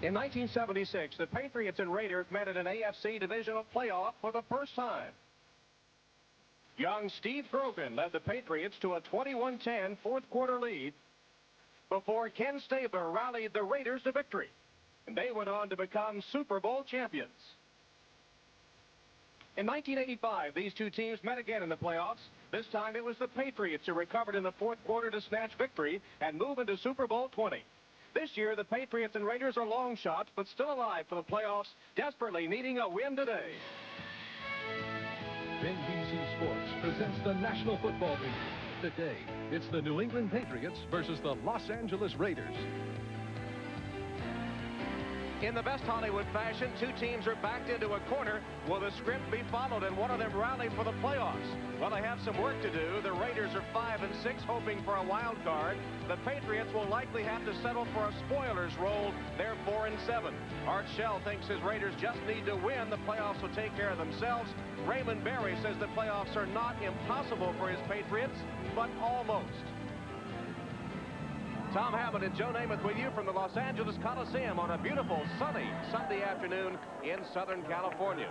In 1976, the Patriots and Raiders met in an AFC divisional playoff for the first time. Young Steve Grogan led the Patriots to a 21-10 fourth-quarter lead before Ken Stabler rallied the Raiders to victory, and they went on to become Super Bowl champions. In 1985, these two teams met again in the playoffs. This time it was the Patriots who recovered in the fourth quarter to snatch victory and move into Super Bowl 20. This year, the Patriots and Raiders are long shots, but still alive for the playoffs, desperately needing a win today. NBC Sports presents the National Football League. Today, it's the New England Patriots versus the Los Angeles Raiders. In the best Hollywood fashion, two teams are backed into a corner. Will the script be followed and one of them rally for the playoffs? Well, they have some work to do. The Raiders are 5-6, hoping for a wild card. The Patriots will likely have to settle for a spoiler's role. They're 4-7. Art Shell thinks his Raiders just need to win. The playoffs will take care of themselves. Raymond Berry says the playoffs are not impossible for his Patriots, but almost. Tom Hammond and Joe Namath with you from the Los Angeles Coliseum on a beautiful, sunny Sunday afternoon in Southern California.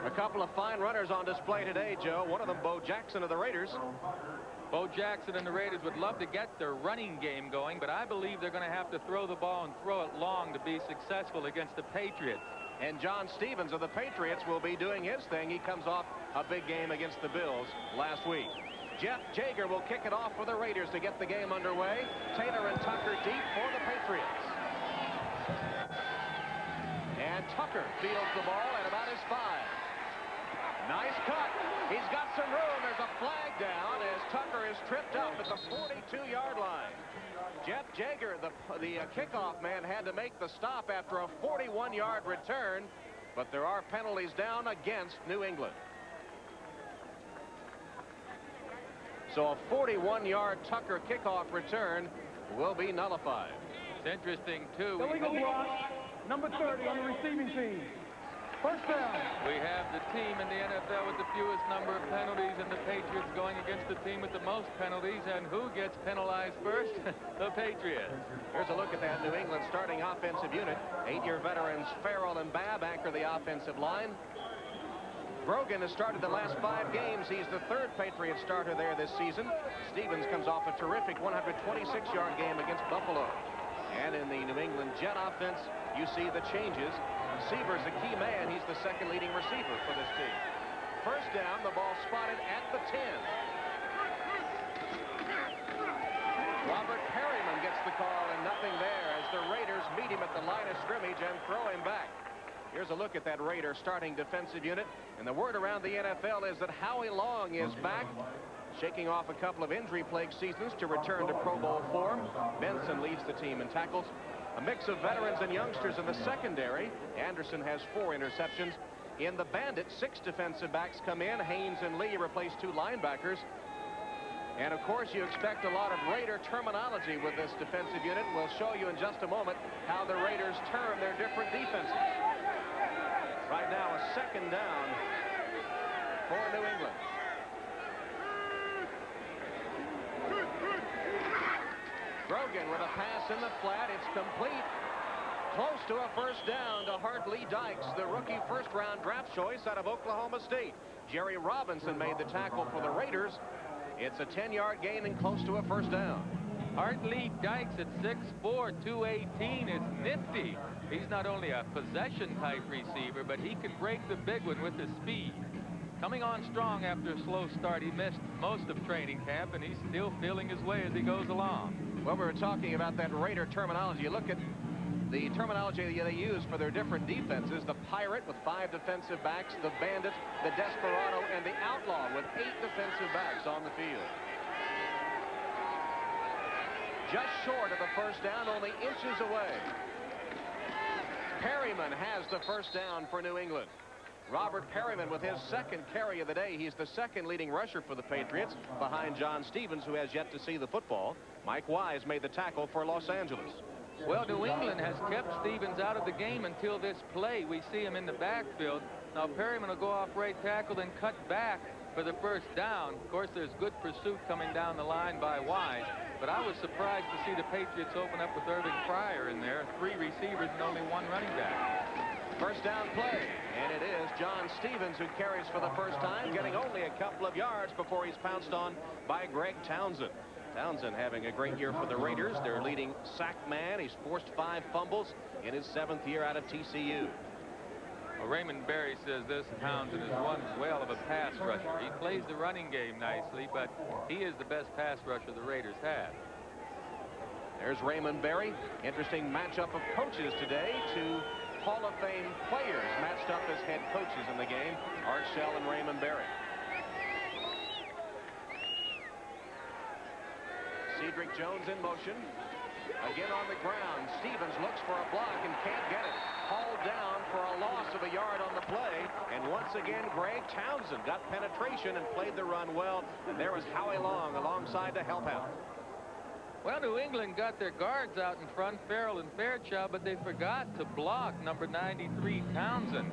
A couple of fine runners on display today, Joe. One of them, Bo Jackson of the Raiders. Bo Jackson and the Raiders would love to get their running game going, but I believe they're going to have to throw the ball and throw it long to be successful against the Patriots. And John Stevens of the Patriots will be doing his thing. He comes off a big game against the Bills last week. Jeff Jager will kick it off for the Raiders to get the game underway. Taylor and Tucker deep for the Patriots. And Tucker fields the ball at about his 5. Nice cut. He's got some room. There's a flag down as Tucker is tripped up at the 42-yard line. Jeff Jager, the kickoff man, had to make the stop after a 41-yard return, but there are penalties down against New England. So a 41-yard Tucker kickoff return will be nullified. It's interesting, too. Illegal block, number 30 on the receiving team. First down. We have the team in the NFL with the fewest number of penalties, and the Patriots going against the team with the most penalties. And who gets penalized first? The Patriots. Here's a look at that New England starting offensive unit. 8-year veterans Farrell and Babb anchor the offensive line. Grogan has started the last 5 games. He's the 3rd Patriot starter there this season. Stevens comes off a terrific 126-yard game against Buffalo. And in the New England Jet offense, you see the changes. Seaver's a key man. He's the 2nd leading receiver for this team. First down, the ball spotted at the 10. Robert Perryman gets the call and nothing there as the Raiders meet him at the line of scrimmage and throw him back. Here's a look at that Raider starting defensive unit. And the word around the NFL is that Howie Long is back, shaking off a couple of injury-plagued seasons to return to Pro Bowl form. Benson leads the team in tackles. A mix of veterans and youngsters in the secondary. Anderson has 4 interceptions. In the Bandits, 6 defensive backs come in. Haynes and Lee replace 2 linebackers. And, of course, you expect a lot of Raider terminology with this defensive unit. We'll show you in just a moment how the Raiders term their different defenses. Right now, a 2nd down for New England. Grogan with a pass in the flat. It's complete. Close to a first down to Hartley Dykes, the rookie first-round draft choice out of Oklahoma State. Jerry Robinson made the tackle for the Raiders. It's a 10-yard gain and close to a first down. Hartley Dykes at 6'4", 218 is nifty. He's not only a possession-type receiver, but he could break the big one with his speed. Coming on strong after a slow start, he missed most of training camp, and he's still feeling his way as he goes along. Well, we were talking about that Raider terminology. Look at the terminology they use for their different defenses. The Pirate with 5 defensive backs, the Bandit, the Desperado, and the Outlaw with 8 defensive backs on the field. Just short of the first down, only inches away. Perryman has the first down for New England. Robert Perryman with his 2nd carry of the day. He's the 2nd leading rusher for the Patriots, behind John Stevens, who has yet to see the football. Mike Wise made the tackle for Los Angeles. Well, New England has kept Stevens out of the game until this play. We see him in the backfield. Now Perryman will go off right tackle and cut back for the first down. Of course, there's good pursuit coming down the line by Wise. But I was surprised to see the Patriots open up with Irving Fryer in there. 3 receivers and only 1 running back. First down play, and it is John Stevens who carries for the first time, getting only a couple of yards before he's pounced on by Greg Townsend. Townsend having a great year for the Raiders. Their leading sack man. He's forced 5 fumbles in his 7th year out of TCU. Well, Raymond Berry says this Townsend is one whale of a pass rusher. He plays the running game nicely, but he is the best pass rusher the Raiders have. There's Raymond Berry. Interesting matchup of coaches today. 2 Hall of Fame players matched up as head coaches in the game. Art Shell and Raymond Berry. Cedric Jones in motion. Again on the ground. Stevens looks for a block and can't get it. Hauled down for a loss of a yard on the play. And once again, Greg Townsend got penetration and played the run well. And there was Howie Long alongside to help out. Well, New England got their guards out in front, Farrell and Fairchild, but they forgot to block number 93, Townsend.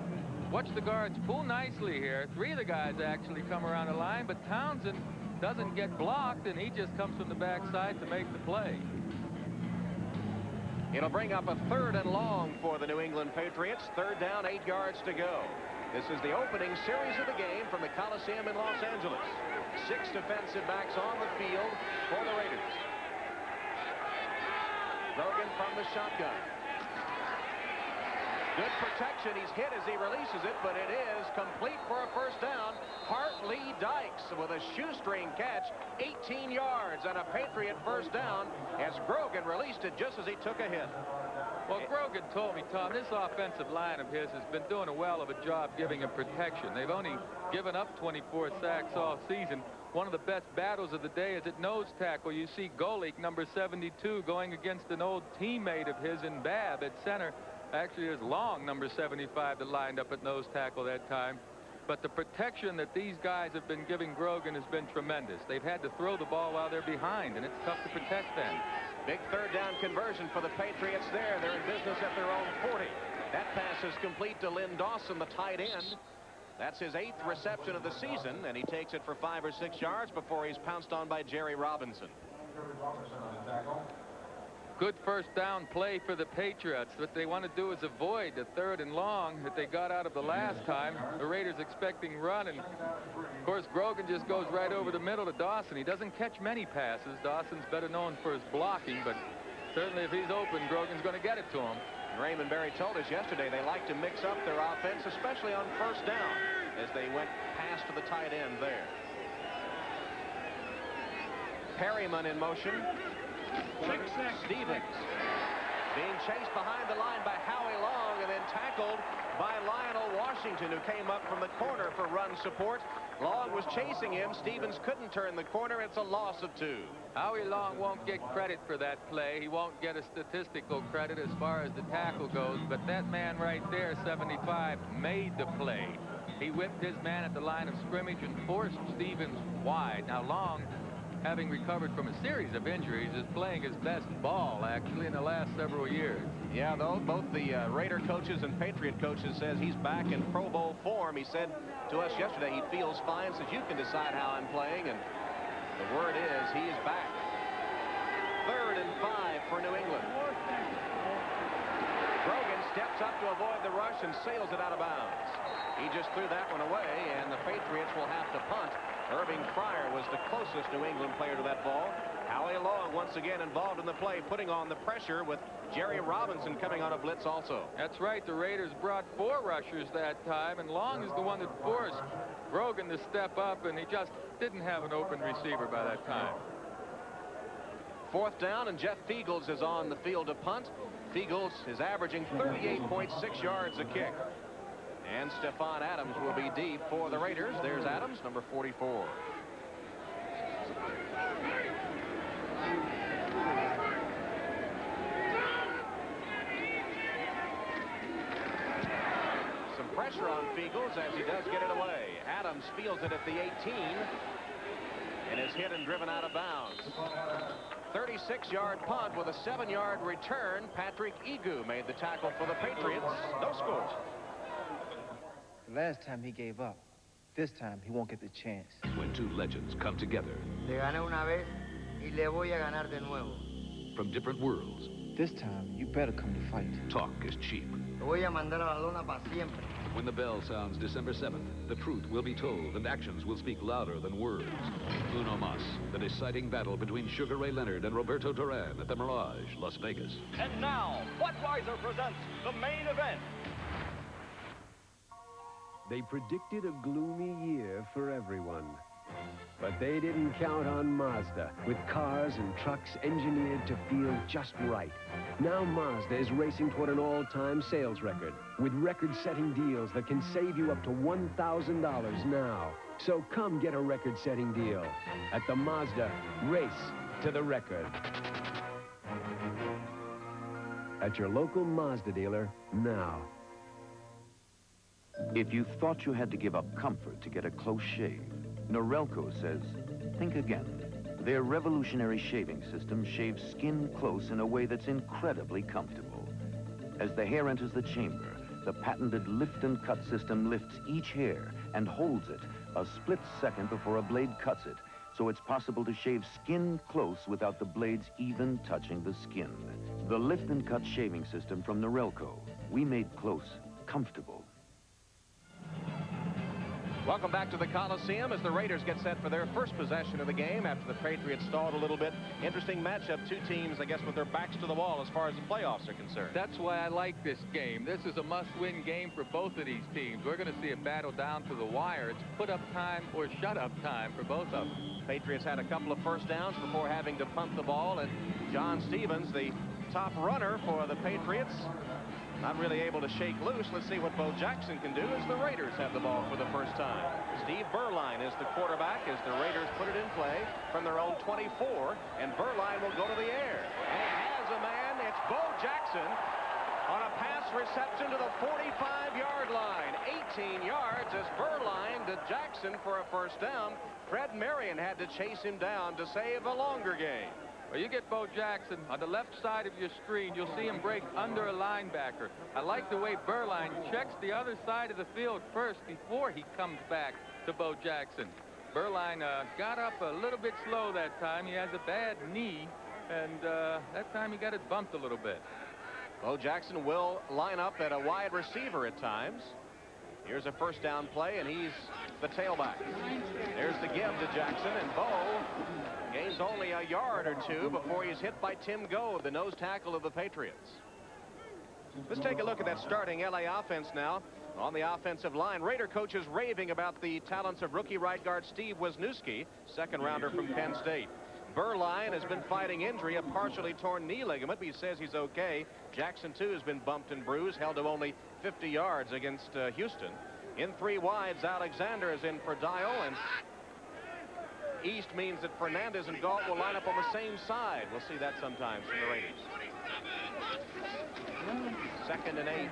Watch the guards pull nicely here. 3 of the guys actually come around the line, but Townsend doesn't get blocked, and he just comes from the backside to make the play. It'll bring up a 3rd and long for the New England Patriots. 3rd down, 8 yards to go. This is the opening series of the game from the Coliseum in Los Angeles. 6 defensive backs on the field for the Raiders. Grogan from the shotgun. Good protection. He's hit as he releases it, but it is complete for a first down. Hartley Dykes with a shoestring catch, 18 yards and a Patriot first down as Grogan released it just as he took a hit. Well, Grogan told me, Tom, this offensive line of his has been doing a well of a job giving him protection. They've only given up 24 sacks all season. One of the best battles of the day is at nose tackle. You see Golik, number 72, going against an old teammate of his in Babb at center. Actually, it was Long, number 75, that lined up at nose tackle that time. But the protection that these guys have been giving Grogan has been tremendous. They've had to throw the ball while they're behind, and it's tough to protect them. Big 3rd down conversion for the Patriots there. They're in business at their own 40. That pass is complete to Lynn Dawson, the tight end. That's his 8th reception of the season, and he takes it for 5 or 6 yards before he's pounced on by Jerry Robinson. Good first down play for the Patriots. What they want to do is avoid the 3rd and long that they got out of the last time. The Raiders expecting run, and of course Grogan just goes right over the middle to Dawson. He doesn't catch many passes. Dawson's better known for his blocking, but certainly if he's open, Grogan's going to get it to him. Raymond Berry told us yesterday they like to mix up their offense, especially on first down, as they went past to the tight end there. Perryman in motion. Stevens being chased behind the line by Howie Long and then tackled by Lionel Washington, who came up from the corner for run support. Long was chasing him. Stevens couldn't turn the corner. It's a loss of 2. Howie Long won't get credit for that play. He won't get a statistical credit as far as the tackle goes, but that man right there, 75, made the play. He whipped his man at the line of scrimmage and forced Stevens wide. Now Long, having recovered from a series of injuries, is playing his best ball actually in the last several years. Yeah, though both the Raider coaches and Patriot coaches says he's back in Pro Bowl form. He said to us yesterday he feels fine, says you can decide how I'm playing, and the word is he is back. 3rd and 5 for New England. Grogan steps up to avoid the rush and sails it out of bounds. He just threw that one away, and the Patriots will have to punt. Irving Fryer was the closest New England player to that ball. Howie Long once again involved in the play, putting on the pressure with Jerry Robinson coming on a blitz also. That's right. The Raiders brought 4 rushers that time, and Long is the one that forced Grogan to step up, and he just didn't have an open receiver by that time. 4th down, and Jeff Fiegels is on the field to punt. Fiegels is averaging 38.6 yards a kick. And Stephon Adams will be deep for the Raiders. There's Adams, number 44. Some pressure on Fiegels as he does get it away. Adams fields it at the 18 and is hit and driven out of bounds. 36-yard punt with a 7-yard return. Patrick Egu made the tackle for the Patriots. No score. Last time he gave up. This time he won't get the chance. When 2 legends come together. Le gané una vez y le voy a ganar de nuevo. From different worlds, This time, you better come to fight. talk is cheap. Lo voy a mandar a la lona para siempre. When the bell sounds December 7th, the truth will be told and actions will speak louder than words. Uno Mas, the deciding battle between Sugar Ray Leonard and Roberto Duran at the Mirage, Las Vegas. And now, Budweiser presents the main event. They predicted a gloomy year for everyone. But they didn't count on Mazda, with cars and trucks engineered to feel just right. Now Mazda is racing toward an all-time sales record, with record-setting deals that can save you up to $1,000 now. So come get a record-setting deal at the Mazda Race to the Record. At your local Mazda dealer now. If you thought you had to give up comfort to get a close shave, Norelco says, think again. Their revolutionary shaving system shaves skin close in a way that's incredibly comfortable. As the hair enters the chamber, the patented lift and cut system lifts each hair and holds it a split second before a blade cuts it, so it's possible to shave skin close without the blades even touching the skin. The lift and cut shaving system from Norelco. We made close comfortable. Welcome back to the Coliseum as the Raiders get set for their first possession of the game after the Patriots stalled a little bit. Interesting matchup, two teams, I guess, with their backs to the wall as far as the playoffs are concerned. That's why I like this game. This is a must-win game for both of these teams. We're going to see a battle down to the wire. It's put-up time or shut-up time for both of them. Patriots had a couple of first downs before having to punt the ball, and John Stevens, the top runner for the Patriots, not really able to shake loose. Let's see what Bo Jackson can do as the Raiders have the ball for the first time. Steve Berline is the quarterback as the Raiders put it in play from their own 24, and Berline will go to the air. And he has a man. It's Bo Jackson on a pass reception to the 45-yard line. 18 yards as Berline to Jackson for a first down. Fred Marion had to chase him down to save a longer game. Well, you get Bo Jackson on the left side of your screen. You'll see him break under a linebacker. I like the way Berline checks the other side of the field first before he comes back to Bo Jackson. Berline got up a little bit slow that time. He has a bad knee, and that time he got it bumped a little bit. Bo Jackson will line up at a wide receiver at times. Here's a first down play, and he's the tailback. There's the give to Jackson, and Bo gains only a yard or two before he's hit by Tim Gove, the nose tackle of the Patriots. Let's take a look at that starting LA offense now. On the offensive line, Raider coaches raving about the talents of rookie right guard Steve Wisniewski, second rounder from Penn State. Berline has been fighting injury, a partially torn knee ligament, but he says he's okay. Jackson, too, has been bumped and bruised, held to only 50 yards against Houston. In three wides, Alexander is in for Dial, and East means that Fernandez and Galt will line up on the same side. We'll see that sometimes from the Raiders. 2nd and 8.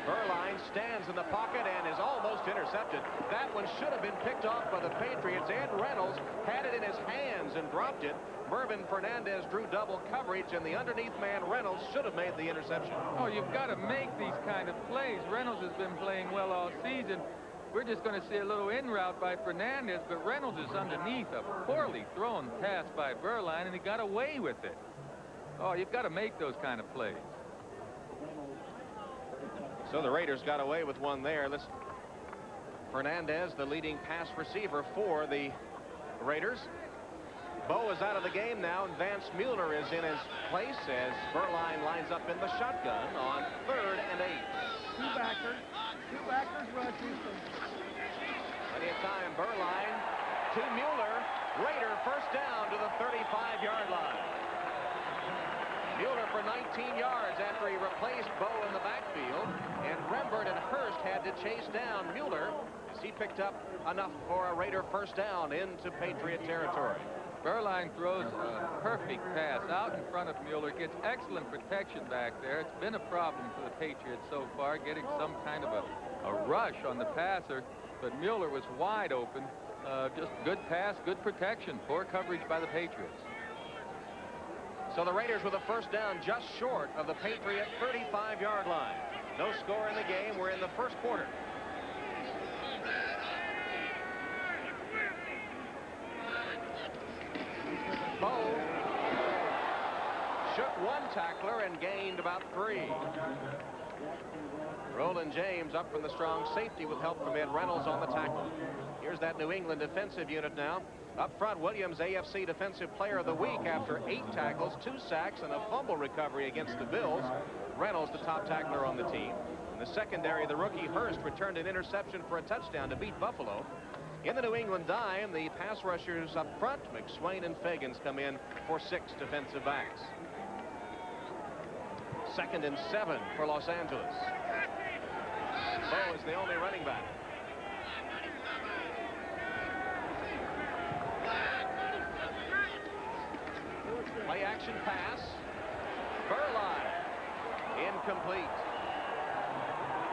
Berline stands in the pocket and is almost intercepted. That one should have been picked off by the Patriots. Ed Reynolds had it in his hands and dropped it. Mervin Fernandez drew double coverage, and the underneath man Reynolds should have made the interception. Oh, you've got to make these kind of plays. Reynolds has been playing well all season. We're just going to see a little in route by Fernandez, but Reynolds is underneath a poorly thrown pass by Berline, and he got away with it. Oh, you've got to make those kind of plays. So the Raiders got away with one there. Fernandez, the leading pass receiver for the Raiders. Bo is out of the game now, and Vance Mueller is in his place as Berline lines up in the shotgun on 3rd and 8. Two backers rushing. Plenty of time. Berline to Mueller. Raider first down to the 35-yard line. Mueller for 19 yards after he replaced Bo in the backfield, and Rembert and Hurst had to chase down Mueller as he picked up enough for a Raider first down into Patriot territory. Berline throws a perfect pass out in front of Mueller, gets excellent protection back there. It's been a problem for the Patriots so far, getting some kind of a rush on the passer, but Mueller was wide open. Just good pass, good protection, poor coverage by the Patriots. So the Raiders with a first down just short of the Patriot 35-yard line. No score in the game. We're in the first quarter. Bowe shook one tackler and gained about 3. Roland James up from the strong safety with help from Ed Reynolds on the tackle. Here's that New England defensive unit now. Up front, Williams, AFC Defensive Player of the Week after 8 tackles, 2 sacks, and a fumble recovery against the Bills. Reynolds, the top tackler on the team. In the secondary, the rookie Hurst returned an interception for a touchdown to beat Buffalo. In the New England dime, the pass rushers up front, McSwain and Fagans come in for 6 defensive backs. 2nd and 7 for Los Angeles. Bowe is the only running back. Play action pass. Burline. Incomplete.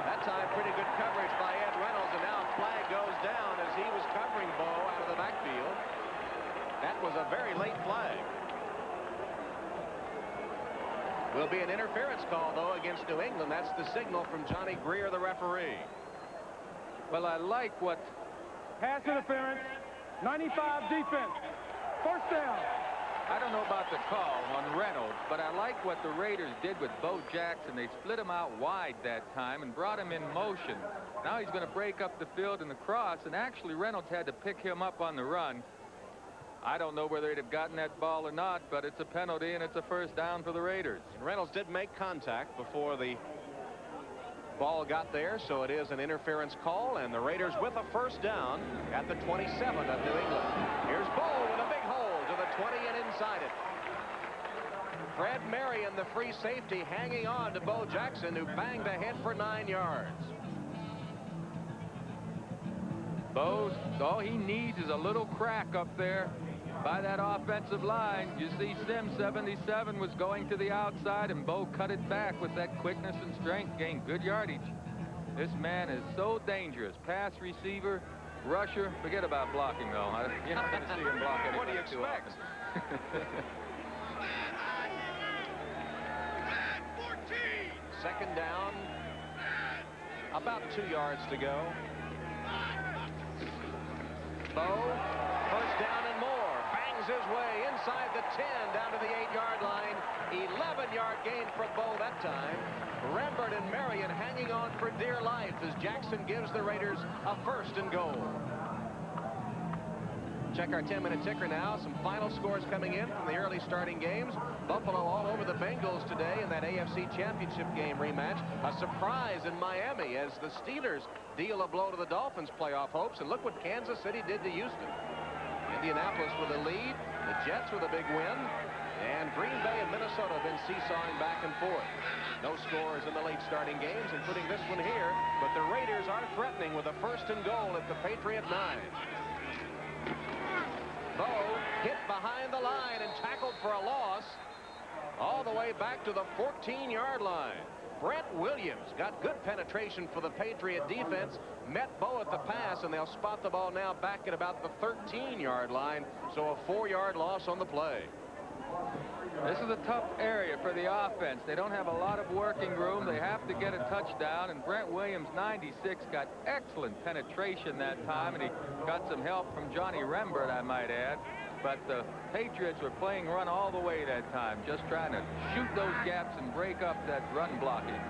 That time pretty good coverage by Ed Reynolds, and now a flag goes down as he was covering Bowe out of the backfield. That was a very late flag. Will be an interference call, though, against New England. That's the signal from Johnny Greer, the referee. Well, I like what... Pass interference, 95 defense. First down. I don't know about the call on Reynolds, but I like what the Raiders did with Bo Jackson. They split him out wide that time and brought him in motion. Now he's going to break up the field in the cross, and actually Reynolds had to pick him up on the run. I don't know whether he'd have gotten that ball or not, but it's a penalty, and it's a first down for the Raiders. And Reynolds did make contact before the ball got there, so it is an interference call, and the Raiders with a first down at the 27 of New England. Here's Bowe with a big hole to the 20 and inside it. Fred Marion, the free safety, hanging on to Bo Jackson, who banged ahead for 9 yards. Bowe, all he needs is a little crack up there by that offensive line. You see Sims, 77, was going to the outside, and Bowe cut it back with that quickness and strength, gained good yardage. This man is so dangerous. Pass receiver, rusher, forget about blocking, though. You're not going to see him block anybody. What do you expect? Second down, about 2 yards to go. Bowe, first down and more, bangs his way inside the 10 down to the 8-yard line. 11-yard gain for Bowe that time. Rembert and Marion hanging on for dear life as Jackson gives the Raiders a first and goal. Check our 10-minute ticker now. Some final scores coming in from the early starting games. Buffalo all over the Bengals today in that AFC Championship game rematch. A surprise in Miami as the Steelers deal a blow to the Dolphins' playoff hopes. And look what Kansas City did to Houston. Indianapolis with a lead. The Jets with a big win. And Green Bay and Minnesota have been seesawing back and forth. No scores in the late starting games, including this one here. But the Raiders are threatening with a first and goal at the Patriot 9. Bowe hit behind the line and tackled for a loss all the way back to the 14-yard line. Brent Williams got good penetration for the Patriot defense, met Bowe at the pass, and they'll spot the ball now back at about the 13-yard line, so a 4-yard loss on the play. This is a tough area for the offense. They don't have a lot of working room. They have to get a touchdown, and Brent Williams, 96, got excellent penetration that time, and he got some help from Johnny Rembert, I might add. But the Patriots were playing run all the way that time, just trying to shoot those gaps and break up that run blocking.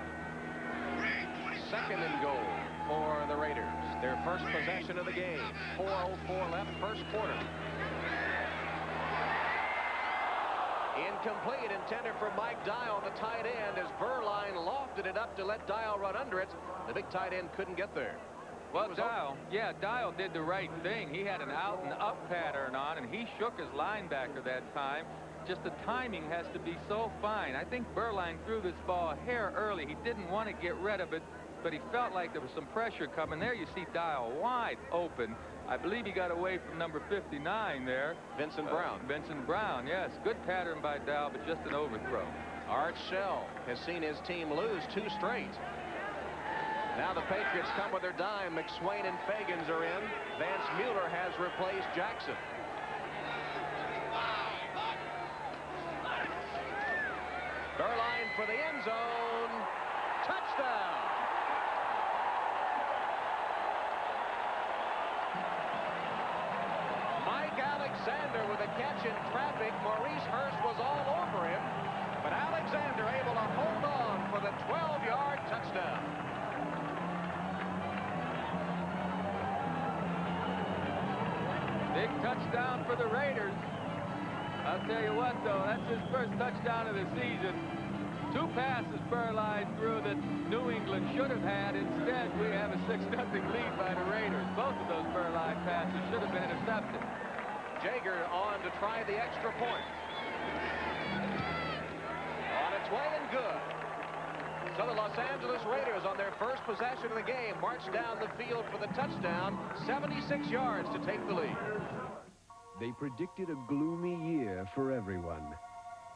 Second and goal for the Raiders. Their first possession of the game. 4:04 left, first quarter. Incomplete, intended for Mike Dial, the tight end, as Burline lofted it up to let Dial run under it. The big tight end couldn't get there. Well, Dial did the right thing. He had an out and up pattern on, and he shook his linebacker that time. Just the timing has to be so fine. I think Burline threw this ball a hair early. He didn't want to get rid of it, but he felt like there was some pressure coming. There you see Dial wide open. I believe he got away from number 59 there. Vincent Brown. Vincent Brown, yes. Good pattern by Dial, but just an overthrow. Art Shell has seen his team lose 2 straight. Now the Patriots come with their dime. McSwain and Fagans are in. Vance Mueller has replaced Jackson. Burline for the end zone. Touchdown. Mike Alexander with a catch in traffic. Maurice Hurst was all over him, but Alexander able to hold on for the 12-yard touchdown. Big touchdown for the Raiders. I'll tell you what, though, that's his first touchdown of the season. 2 passes Burline threw that New England should have had. Instead, we have a 6-0 lead by the Raiders. Both of those Burline passes should have been intercepted. Jaeger on to try the extra point. On its way and good. So the Los Angeles Raiders on their first possession of the game march down the field for the touchdown. 76 yards to take the lead. They predicted a gloomy year for everyone.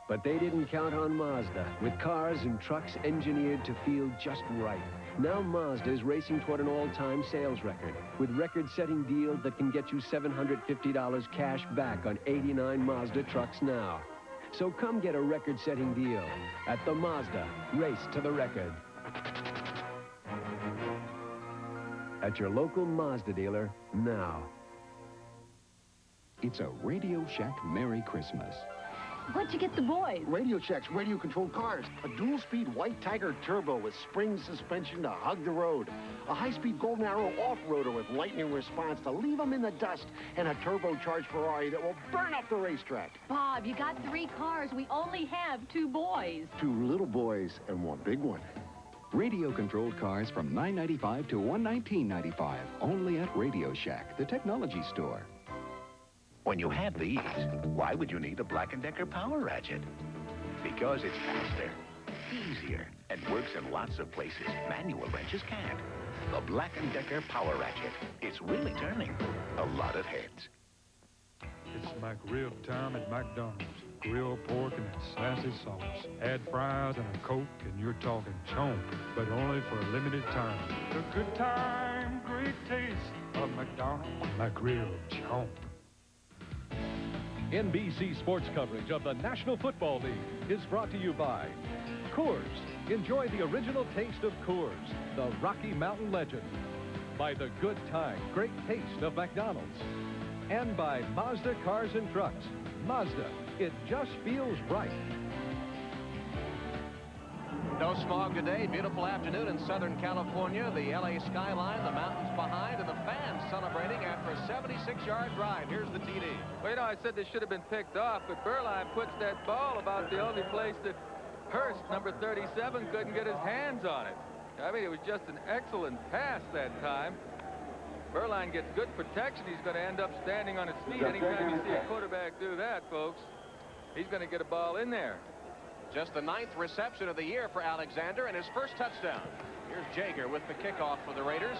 But they didn't count on Mazda, with cars and trucks engineered to feel just right. Now Mazda is racing toward an all-time sales record, with record-setting deals that can get you $750 cash back on 89 Mazda trucks now. So come get a record-setting deal at the Mazda Race to the Record. At your local Mazda dealer now. It's a Radio Shack Merry Christmas. What'd you get the boys? Radio Shack's radio-controlled cars. A dual-speed White Tiger Turbo with spring suspension to hug the road. A high-speed Golden Arrow off-roader with lightning response to leave them in the dust. And a turbocharged Ferrari that will burn up the racetrack. Bob, you got 3 cars. We only have 2 boys. 2 little boys and 1 big one. Radio-controlled cars from $9.95 to $119.95. Only at Radio Shack, the technology store. When you have these, why would you need a Black & Decker Power Ratchet? Because it's faster, easier, and works in lots of places manual wrenches can't. The Black & Decker Power Ratchet. It's really turning a lot of heads. It's McRib time at McDonald's. Grilled pork and that sassy sauce. Add fries and a Coke and you're talking chomp, but only for a limited time. The good time, great taste of McDonald's. McRib chomp. NBC sports coverage of the National Football League is brought to you by Coors. Enjoy the original taste of Coors, the Rocky Mountain legend. By the good time, great taste of McDonald's. And by Mazda Cars and Trucks. Mazda, it just feels right. No smog today. Beautiful afternoon in Southern California. The LA skyline, the mountains behind, and the fans celebrating after a 76-yard drive. Here's the TD. Well, you know, I said this should have been picked off, but Burline puts that ball about the only place that Hurst, number 37, couldn't get his hands on it. I mean, it was just an excellent pass that time. Burline gets good protection. He's going to end up standing on his feet. Anytime you see a quarterback do that, folks, he's going to get a ball in there. Just the 9th reception of the year for Alexander and his first touchdown. Here's Jaeger with the kickoff for the Raiders.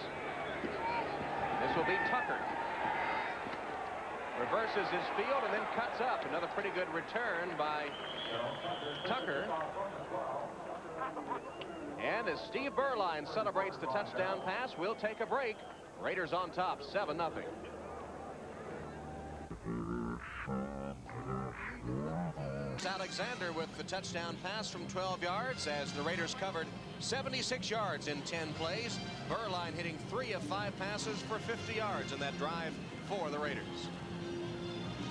This will be Tucker. Reverses his field and then cuts up. Another pretty good return by Tucker. And as Steve Burline celebrates the touchdown pass, we'll take a break. Raiders on top, 7-0. Alexander with the touchdown pass from 12 yards as the Raiders covered 76 yards in 10 plays. Burline hitting 3 of 5 passes for 50 yards in that drive for the Raiders.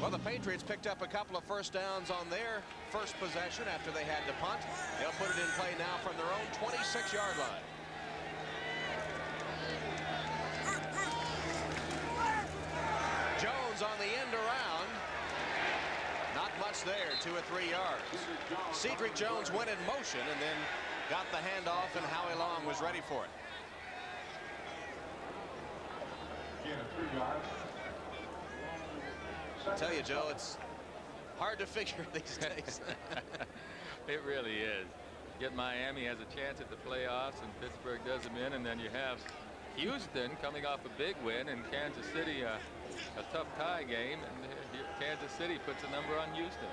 Well, the Patriots picked up a couple of first downs on their first possession after they had to punt. They'll put it in play now from their own 26-yard line. Jones on the end around. Not much there, 2 or 3 yards. Cedric Jones went in motion and then got the handoff, and Howie Long was ready for it. I tell you, Joe, it's hard to figure these days. It really is. Yet Miami has a chance at the playoffs, and Pittsburgh does them in, and then you have Houston coming off a big win, and Kansas City a tough tie game, and Kansas City puts a number on Houston.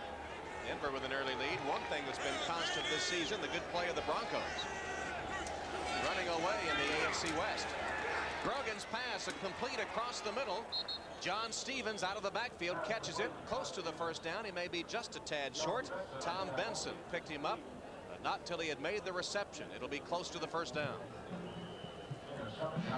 Denver with an early lead. One thing that's been constant this season, the good play of the Broncos. Running away in the AFC West. Grogan's pass, a complete across the middle. John Stevens out of the backfield catches it close to the first down. He may be just a tad short. Tom Benson picked him up, but not till he had made the reception. It'll be close to the first down.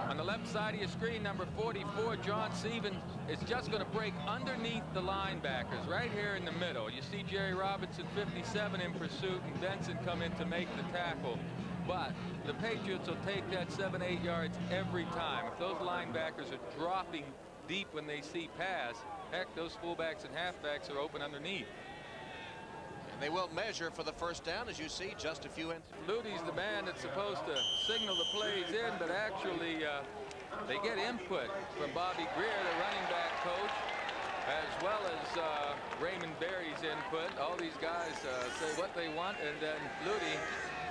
On the left side of your screen, number 44, John Stevens, is just going to break underneath the linebackers right here in the middle. You see Jerry Robinson, 57, in pursuit, and Benson come in to make the tackle. But the Patriots will take that 7-8 yards every time. If those linebackers are dropping deep when they see pass, heck, those fullbacks and halfbacks are open underneath. And they will measure for the first down, as you see, just a few inches. Fluty's the man that's supposed to signal the plays in, but actually they get input from Bobby Greer, the running back coach, as well as Raymond Berry's input. All these guys say what they want, and then Fluty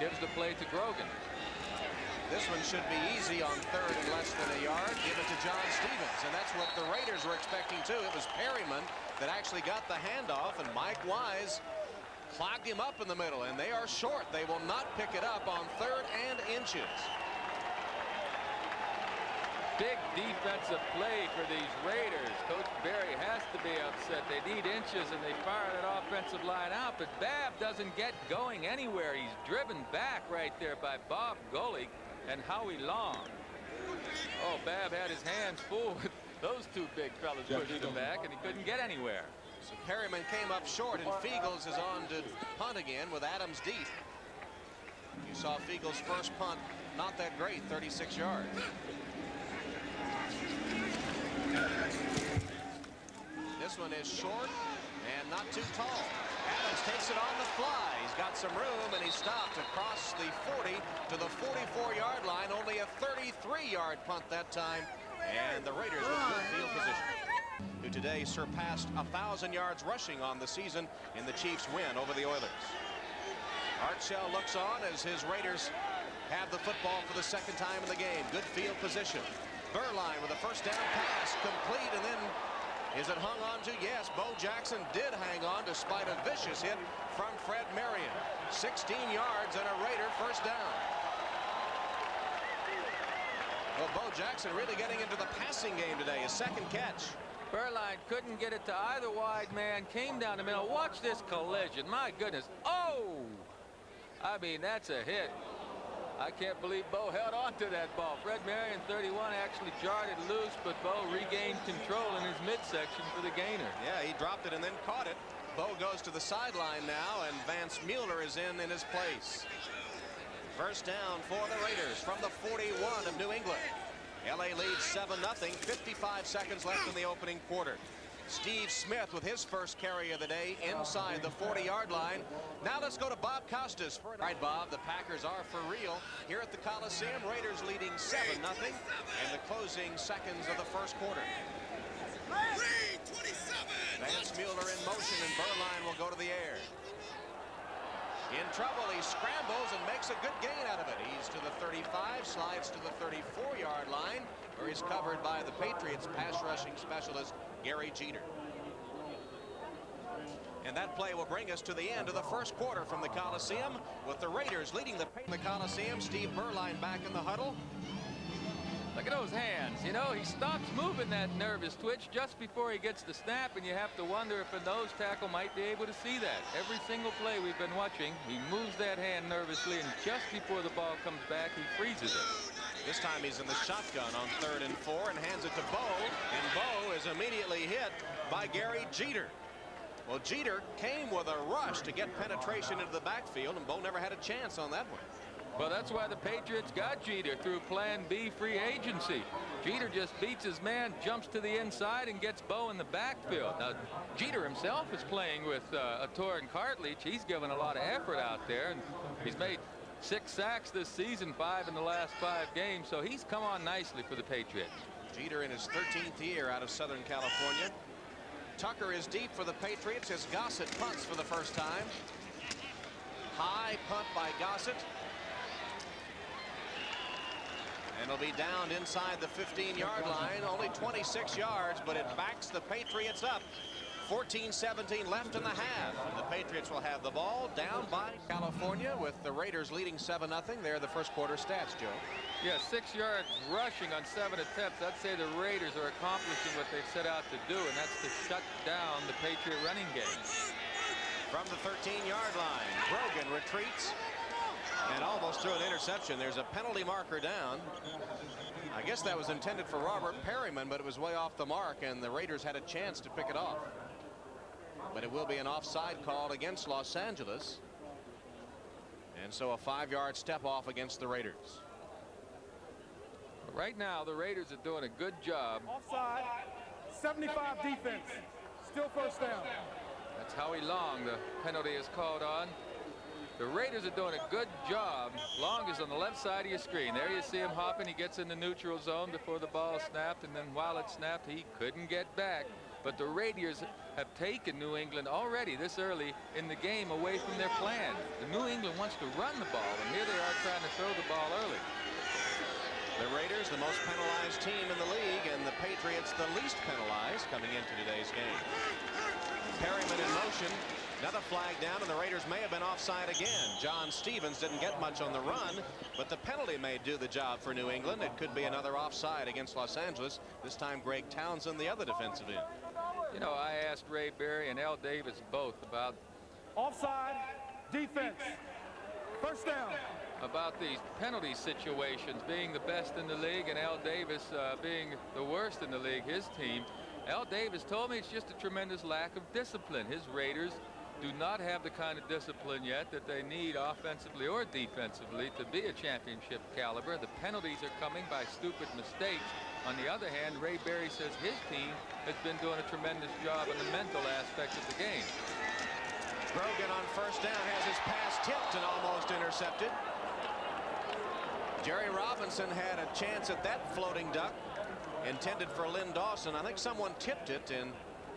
gives the play to Grogan. This one should be easy on third and less than a yard. Give it to John Stevens, and that's what the Raiders were expecting too. It was Perryman that actually got the handoff, and Mike Wise clogged him up in the middle, and they are short. They will not pick it up on third and inches. Big defensive play for these Raiders. Coach Berry has to be upset. They need inches, and they fire that offensive line out, but Babb doesn't get going anywhere. He's driven back right there by Bob Golick and Howie Long. Oh, Babb had his hands full with those two big fellas pushing him back, and he couldn't get anywhere. So Perryman came up short, and Fiegels is on to punt again with Adams deep. You saw Fiegels' first punt, not that great, 36 yards. This one is short and not too tall. Adams takes it on the fly. He's got some room, and he stopped across the 40 to the 44-yard line. Only a 33-yard punt that time, and the Raiders with good field position, who today surpassed 1,000 yards rushing on the season in the Chiefs' win over the Oilers. Art Shell looks on as his Raiders have the football for the second time in the game. Good field position. Burline with a first down pass, complete, and then is it hung on to? Yes, Bo Jackson did hang on despite a vicious hit from Fred Marion. 16 yards and a Raider first down. Well, Bo Jackson really getting into the passing game today. His second catch. Burline couldn't get it to either wide man. Came down the middle. Watch this collision. My goodness. Oh! I mean, that's a hit. I can't believe Bo held on to that ball. Fred Marion, 31, actually jarred it loose, but Bo regained control in his midsection for the gainer. Yeah, he dropped it and then caught it. Bo goes to the sideline now, and Vance Mueller is in his place. First down for the Raiders from the 41 of New England. LA leads 7-0, 55 seconds left in the opening quarter. Steve Smith with his first carry of the day inside the 40-yard line. Now let's go to Bob Costas. All right, Bob, the Packers are for real here at the Coliseum. Raiders leading 7-0 in the closing seconds of the first quarter. Vance Mueller in motion, and Burline will go to the air. In trouble, he scrambles and makes a good gain out of it. He's to the 35, slides to the 34-yard line, where he's covered by the Patriots pass rushing specialist Gary Jeter. And that play will bring us to the end of the first quarter from the Coliseum, with the Raiders leading the Coliseum. Steve Burline back in the huddle. Look at those hands. You know, he stops moving that nervous twitch just before he gets the snap, and you have to wonder if a nose tackle might be able to see that. Every single play we've been watching, he moves that hand nervously, and just before the ball comes back, he freezes it. This time he's in the shotgun on 3rd and 4 and hands it to Bo, and Bo is immediately hit by Gary Jeter. Well, Jeter came with a rush to get penetration into the backfield, and Bo never had a chance on that one. Well, that's why the Patriots got Jeter through Plan B free agency. Jeter just beats his man, jumps to the inside, and gets Bo in the backfield. Now, Jeter himself is playing with a torn cartilage. He's given a lot of effort out there, and he's made 6 sacks this season, 5 in the last 5 games, so he's come on nicely for the Patriots. Jeter in his 13th year out of Southern California. Tucker is deep for the Patriots as Gossett punts for the first time. High punt by Gossett. And it'll be downed inside the 15-yard line. Only 26 yards, but it backs the Patriots up. 14-17 left in the half. The Patriots will have the ball down by California with the Raiders leading 7-0. They're the first quarter stats, Joe. Yeah, 6 yards rushing on 7 attempts. I'd say the Raiders are accomplishing what they've set out to do, and that's to shut down the Patriot running game. From the 13-yard line, Brogan retreats. And almost threw an interception. There's a penalty marker down. I guess that was intended for Robert Perryman, but it was way off the mark, and the Raiders had a chance to pick it off. But it will be an offside call against Los Angeles. And so a 5-yard step off against the Raiders. Right now, the Raiders are doing a good job. Offside, 75 defense. Still first down. That's Howie Long. The penalty is called on. The Raiders are doing a good job. Long is on the left side of your screen. There you see him hopping. He gets in the neutral zone before the ball snapped, and then while it snapped, he couldn't get back. But the Raiders have taken New England already this early in the game away from their plan. The New England wants to run the ball, and here they are trying to throw the ball early. The Raiders, the most penalized team in the league, and the Patriots, the least penalized, coming into today's game. Perryman in motion. Another flag down, and the Raiders may have been offside again. John Stevens didn't get much on the run, but the penalty may do the job for New England. It could be another offside against Los Angeles. This time, Greg Townsend, the other defensive end. You know, I asked Ray Berry and Al Davis both about offside defense. First down. About these penalty situations being the best in the league and Al Davis being the worst in the league, his team. Al Davis told me it's just a tremendous lack of discipline. His Raiders do not have the kind of discipline yet that they need offensively or defensively to be a championship caliber. The penalties are coming by stupid mistakes. On the other hand, Ray Berry says his team has been doing a tremendous job in the mental aspect of the game. Grogan on first down has his pass tipped and almost intercepted. Jerry Robinson had a chance at that floating duck intended for Lynn Dawson. I think someone tipped it, and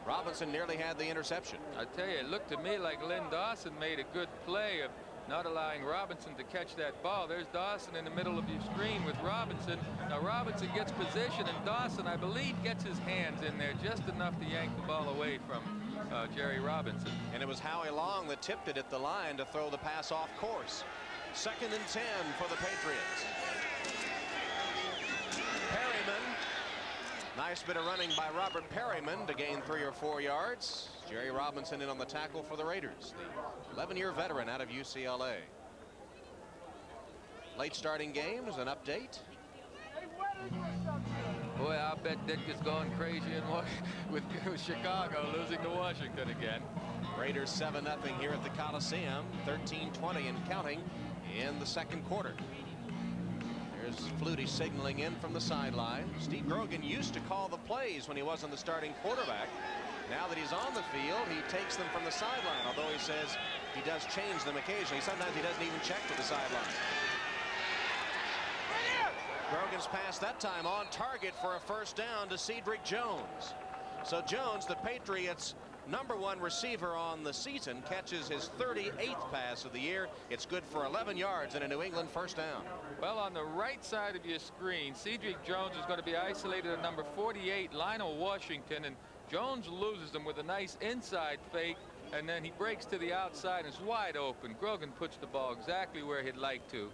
Robinson nearly had the interception. I tell you, it looked to me like Lynn Dawson made a good play of not allowing Robinson to catch that ball. There's Dawson in the middle of your screen with Robinson. Now Robinson gets position, and Dawson, I believe, gets his hands in there just enough to yank the ball away from Jerry Robinson. And it was Howie Long that tipped it at the line to throw the pass off course. 2nd and 10 for the Patriots. Perryman. Nice bit of running by Robert Perryman to gain 3 or 4 yards. Jerry Robinson in on the tackle for the Raiders, the 11-year veteran out of UCLA. Late starting games, an update. Boy, I bet Dick is going crazy with Chicago losing to Washington again. Raiders 7-0 here at the Coliseum, 13-20 and counting in the 2nd quarter. There's Flutie signaling in from the sideline. Steve Grogan used to call the plays when he wasn't the starting quarterback. Now that he's on the field, he takes them from the sideline, although he says he does change them occasionally. Sometimes he doesn't even check to the sideline. Grogan's pass that time on target for a first down to Cedric Jones. So Jones, the Patriots' #1 receiver on the season, catches his 38th pass of the year. It's good for 11 yards and a New England first down. Well, on the right side of your screen, Cedric Jones is going to be isolated at number 48, Lionel Washington, and Jones loses him with a nice inside fake, and then he breaks to the outside and is wide open. Grogan puts the ball exactly where he'd like to.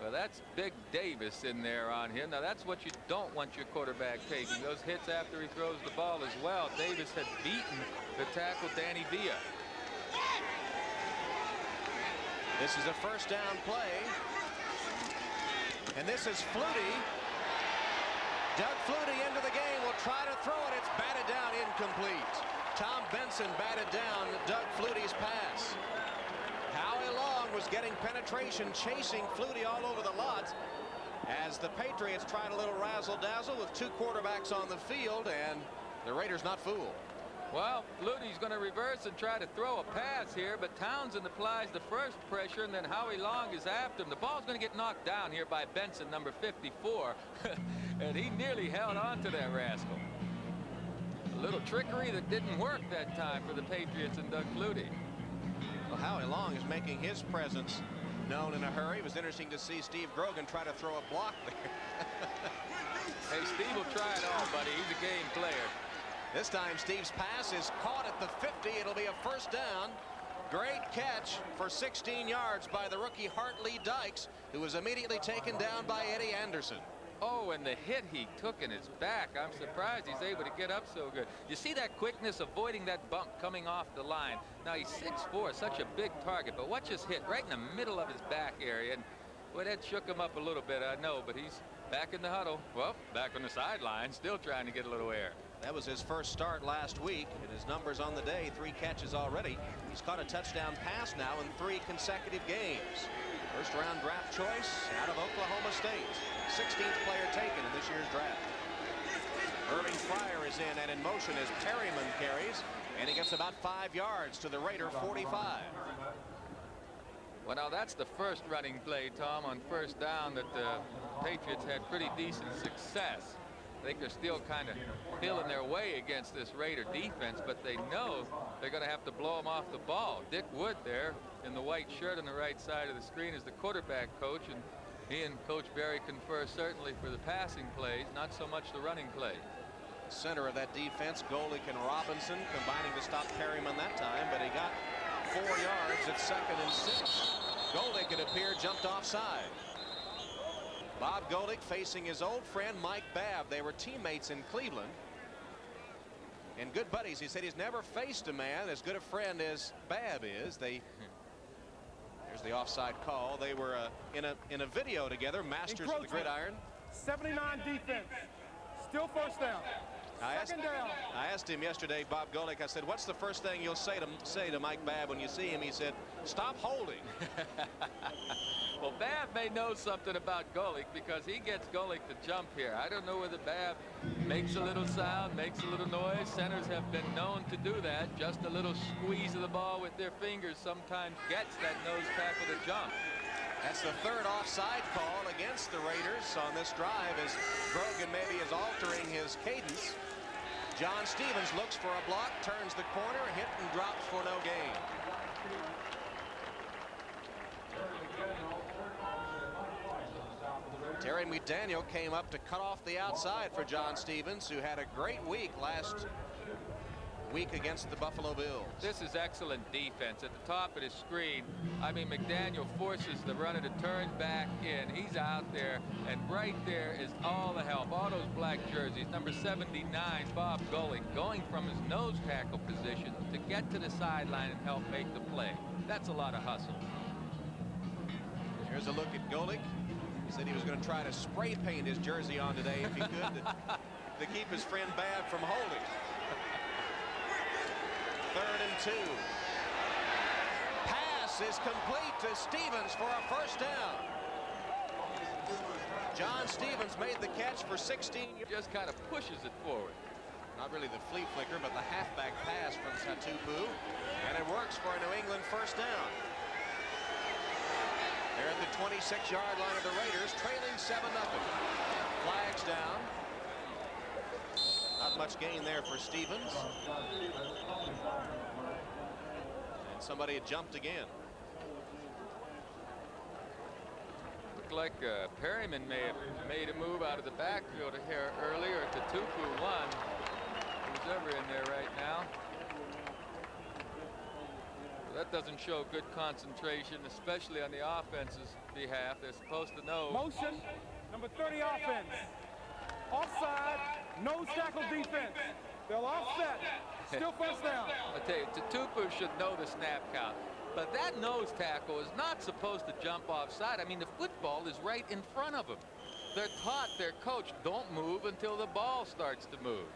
Well, that's Big Davis in there on him. Now, that's what you don't want your quarterback taking. Those hits after he throws the ball as well. Davis had beaten the tackle, Danny Villa. This is a first down play. And this is Flutie. Doug Flutie into the game. Will try to throw it. It's batted down, incomplete. Tom Benson batted down Doug Flutie's pass. Howie Long was getting penetration, chasing Flutie all over the lot as the Patriots tried a little razzle-dazzle with 2 quarterbacks on the field, and the Raiders not fooled. Well, Flutie's going to reverse and try to throw a pass here, but Townsend applies the first pressure, and then Howie Long is after him. The ball's going to get knocked down here by Benson, number 54, and he nearly held on to that rascal. A little trickery that didn't work that time for the Patriots and Doug Flutie. Well, Howie Long is making his presence known in a hurry. It was interesting to see Steve Grogan try to throw a block there. Hey, Steve will try it all, buddy. He's a game player. This time Steve's pass is caught at the 50. It'll be a first down. Great catch for 16 yards by the rookie Hartley Dykes, who was immediately taken down by Eddie Anderson. Oh, and the hit he took in his back. I'm surprised he's able to get up so good. You see that quickness avoiding that bump coming off the line. Now he's 6'4", such a big target, but watch his hit right in the middle of his back area. And well, that shook him up a little bit, I know, but he's back in the huddle. Well, back on the sideline, still trying to get a little air. That was his first start last week, and his numbers on the day, 3 catches already. He's caught a touchdown pass now in 3 consecutive games. First round draft choice out of Oklahoma State. 16th player taken in this year's draft. Irving Fryer is in and in motion as Perryman carries, and he gets about 5 yards to the Raider 45. Well, now that's the first running play, Tom, on first down that the Patriots had pretty decent success. I think they're still kind of feeling their way against this Raider defense, but they know they're going to have to blow them off the ball. Dick Wood there in the white shirt on the right side of the screen is the quarterback coach, and he and Coach Berry confer certainly for the passing plays, not so much the running play. Center of that defense, Golick and Robinson combining to stop Perryman that time, but he got 4 yards at 2nd and 6. Golick, it appeared, jumped offside. Bob Golick facing his old friend Mike Babb. They were teammates in Cleveland and good buddies. He said he's never faced a man as good a friend as Babb is. There's the offside call. They were in a video together, masters of the gridiron. 79 defense. Still first down. Second down. I asked him yesterday, Bob Golick, I said, what's the first thing you'll say to Mike Babb when you see him? He said, stop holding. Well, Babb may know something about Golick because he gets Golick to jump here. I don't know whether Babb makes a little sound, makes a little noise. Centers have been known to do that. Just a little squeeze of the ball with their fingers sometimes gets that nose tackle to jump. That's the 3rd offside call against the Raiders on this drive as Grogan maybe is altering his cadence. John Stevens looks for a block, turns the corner, hit and drops for no gain. Terry McDaniel came up to cut off the outside for John Stevens, who had a great week last week against the Buffalo Bills. This is excellent defense. At the top of the screen, I mean, McDaniel forces the runner to turn back in. He's out there, and right there is all the help. All those black jerseys. Number 79, Bob Golick, going from his nose tackle position to get to the sideline and help make the play. That's a lot of hustle. Here's a look at Golick. He said he was going to try to spray paint his jersey on today if he could to keep his friend Babb from holding. 3rd and 2. Pass is complete to Stevens for a first down. John Stevens made the catch for 16. Just kind of pushes it forward. Not really the flea flicker, but the halfback pass from Tatupu. And it works for a New England first down. They're at the 26-yard line of the Raiders, trailing 7-0. Flags down. Not much gain there for Stevens. And somebody had jumped again. Looked like Perryman may have made a move out of the backfield here earlier. Tatupu won. Who's ever in there right now? That doesn't show good concentration, especially on the offense's behalf. They're supposed to know. Motion, number 30 offense. Offside, nose tackle defense. They'll offset. Still first down. I tell you, Tatupu should know the snap count. But that nose tackle is not supposed to jump offside. I mean, the football is right in front of him. They're taught, their coach, don't move until the ball starts to move.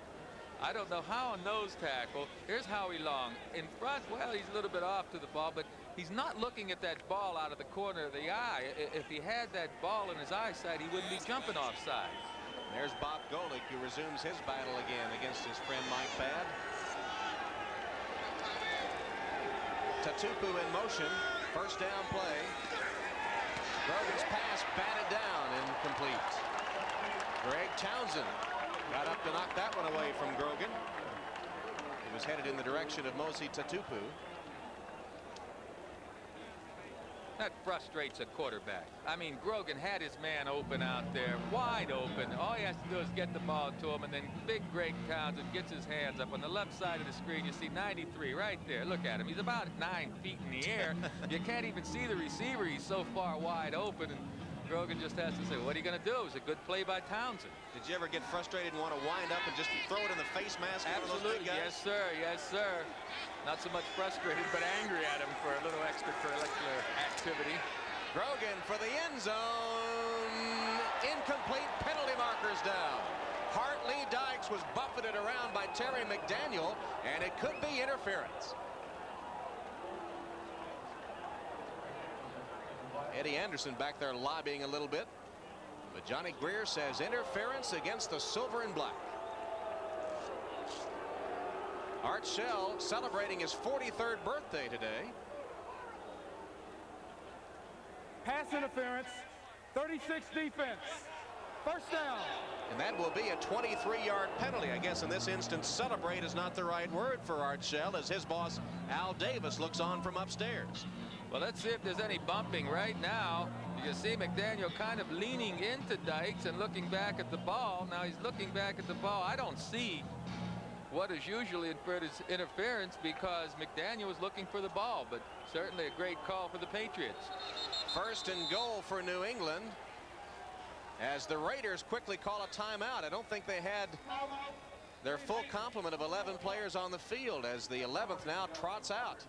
I don't know how a nose tackle. Here's Howie Long. In front, well, he's a little bit off to the ball, but he's not looking at that ball out of the corner of the eye. If he had that ball in his eyesight, he wouldn't be jumping offside. There's Bob Golick, who resumes his battle again against his friend Mike Babb. Tatupu in motion. First down play. Grogan's pass batted down, incomplete. Greg Townsend got up to knock that one away from Grogan. He was headed in the direction of Mosi Tatupu. That frustrates a quarterback. I mean, Grogan had his man open out there, wide open. All he has to do is get the ball to him, and then big Greg Townsend gets his hands up. On the left side of the screen, you see 93 right there. Look at him. He's about 9 feet in the air. You can't even see the receiver. He's so far wide open. And Grogan just has to say, what are you going to do? It was a good play by Townsend. Did you ever get frustrated and want to wind up and just throw it in the face mask? Absolutely. Yes, sir. Yes, sir. Not so much frustrated, but angry at him for a little extracurricular activity. Grogan for the end zone. Incomplete. Penalty markers down. Hartley Dykes was buffeted around by Terry McDaniel, and it could be interference. Eddie Anderson back there lobbying a little bit, but Johnny Greer says interference against the silver and black. Art Shell celebrating his 43rd birthday today. Pass interference, 36 defense. First down. And that will be a 23-yard penalty. I guess in this instance, celebrate is not the right word for Art Shell, as his boss, Al Davis, looks on from upstairs. Well, let's see if there's any bumping right now. You can see McDaniel kind of leaning into Dykes and looking back at the ball. Now he's looking back at the ball. I don't see what is usually inferred as interference because McDaniel was looking for the ball, but certainly a great call for the Patriots. First and goal for New England, as the Raiders quickly call a timeout. I don't think they had their full complement of 11 players on the field, as the 11th now trots out.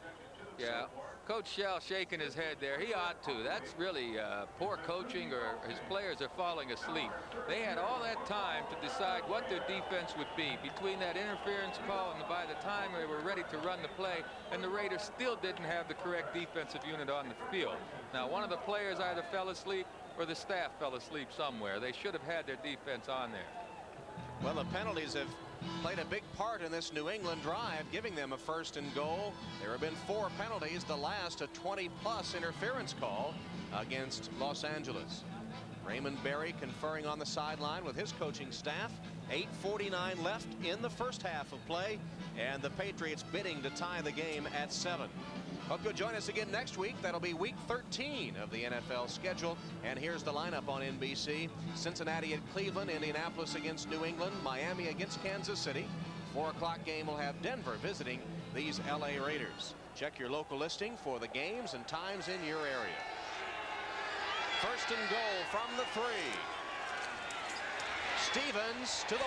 Yeah, Coach Shell shaking his head there. He ought to. That's really poor coaching, or his players are falling asleep. They had all that time to decide what their defense would be between that interference call and by the time they were ready to run the play, and the Raiders still didn't have the correct defensive unit on the field. Now, one of the players either fell asleep or the staff fell asleep somewhere. They should have had their defense on there. Well, the penalties have played a big part in this New England drive, giving them a first and goal. There have been 4 penalties, the last a 20-plus interference call against Los Angeles. Raymond Berry conferring on the sideline with his coaching staff. 8:49 left in the first half of play, and the Patriots bidding to tie the game at 7. Hope you'll join us again next week. That'll be week 13 of the NFL schedule. And here's the lineup on NBC. Cincinnati at Cleveland, Indianapolis against New England, Miami against Kansas City. 4 o'clock game will have Denver visiting these LA Raiders. Check your local listing for the games and times in your area. First and goal from the 3. Stevens to the 1.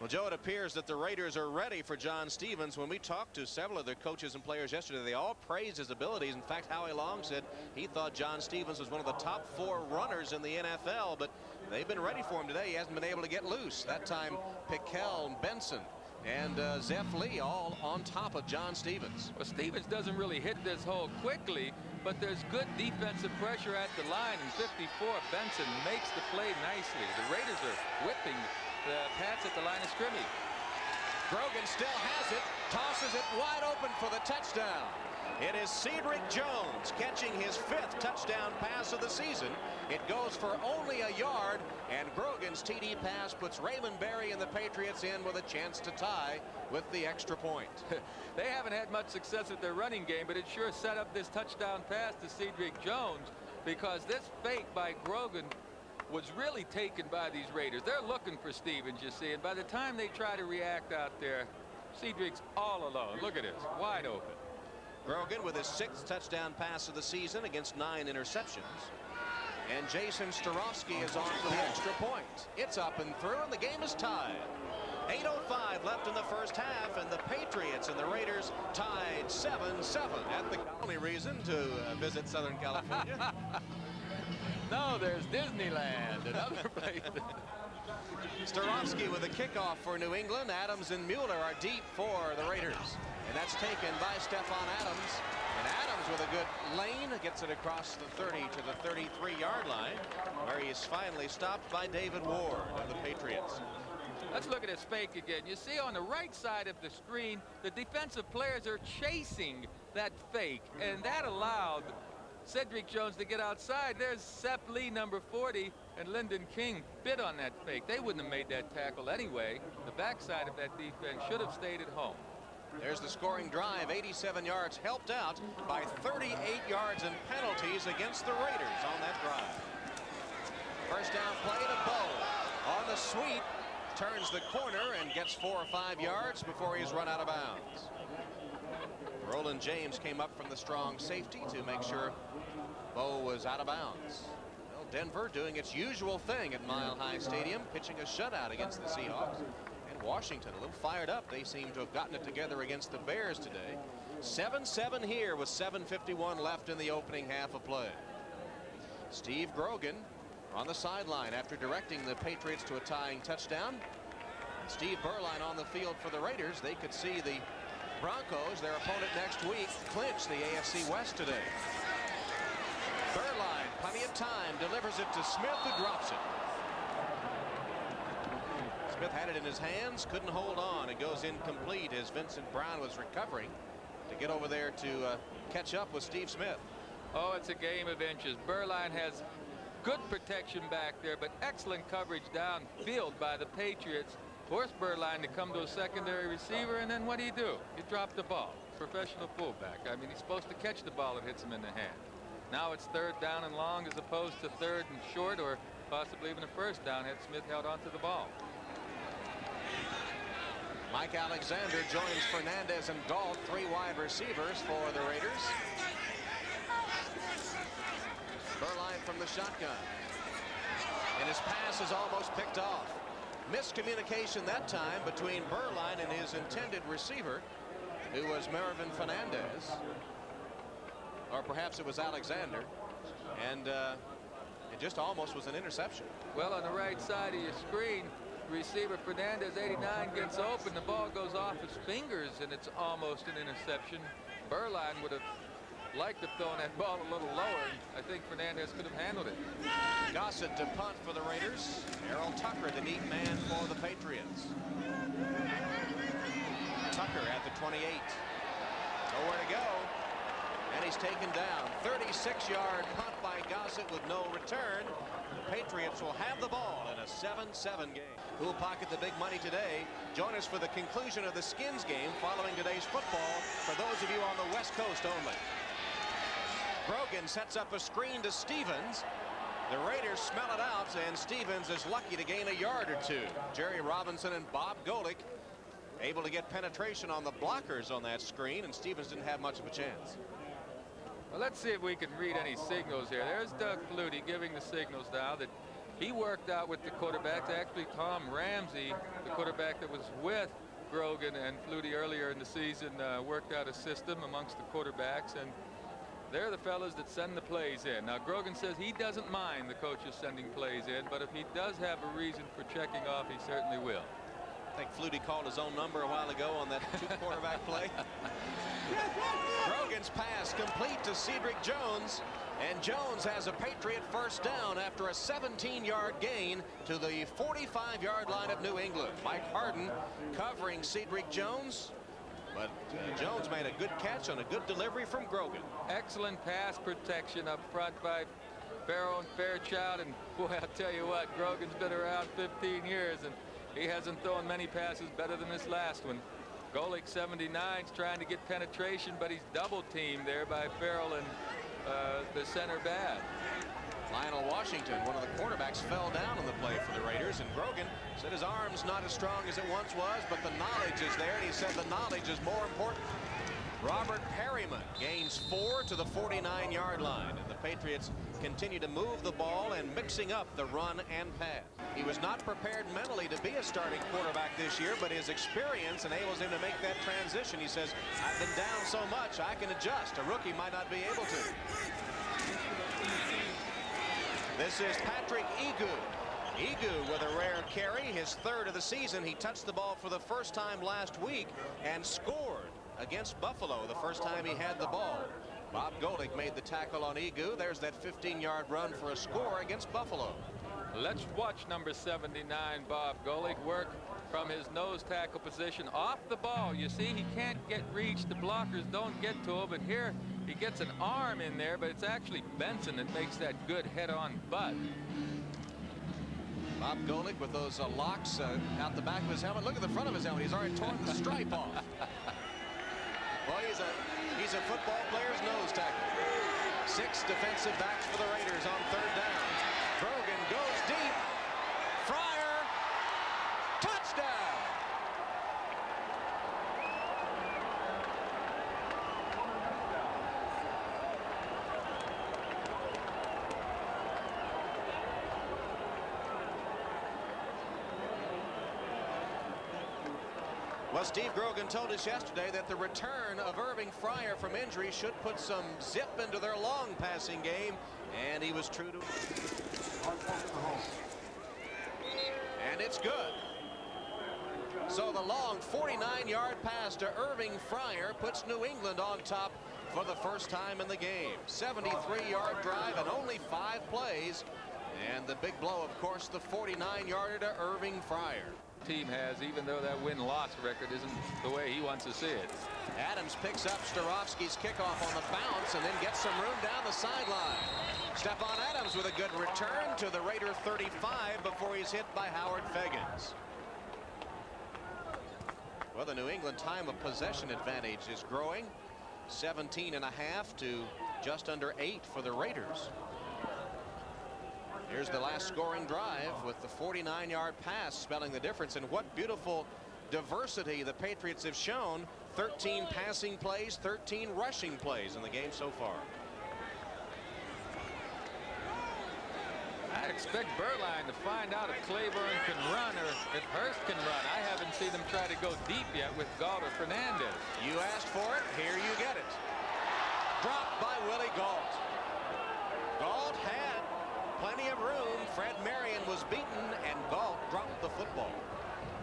Well, Joe, it appears that the Raiders are ready for John Stevens. When we talked to several of their coaches and players yesterday, they all praised his abilities. In fact, Howie Long said he thought John Stevens was one of the top 4 runners in the NFL, but they've been ready for him today. He hasn't been able to get loose. That time, Pickell and Benson and Zeph Lee all on top of John Stevens. Well, Stevens doesn't really hit this hole quickly, but there's good defensive pressure at the line. In 54, Benson makes the play nicely. The Raiders are whipping the Pats at the line of scrimmage. Grogan still has it, tosses it wide open for the touchdown. It is Cedric Jones catching his 5th touchdown pass of the season. It goes for only a yard, and Grogan's TD pass puts Raymond Berry and the Patriots in with a chance to tie with the extra point. They haven't had much success with their running game, but it sure set up this touchdown pass to Cedric Jones, because this fake by Grogan was really taken by these Raiders. They're looking for Stevens, you see, and by the time they try to react out there, Cedric's all alone. Look at this, wide open. Grogan with his 6th touchdown pass of the season against 9 interceptions. And Jason Starowski is on for the extra point. It's up and through, and the game is tied. 8:05 left in the first half, and the Patriots and the Raiders tied 7-7. At the only reason to visit Southern California. No, there's Disneyland and other places. Starowski with a kickoff for New England. Adams and Mueller are deep for the Raiders. And that's taken by Stephon Adams. And Adams with a good lane gets it across the 30 to the 33-yard line, where he is finally stopped by David Ward of the Patriots. Let's look at his fake again. You see on the right side of the screen, the defensive players are chasing that fake, and that allowed Cedric Jones to get outside. There's Sep Lee, number 40, and Lyndon King bit on that fake. They wouldn't have made that tackle anyway. The backside of that defense should have stayed at home. There's the scoring drive, 87 yards, helped out by 38 yards and penalties against the Raiders on that drive. First down play to Bowe. On the sweep, turns the corner and gets 4 or 5 yards before he's run out of bounds. Roland James came up from the strong safety to make sure Bo was out of bounds. Well, Denver doing its usual thing at Mile High Stadium, pitching a shutout against the Seahawks. And Washington a little fired up. They seem to have gotten it together against the Bears today. 7-7 here with 7:51 left in the opening half of play. Steve Grogan on the sideline after directing the Patriots to a tying touchdown. Steve Berline on the field for the Raiders. They could see the Broncos, their opponent next week, clinch the AFC West today. Berline, plenty of time, delivers it to Smith, who drops it. Smith had it in his hands, couldn't hold on. It goes incomplete as Vincent Brown was recovering to get over there to catch up with Steve Smith. Oh, it's a game of inches. Berline has good protection back there, but excellent coverage downfield by the Patriots. Forced Berline to come to a secondary receiver, and then what do? You drop the ball. Professional fullback. I mean, he's supposed to catch the ball that hits him in the hand. Now it's 3rd down and long as opposed to 3rd and short, or possibly even a 1st down had Smith held onto the ball. Mike Alexander joins Fernandez and Galt, 3 wide receivers for the Raiders. Berline from the shotgun. And his pass is almost picked off. Miscommunication that time between Berline and his intended receiver, who was Marvin Fernandez. Or perhaps it was Alexander. And it just almost was an interception. Well, on the right side of your screen, receiver Fernandez, 89, gets open. The ball goes off his fingers, and it's almost an interception. Berline would have liked to have thrown that ball a little lower. I think Fernandez could have handled it. Gossett to punt for the Raiders. Errol Tucker, the neat man for the Patriots. Tucker at the 28. Nowhere to go. And he's taken down. 36-yard punt by Gossett with no return. The Patriots will have the ball in a 7-7 game. Who will pocket the big money today? Join us for the conclusion of the Skins game following today's football for those of you on the West Coast only. Grogan sets up a screen to Stevens. The Raiders smell it out, and Stevens is lucky to gain a yard or two. Jerry Robinson and Bob Golick able to get penetration on the blockers on that screen, and Stevens didn't have much of a chance. Well, let's see if we can read any signals here. There's Doug Flutie giving the signals now that he worked out with the quarterbacks. Actually, Tom Ramsey, the quarterback that was with Grogan and Flutie earlier in the season, worked out a system amongst the quarterbacks, and they're the fellas that send the plays in. Now, Grogan says he doesn't mind the coaches sending plays in, but if he does have a reason for checking off, he certainly will. I think Flutie called his own number a while ago on that 2-quarterback play. Grogan's pass complete to Cedric Jones, and Jones has a Patriot first down after a 17-yard gain to the 45-yard line of New England. Mike Harden covering Cedric Jones, but Jones made a good catch on a good delivery from Grogan. Excellent pass protection up front by Farrell and Fairchild, and boy, I'll tell you what, Grogan's been around 15 years, and he hasn't thrown many passes better than this last one. Golick, 79's trying to get penetration, but he's double teamed there by Farrell and the center bad. Lionel Washington, one of the quarterbacks, fell down on the play for the Raiders, and Grogan said his arm's not as strong as it once was, but the knowledge is there, and he said the knowledge is more important. Robert Perryman gains 4 to the 49-yard line, and the Patriots continue to move the ball and mixing up the run and pass. He was not prepared mentally to be a starting quarterback this year, but his experience enables him to make that transition. He says, I've been down so much, I can adjust. A rookie might not be able to. This is Patrick Egu. Egu with a rare carry, his 3rd of the season. He touched the ball for the first time last week and scored against Buffalo the first time he had the ball. Bob Golick made the tackle on Egu. There's that 15-yard run for a score against Buffalo. Let's watch number 79, Bob Golick, work from his nose tackle position off the ball. You see, he can't get reached. The blockers don't get to him, but here he gets an arm in there, but it's actually Benson that makes that good head-on butt. Bob Golick with those locks out the back of his helmet. Look at the front of his helmet. He's already torn the stripe off. Well, he's a football player's nose tackle. 6 defensive backs for the Raiders on 3rd down. Grogan goes deep. Fryer. Touchdown. Well, Steve Grogan told us yesterday that the return of Irving Fryer from injury should put some zip into their long passing game, and he was true to it. And it's good. So the long 49-yard pass to Irving Fryer puts New England on top for the first time in the game. 73-yard drive and only 5 plays. And the big blow, of course, the 49-yarder to Irving Fryer. Team has, even though that win-loss record isn't the way he wants to see it. Adams picks up Starofsky's kickoff on the bounce and then gets some room down the sideline. Stephon Adams with a good return to the Raider 35 before he's hit by Howard Feggins. Well, the New England time of possession advantage is growing. 17.5 to just under 8 for the Raiders. Here's the last scoring drive with the 49-yard pass spelling the difference. And what beautiful diversity the Patriots have shown. 13 passing plays, 13 rushing plays in the game so far. I expect Burline to find out if Claiborne can run or if Hurst can run. I haven't seen them try to go deep yet with Galt or Fernandez. You asked for it. Here you get it. Dropped by Willie Galt. Galt had plenty of room. Fred Marion was beaten, and Galt dropped the football.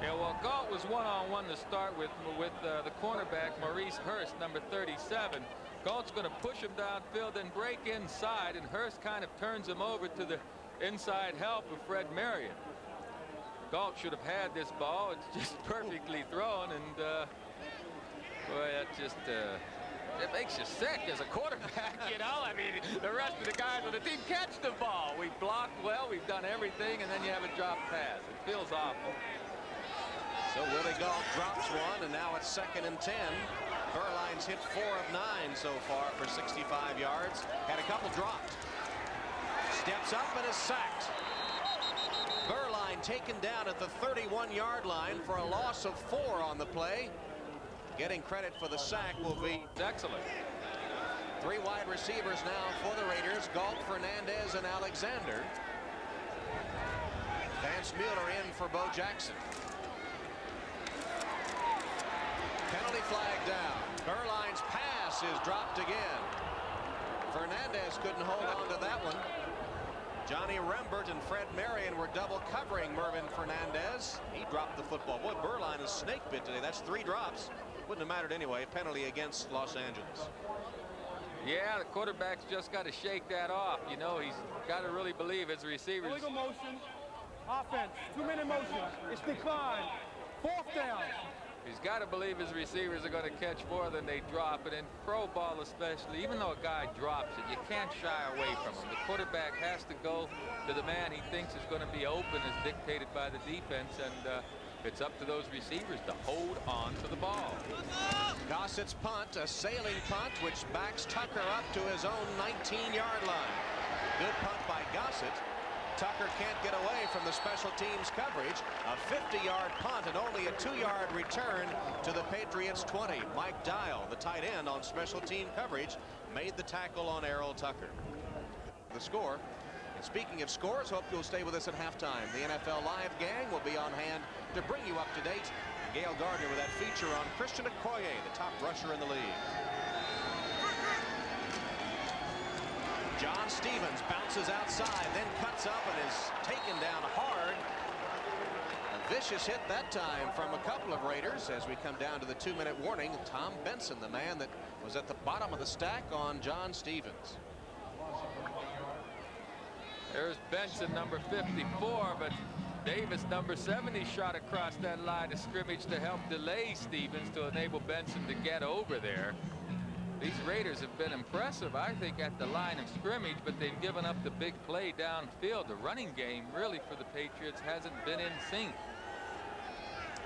Yeah, well, Galt was one-on-one to start with the cornerback, Maurice Hurst, number 37. Galt's going to push him downfield and break inside, and Hurst kind of turns him over to the inside help of Fred Marion. Galt should have had this ball. It's just perfectly thrown, and boy, that just it makes you sick as a quarterback, you know. I mean, the rest of the guys on the team catch the ball. We've blocked well, we've done everything, and then you have a drop pass. It feels awful. So Willie Galt drops one, and now it's 2nd and 10. Burline's hit 4 of 9 so far for 65 yards. Had a couple dropped. Steps up and is sacked. Burline taken down at the 31-yard line for a loss of 4 on the play. Getting credit for the sack will be excellent. 3 wide receivers now for the Raiders. Galt, Fernandez, and Alexander. Vance Mueller in for Bo Jackson. Penalty flag down. Burline's pass is dropped again. Fernandez couldn't hold on to that one. Johnny Rembert and Fred Marion were double covering Mervin Fernandez. He dropped the football. Boy, Burline is snake bit today. That's 3 drops. Wouldn't have mattered anyway. Penalty against Los Angeles. Yeah, the quarterback's just got to shake that off. You know, he's got to really believe his receivers. Illegal motion. Offense. 2-minute motion. It's declined. 4th down. He's got to believe his receivers are going to catch more than they drop. And in pro ball especially, even though a guy drops it, you can't shy away from him. The quarterback has to go to the man he thinks is going to be open as dictated by the defense. And it's up to those receivers to hold on to the ball. Gossett's punt, a sailing punt, which backs Tucker up to his own 19-yard line. Good punt by Gossett. Tucker can't get away from the special teams coverage. A 50-yard punt and only a 2-yard return to the Patriots 20. Mike Dial, the tight end on special team coverage, made the tackle on Errol Tucker. The score. And speaking of scores, hope you'll stay with us at halftime. The NFL Live gang will be on hand to bring you up to date. Gail Gardner with that feature on Christian Okoye, the top rusher in the league. John Stevens bounces outside, then cuts up and is taken down hard. A vicious hit that time from a couple of Raiders as we come down to the 2-minute warning. Tom Benson, the man that was at the bottom of the stack on John Stevens. There's Benson, number 54, but Davis, number 70, shot across that line of scrimmage to help delay Stevens to enable Benson to get over there. These Raiders have been impressive, I think, at the line of scrimmage, but they've given up the big play downfield. The running game, really, for the Patriots hasn't been in sync.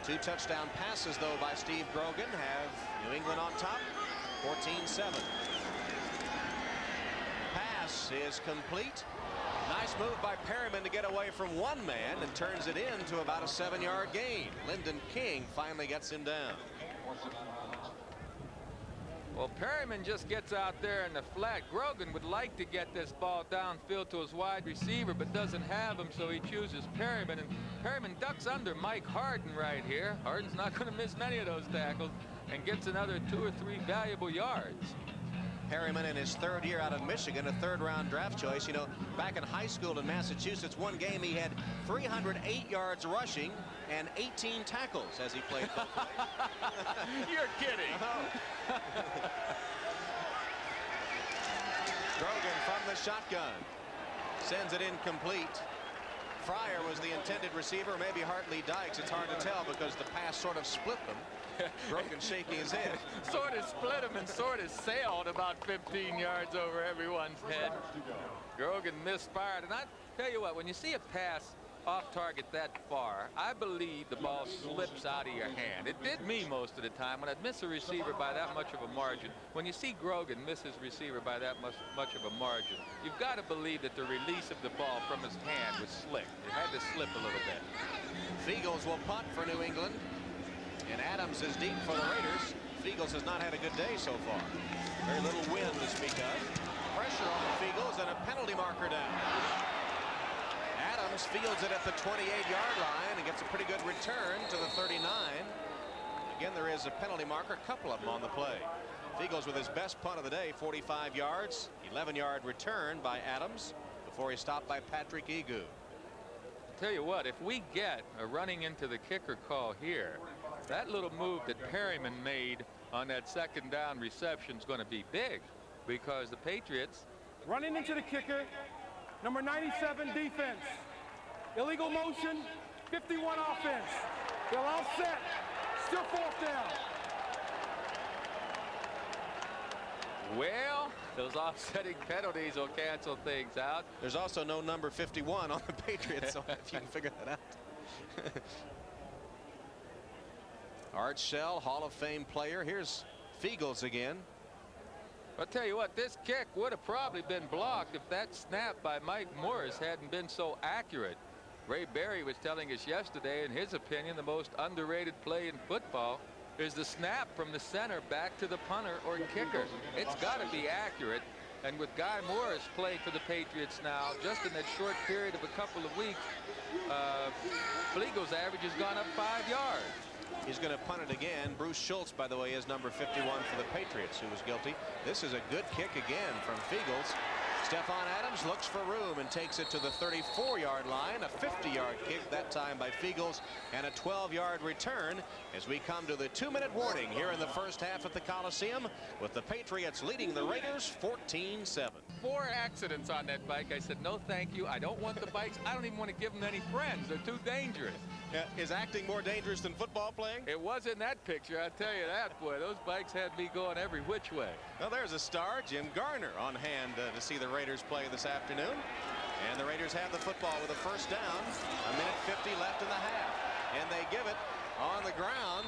2 touchdown passes, though, by Steve Grogan have New England on top, 14-7. Pass is complete. Nice move by Perryman to get away from one man and turns it into about a 7-yard gain. Lyndon King finally gets him down. Well, Perryman just gets out there in the flat. Grogan would like to get this ball downfield to his wide receiver, but doesn't have him, so he chooses Perryman. And Perryman ducks under Mike Harden right here. Harden's not going to miss many of those tackles and gets another 2 or 3 valuable yards. Perryman in his 3rd year out of Michigan, a 3rd-round draft choice. You know, back in high school in Massachusetts, one game he had 308 yards rushing and 18 tackles as he played both ways. You're kidding. Grogan from the shotgun sends it incomplete. Fryer was the intended receiver, maybe Hartley Dykes. It's hard to tell because the pass sort of split them. Grogan shaking his head. Sort of split him and sort of sailed about 15 yards over everyone's head. Grogan misfired. And I tell you what, when you see a pass off target that far, I believe the ball slips out of your hand. It did me most of the time when I'd miss a receiver by that much of a margin. When you see Grogan miss his receiver by that much of a margin, you've got to believe that the release of the ball from his hand was slick. It had to slip a little bit. Feagles will punt for New England. And Adams is deep for the Raiders. Feagles has not had a good day so far. Very little wind to speak of. Pressure on the Feagles and a penalty marker down. Adams fields it at the 28-yard line and gets a pretty good return to the 39. Again, there is a penalty marker, a couple of them on the play. Feagles with his best punt of the day, 45 yards, 11-yard return by Adams before he's stopped by Patrick Egu. Tell you what, if we get a running into the kicker call here, that little move that Perryman made on that 2nd down reception is going to be big, because the Patriots running into the kicker, number 97 defense, illegal motion, 51 offense. They're all set, still 4th down. Well, those offsetting penalties will cancel things out. There's also no number 51 on the Patriots, so if you can figure that out. Art Shell, Hall of Fame player. Here's Feagles again. I'll tell you what, this kick would have probably been blocked if that snap by Mike Morris hadn't been so accurate. Ray Berry was telling us yesterday, in his opinion, the most underrated play in football is the snap from the center back to the punter or kicker. It's got to be accurate. And with Guy Morris playing for the Patriots now, just in that short period of a couple of weeks, Feagles' average has gone up 5 yards. He's going to punt it again. Bruce Schultz, by the way, is number 51 for the Patriots, who was guilty. This is a good kick again from Feagles. Stephon Adams looks for room and takes it to the 34-yard line. A 50-yard kick that time by Feagles, and a 12-yard return as we come to the 2-minute warning here in the first half at the Coliseum, with the Patriots leading the Raiders 14-7. 4 accidents on that bike. I said, no, thank you. I don't want the bikes. I don't even want to give them any friends. They're too dangerous. Is acting more dangerous than football playing? It was in that picture, I tell you that. Boy, those bikes had me going every which way. Well, there's a star, Jim Garner, on hand to see the Raiders play this afternoon. And the Raiders have the football with a first down. 1:50 left in the half. And they give it on the ground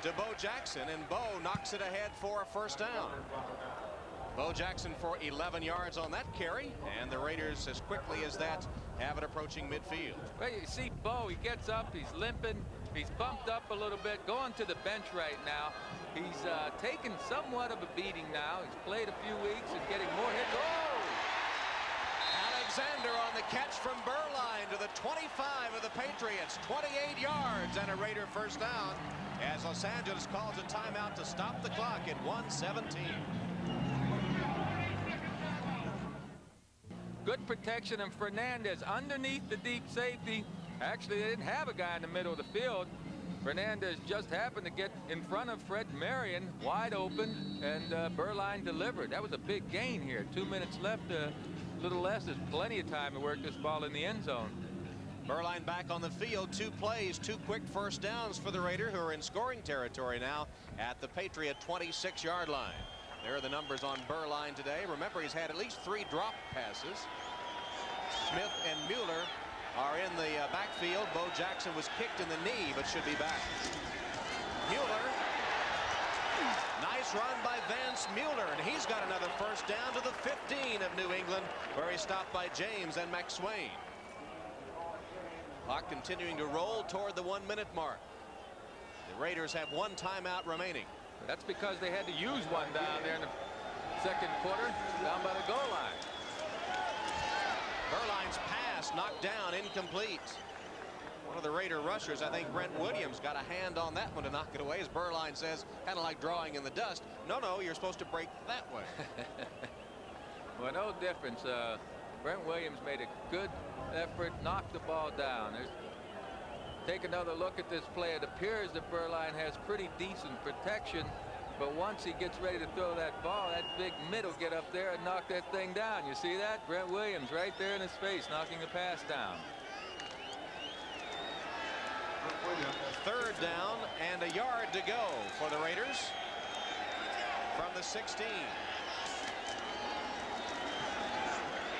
to Bo Jackson. And Bo knocks it ahead for a first down. Bo Jackson for 11 yards on that carry. And the Raiders, as quickly as that, have it approaching midfield. Well, you see Bo, he gets up, he's limping, he's bumped up a little bit, going to the bench right now. He's taken somewhat of a beating now. He's played a few weeks and getting more hits. Oh! Alexander on the catch from Burline to the 25 of the Patriots. 28 yards and a Raider first down as Los Angeles calls a timeout to stop the clock at 1:17. Good protection, and Fernandez underneath the deep safety. Actually, they didn't have a guy in the middle of the field. Fernandez just happened to get in front of Fred Marion, wide open, and Burline delivered. That was a big gain here. 2 minutes left, a little less. There's plenty of time to work this ball in the end zone. Burline back on the field. 2 plays, 2 quick first downs for the Raider, who are in scoring territory now at the Patriot 26-yard line. There are the numbers on Burline today. Remember, he's had at least 3 drop passes. Smith and Mueller are in the backfield. Bo Jackson was kicked in the knee, but should be back. Mueller. Nice run by Vance Mueller, and he's got another first down to the 15 of New England, where he's stopped by James and McSwain. Clock continuing to roll toward the 1-minute mark. The Raiders have 1 timeout remaining. That's because they had to use one down there in the second quarter, down by the goal line. Berline's pass knocked down, incomplete. One of the Raider rushers, I think Brent Williams, got a hand on that one to knock it away. As Berline says, kind of like drawing in the dust. No, you're supposed to break that way. Well, no difference. Brent Williams made a good effort, knocked the ball down. Take another look at this play. It appears that Berline has pretty decent protection, but once he gets ready to throw that ball, that big mid will get up there and knock that thing down. You see that? Brent Williams right there in his face, knocking the pass down. Third down and a yard to go for the Raiders from the 16.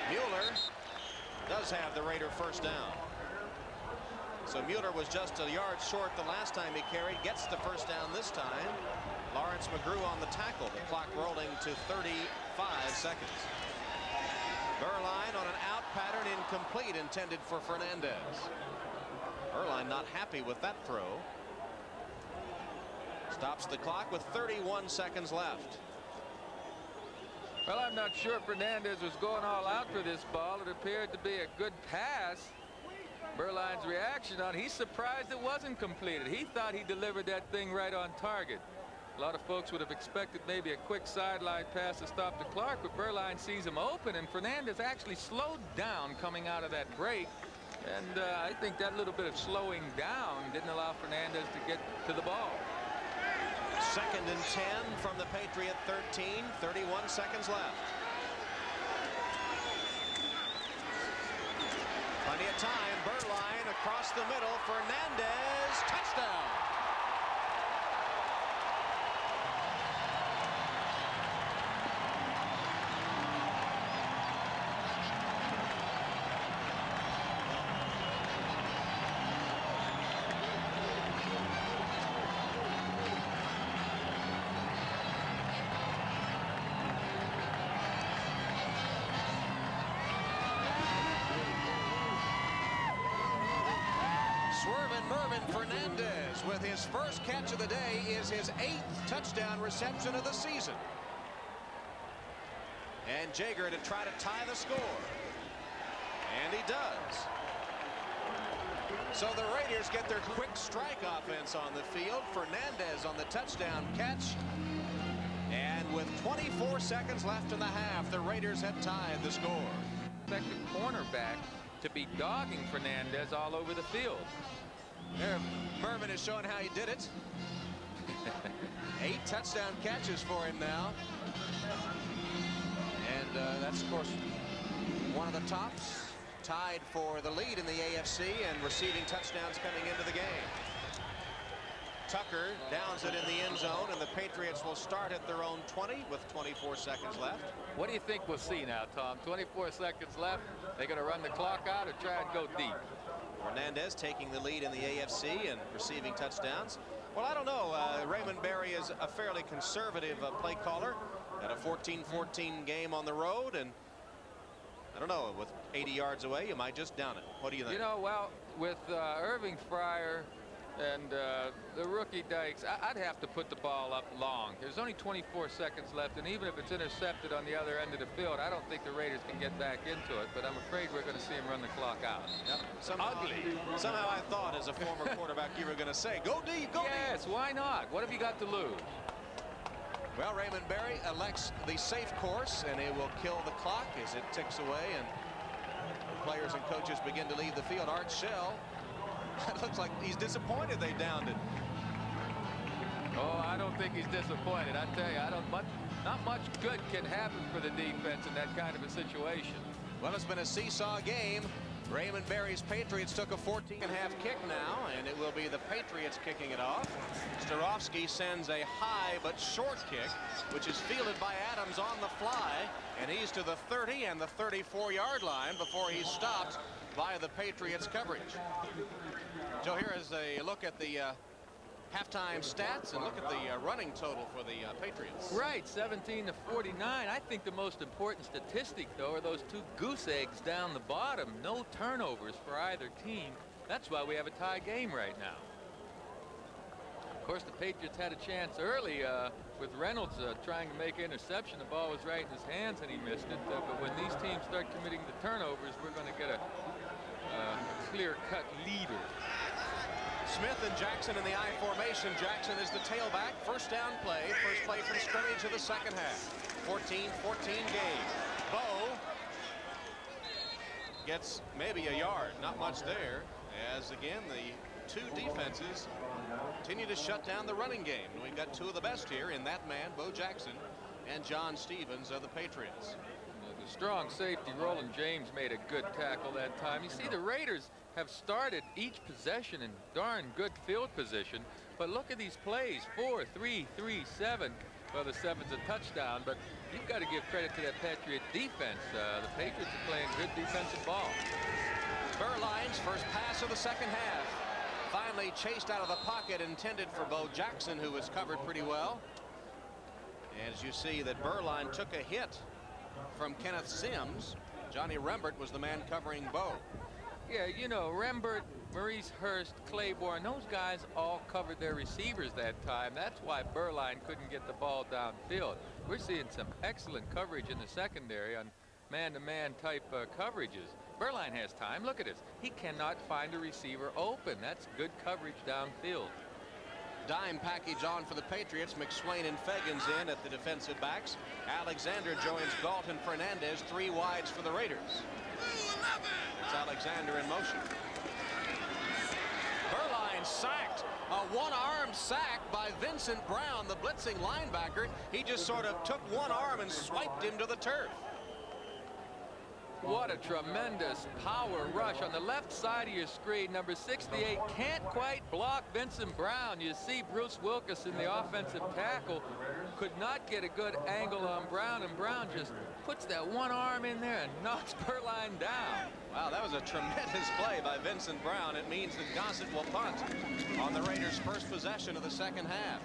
Mueller does have the Raider first down. So Mueller was just a yard short the last time he carried, gets the first down this time. Lawrence McGrew on the tackle, the clock rolling to 35 seconds. Berline on an out pattern, incomplete, intended for Fernandez. Berline not happy with that throw. Stops the clock with 31 seconds left. Well, I'm not sure Fernandez was going all out for this ball. It appeared to be a good pass. Berline's reaction on, he's surprised it wasn't completed. He thought he delivered that thing right on target. A lot of folks would have expected maybe a quick sideline pass to stop the clock, but Berline sees him open, and Fernandez actually slowed down coming out of that break. And I think that little bit of slowing down didn't allow Fernandez to get to the ball. Second and 10 from the Patriot 13, 31 seconds left. Plenty of time. Berline across the middle. Fernandez, touchdown. Fernandez with his first catch of the day is his 8th touchdown reception of the season. And Jaeger to try to tie the score. And he does. So the Raiders get their quick strike offense on the field. Fernandez on the touchdown catch. And with 24 seconds left in the half, the Raiders have tied the score. Expected cornerback to be dogging Fernandez all over the field. There, Mervin is showing how he did it. 8 touchdown catches for him now. And that's, of course, one of the tops. Tied for the lead in the AFC and receiving touchdowns coming into the game. Tucker downs it in the end zone, and the Patriots will start at their own 20 with 24 seconds left. What do you think we'll see now, Tom? 24 seconds left. They're going to run the clock out or try and go deep? Hernandez taking the lead in the AFC and receiving touchdowns. Well, I don't know. Raymond Berry is a fairly conservative play caller at a 14-14 game on the road, and I don't know, with 80 yards away, you might just down it. What do you think? You know, well, with Irving Fryer and the rookie Dykes, I'd have to put the ball up long. There's only 24 seconds left, and even if it's intercepted on the other end of the field, I don't think the Raiders can get back into it, but I'm afraid we're going to see him run the clock out. Yep. Somehow I thought, as a former quarterback, you were going to say, go deep, go deep. Yes, why not? What have you got to lose? Well, Raymond Berry elects the safe course, and it will kill the clock as it ticks away, and players and coaches begin to leave the field. Art Shell, it looks like he's disappointed they downed it. Oh, I don't think he's disappointed. I tell you, not much good can happen for the defense in that kind of a situation. Well, it's been a seesaw game. Raymond Berry's Patriots took a 14.5 kick now, and it will be the Patriots kicking it off. Starofsky sends a high but short kick, which is fielded by Adams on the fly, and he's to the 30 and the 34-yard line before he's stopped by the Patriots coverage. Joe, here is a look at the halftime stats, and look at the running total for the Patriots. Right, 17-49. I think the most important statistic, though, are those 2 goose eggs down the bottom. No turnovers for either team. That's why we have a tie game right now. Of course, the Patriots had a chance early with Reynolds trying to make an interception. The ball was right in his hands and he missed it. But when these teams start committing the turnovers, we're going to get a clear-cut leader. Smith and Jackson in the I formation. Jackson is the tailback. First down play. First play from scrimmage of the second half. 14-14 game. Bo gets maybe a yard. Not much there. As again, the two defenses continue to shut down the running game. And we've got two of the best here in that man, Bo Jackson, and John Stevens of the Patriots. The strong safety, Roland James, made a good tackle that time. You see, the Raiders have started each possession in darn good field position. But look at these plays. 4, 3, 3, 7. Well, the 7's a touchdown, but you've got to give credit to that Patriot defense. The Patriots are playing good defensive ball. Burline's first pass of the second half. Finally chased out of the pocket, intended for Bo Jackson, who was covered pretty well. As you see that Burline took a hit from Kenneth Sims. Johnny Rembert was the man covering Bo. Yeah, you know, Rembert, Maurice Hurst, Claiborne, those guys all covered their receivers that time. That's why Burline couldn't get the ball downfield. We're seeing some excellent coverage in the secondary on man-to-man type coverages. Burline has time. Look at this. He cannot find a receiver open. That's good coverage downfield. Dime package on for the Patriots. McSwain and Fegan's in at the defensive backs. Alexander joins Galton Fernandez. 3 wides for the Raiders. It's Alexander in motion. Burline sacked. A one-arm sack by Vincent Brown, the blitzing linebacker. He just sort of took one arm and swiped him to the turf. What a tremendous power rush on the left side of your screen. Number 68 can't quite block Vincent Brown. You see Bruce Wilkerson, the offensive tackle, could not get a good angle on Brown, and Brown just puts that one arm in there and knocks Burline down. Wow, that was a tremendous play by Vincent Brown. It means that Gossett will punt on the Raiders' first possession of the second half.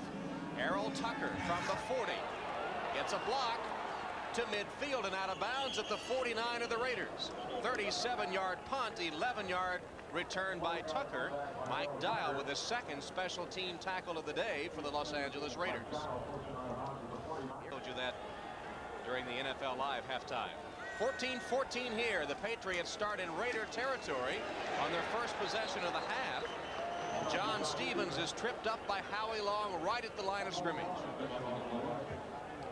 Errol Tucker from the 40 gets a block to midfield and out of bounds at the 49 of the Raiders. 37-yard punt, 11-yard return by Tucker. Mike Dial with his second special team tackle of the day for the Los Angeles Raiders. I told you that during the NFL Live halftime. 14-14 here. The Patriots start in Raider territory on their first possession of the half. John Stevens is tripped up by Howie Long right at the line of scrimmage.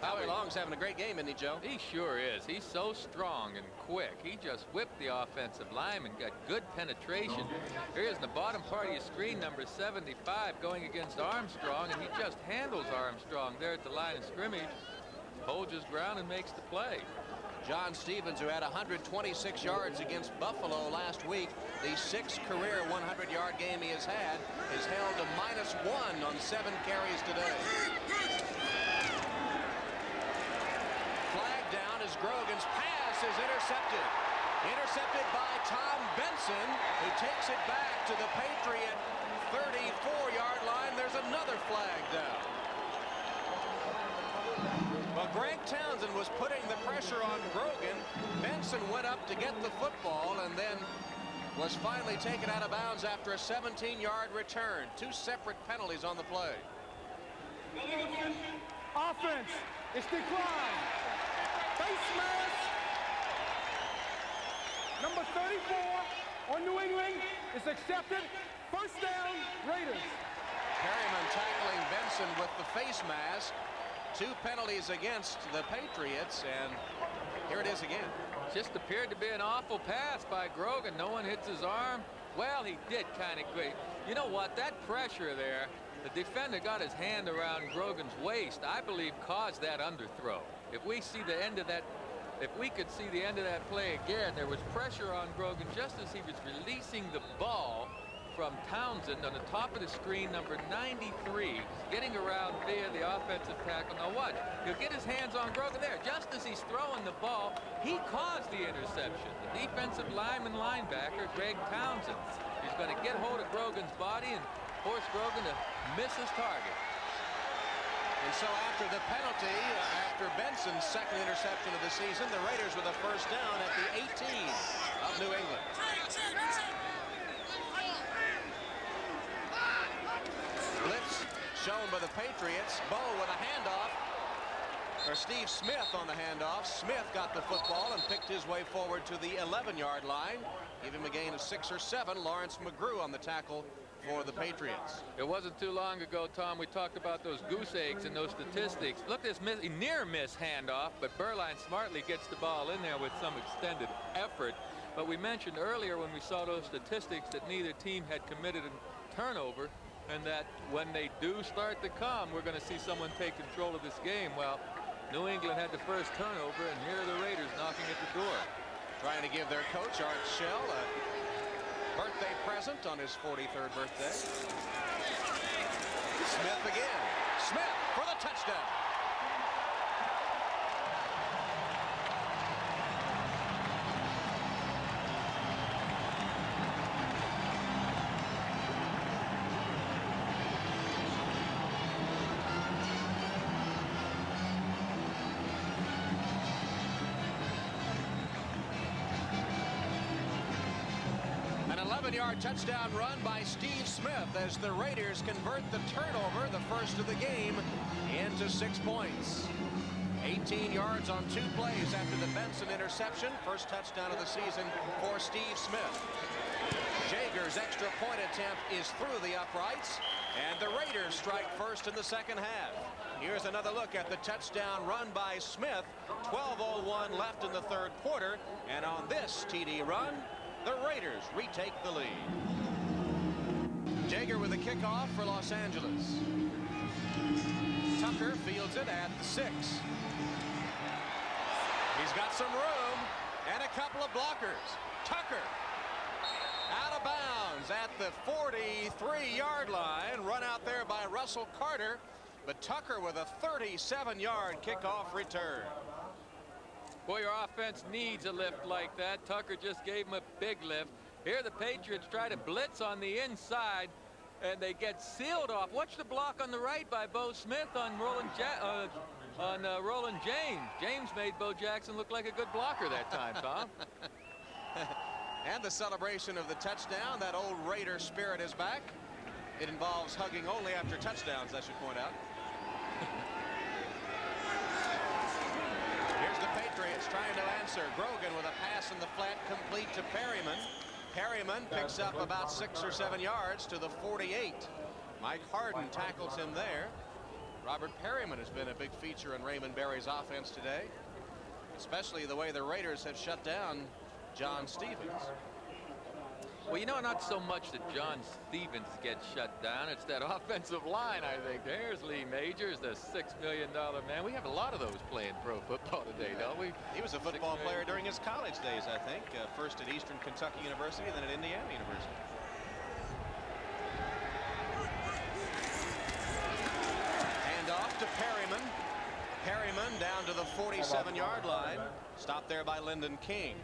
Howie Long's having a great game, isn't he, Joe? He sure is. He's so strong and quick. He just whipped the offensive lineman, got good penetration. Here is in the bottom part of your screen, number 75 going against Armstrong, and he just handles Armstrong there at the line of scrimmage, holds his ground and makes the play. John Stevens, who had 126 yards against Buffalo last week, the 6th career 100-yard game he has had, is held to -1 on 7 carries today. Flag down as Grogan's pass is intercepted. Intercepted by Tom Benson, who takes it back to the Patriot 34-yard line. There's another flag down. Well, Greg Townsend was putting the pressure on Grogan. Benson went up to get the football and then was finally taken out of bounds after a 17-yard return. 2 separate penalties on the play. Offense, it's declined. Face mask. Number 34 on New England is accepted. First down, Raiders. Perryman tackling Benson with the face mask. 2 penalties against the Patriots, and here it is again. Just appeared to be an awful pass by Grogan. No one hits his arm. Well, he did kind of great. You know what? That pressure there, the defender got his hand around Grogan's waist, I believe caused that underthrow. If we see the end of that, if we could see the end of that play again, there was pressure on Grogan just as he was releasing the ball from Townsend on the top of the screen, number 93, getting around via the offensive tackle. Now watch, he'll get his hands on Grogan there. Just as he's throwing the ball, he caused the interception. The defensive linebacker, Greg Townsend. He's going to get hold of Grogan's body and force Grogan to miss his target. And so after the penalty, after Benson's second interception of the season, the Raiders with a first down at the 18 of New England. Blitz shown by the Patriots. Bo with a handoff. Or Steve Smith on the handoff. Smith got the football and picked his way forward to the 11-yard line. Give him a gain of 6 or 7. Lawrence McGrew on the tackle for the Patriots. It wasn't too long ago, Tom, we talked about those goose eggs and those statistics. Look at this near miss handoff, but Berline smartly gets the ball in there with some extended effort. But we mentioned earlier when we saw those statistics that neither team had committed a turnover, and that when they do start to come, we're going to see someone take control of this game. Well, New England had the first turnover, and here are the Raiders knocking at the door. Trying to give their coach, Art Shell, a birthday present on his 43rd birthday. Smith again. Smith for the touchdown. An 11-yard touchdown run by Steve Smith as the Raiders convert the turnover, the first of the game, into 6 points. 18 yards on 2 plays after the Benson interception. First touchdown of the season for Steve Smith. Jager's extra point attempt is through the uprights, and the Raiders strike first in the second half. Here's another look at the touchdown run by Smith. 12:01 left in the third quarter, and on this TD run, the Raiders retake the lead. Jager with a kickoff for Los Angeles. Tucker fields it at the 6. He's got some room and a couple of blockers. Tucker out of bounds at the 43-yard line. Run out there by Russell Carter, but Tucker with a 37-yard kickoff return. Boy, your offense needs a lift like that. Tucker just gave him a big lift. Here the Patriots try to blitz on the inside, and they get sealed off. Watch the block on the right by Bo Smith on Roland James. James made Bo Jackson look like a good blocker that time, Tom. And the celebration of the touchdown. That old Raider spirit is back. It involves hugging only after touchdowns, I should point out. Here's the Patriots trying to answer. Grogan with a pass in the flat complete to Perryman. Perryman picks up about 6 or 7 yards to the 48. Mike Harden tackles him there. Robert Perryman has been a big feature in Raymond Berry's offense today, especially the way the Raiders have shut down John Stevens. Well, you know, not so much that John Stevens gets shut down. It's that offensive line, I think. There's Lee Majors, the $6 million man. We have a lot of those playing pro football today, don't we? He was a football player during his college days, I think. First at Eastern Kentucky University, then at Indiana University. Hand off to Perryman. Perryman down to the 47-yard line. Stopped there by Lyndon King.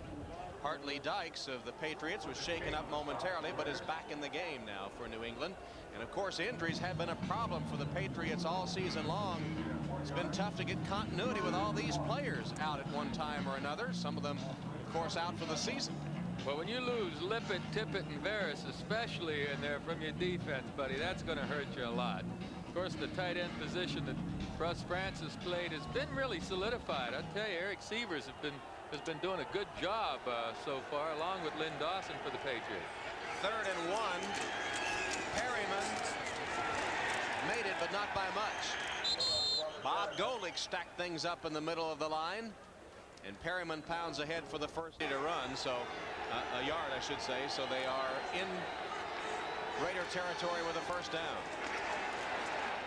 Hartley Dykes of the Patriots was shaken up momentarily, but is back in the game now for New England. And of course, injuries have been a problem for the Patriots all season long. It's been tough to get continuity with all these players out at one time or another. Some of them, of course, out for the season. Well, when you lose Lippett, Tippett, and Veras, especially in there from your defense, buddy, that's going to hurt you a lot. Of course, the tight end position that Russ Francis played has been really solidified. I tell you, Eric Sievers has been doing a good job so far, along with Lynn Dawson for the Patriots. 3rd and 1. Perryman made it, but not by much. Bob Golick stacked things up in the middle of the line, and Perryman pounds ahead for the first to run, so a yard, I should say. So they are in Raider territory with a first down.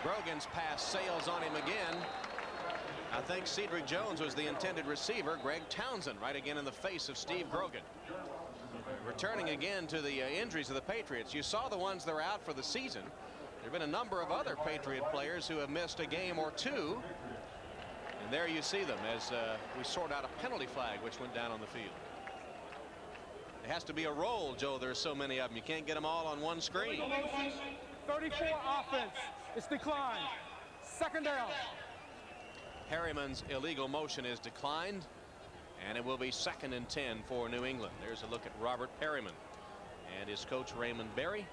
Grogan's pass sails on him again. I think Cedric Jones was the intended receiver. Greg Townsend right again in the face of Steve Grogan. Returning again to the injuries of the Patriots. You saw the ones that are out for the season. There have been a number of other Patriot players who have missed a game or two. And there you see them as we sort out a penalty flag which went down on the field. It has to be a roll, Joe. There's so many of them. You can't get them all on one screen. 34 offense. It's declined. 2nd down. Perryman's illegal motion is declined, and it will be 2nd and 10 for New England. There's a look at Robert Perryman and his coach Raymond Berry.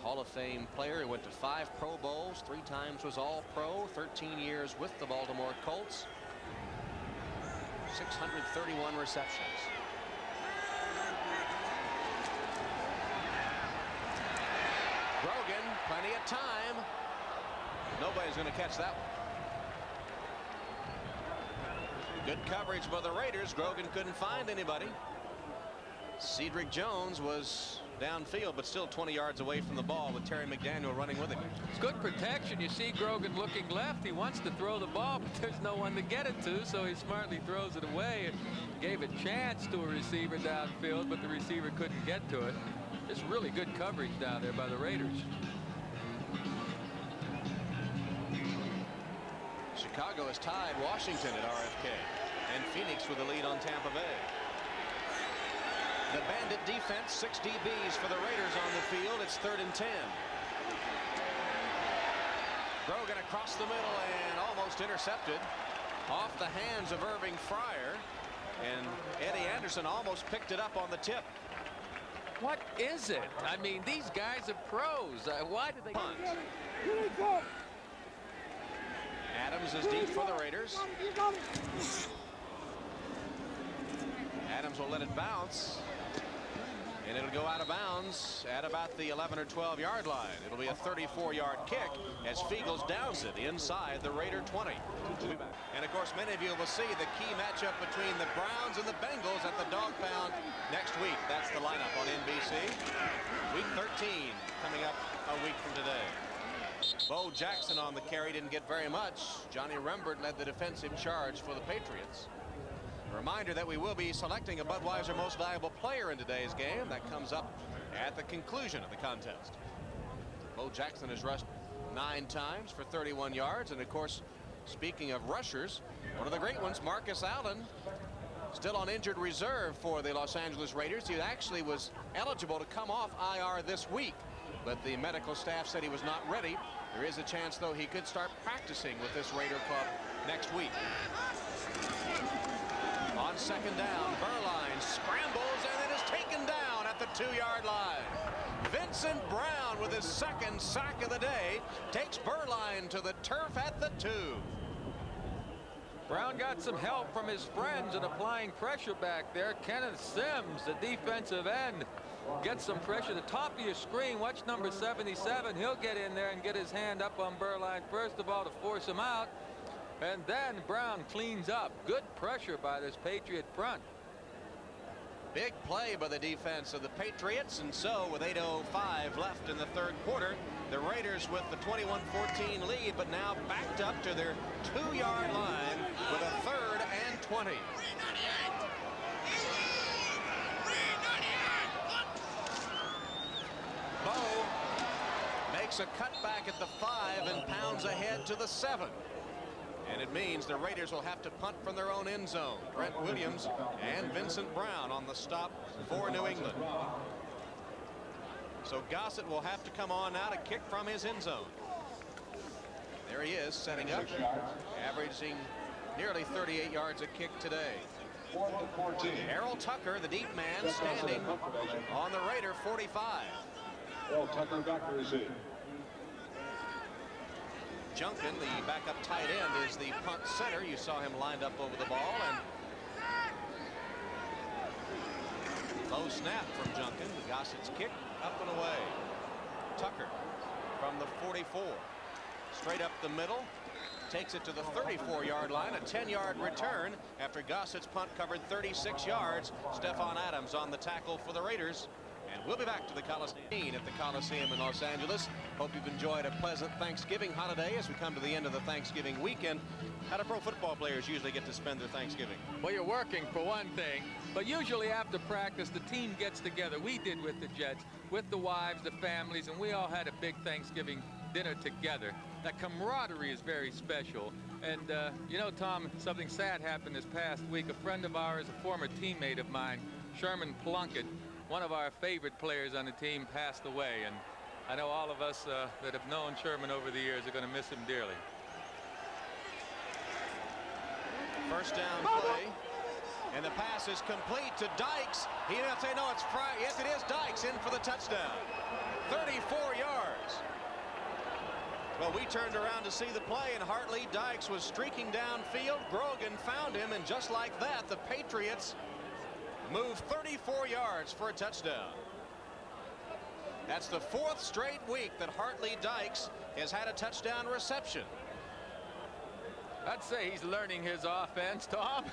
Hall of Fame player. He went to 5 Pro Bowls, 3 times was All-Pro, 13 years with the Baltimore Colts, 631 receptions. Grogan, plenty of time. Nobody's going to catch that one. Good coverage by the Raiders. Grogan couldn't find anybody. Cedric Jones was downfield, but still 20 yards away from the ball with Terry McDaniel running with him. It's good protection. You see Grogan looking left. He wants to throw the ball, but there's no one to get it to, so he smartly throws it away. Gave a chance to a receiver downfield, but the receiver couldn't get to it. It's really good coverage down there by the Raiders. Chicago has tied Washington at RFK, and Phoenix with the lead on Tampa Bay. The Bandit defense, 6 DBs for the Raiders on the field. It's 3rd and 10. Grogan across the middle and almost intercepted off the hands of Irving Fryer, and Eddie Anderson almost picked it up on the tip. What is it? I mean, these guys are pros. Why do they punt? Adams is deep for the Raiders. Adams will let it bounce, and it'll go out of bounds at about the 11 or 12 yard line. It'll be a 34-yard kick as Fiegels downs it inside the Raider 20. And of course, many of you will see the key matchup between the Browns and the Bengals at the Dog Pound next week. That's the lineup on NBC. Week 13 coming up a week from today. Bo Jackson on the carry, didn't get very much. Johnny Rembert led the defensive charge for the Patriots. A reminder that we will be selecting a Budweiser Most Valuable Player in today's game. That comes up at the conclusion of the contest. Bo Jackson has rushed 9 times for 31 yards. And of course, speaking of rushers, one of the great ones, Marcus Allen, still on injured reserve for the Los Angeles Raiders. He actually was eligible to come off IR this week, but the medical staff said he was not ready. There is a chance, though, he could start practicing with this Raider club next week. On 2nd down, Burline scrambles and it is taken down at the 2-yard line. Vincent Brown with his 2nd sack of the day takes Burline to the turf at the 2. Brown got some help from his friends in applying pressure back there. Kenneth Sims, the defensive end, gets some pressure. The top of your screen, watch number 77. He'll get in there and get his hand up on Burline first of all to force him out. And then Brown cleans up. Good pressure by this Patriot front. Big play by the defense of the Patriots, and so with 8:05 left in the 3rd quarter, the Raiders with the 21-14 lead, but now backed up to their 2-yard line with a 3rd and 20. Bo makes a cutback at the 5 and pounds ahead to the 7. And it means the Raiders will have to punt from their own end zone. Brent Williams and Vincent Brown on the stop for New England. So Gossett will have to come on now to kick from his end zone. There he is, setting up, averaging nearly 38 yards a kick today. Errol Tucker, the deep man, standing on the Raider 45. Errol Tucker back to receive. Junkin, the backup tight end, is the punt center. You saw him lined up over the ball, and low snap from Junkin. Gossett's kick up and away. Tucker from the 44, straight up the middle, takes it to the 34-yard line. A 10-yard return after Gossett's punt covered 36 yards. Stephon Adams on the tackle for the Raiders. And we'll be back to the Coliseum at the Coliseum in Los Angeles. Hope you've enjoyed a pleasant Thanksgiving holiday as we come to the end of the Thanksgiving weekend. How do pro football players usually get to spend their Thanksgiving? Well, you're working for one thing, but usually after practice, the team gets together. We did with the Jets, with the wives, the families, and we all had a big Thanksgiving dinner together. That camaraderie is very special. And, you know, Tom, something sad happened this past week. A friend of ours, a former teammate of mine, Sherman Plunkett, one of our favorite players on the team, passed away, and I know all of us that have known Sherman over the years are going to miss him dearly. First down play, and the pass is complete to Dykes. He didn't say no, it's Fryer. Yes, it is Dykes in for the touchdown. 34 yards. Well, we turned around to see the play, and Hartley Dykes was streaking downfield. Grogan found him, and just like that, the Patriots moved 34 yards for a touchdown. That's the 4th straight week that Hartley Dykes has had a touchdown reception. I'd say he's learning his offense, Tom.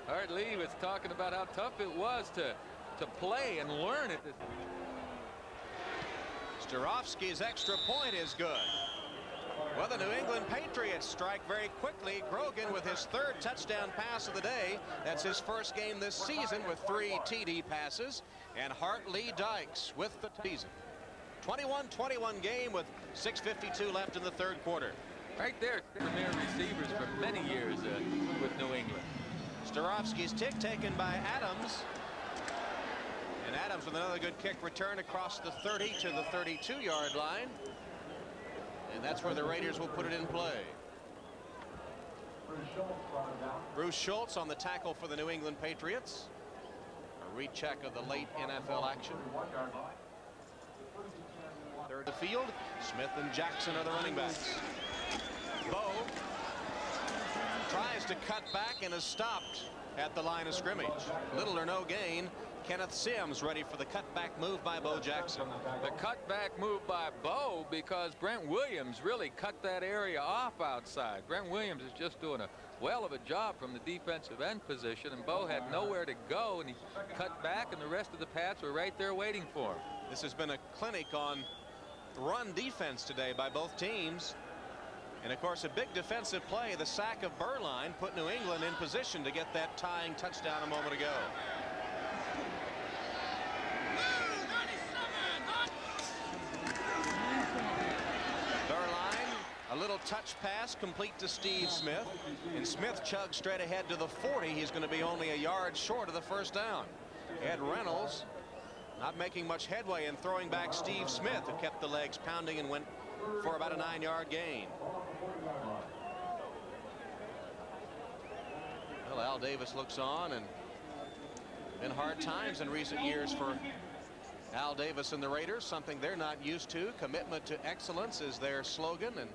Hartley was talking about how tough it was to play and learn it. Starofsky's extra point is good. Well, the New England Patriots strike very quickly. Grogan with his 3rd touchdown pass of the day. That's his first game this season with 3 TD passes. And Hartley Dykes with the season. 21-21 game with 6:52 left in the 3rd quarter. Right there, premier receivers for many years with New England. Starofsky's kick taken by Adams. And Adams with another good kick return across the 30 to the 32-yard line. And that's where the Raiders will put it in play. Bruce Schultz on the tackle for the New England Patriots. A recheck of the late NFL action. Third to field. Smith and Jackson are the running backs. Bowe tries to cut back and is stopped at the line of scrimmage. Little or no gain. Kenneth Sims ready for the cutback move by Bo Jackson. The cutback move by Bo, because Brent Williams really cut that area off outside. Brent Williams is just doing a well of a job from the defensive end position, and Bo had nowhere to go, and he cut back, and the rest of the Pats were right there waiting for him. This has been a clinic on run defense today by both teams. And of course, a big defensive play, the sack of Berline, put New England in position to get that tying touchdown a moment ago. Berline, a little touch pass complete to Steve Smith, and Smith chugs straight ahead to the 40. He's going to be only a yard short of the first down. Ed Reynolds not making much headway in throwing back Steve Smith, who kept the legs pounding and went for about a 9-yard gain. Well, Al Davis looks on, and been hard times in recent years for Al Davis and the Raiders, something they're not used to. Commitment to excellence is their slogan, and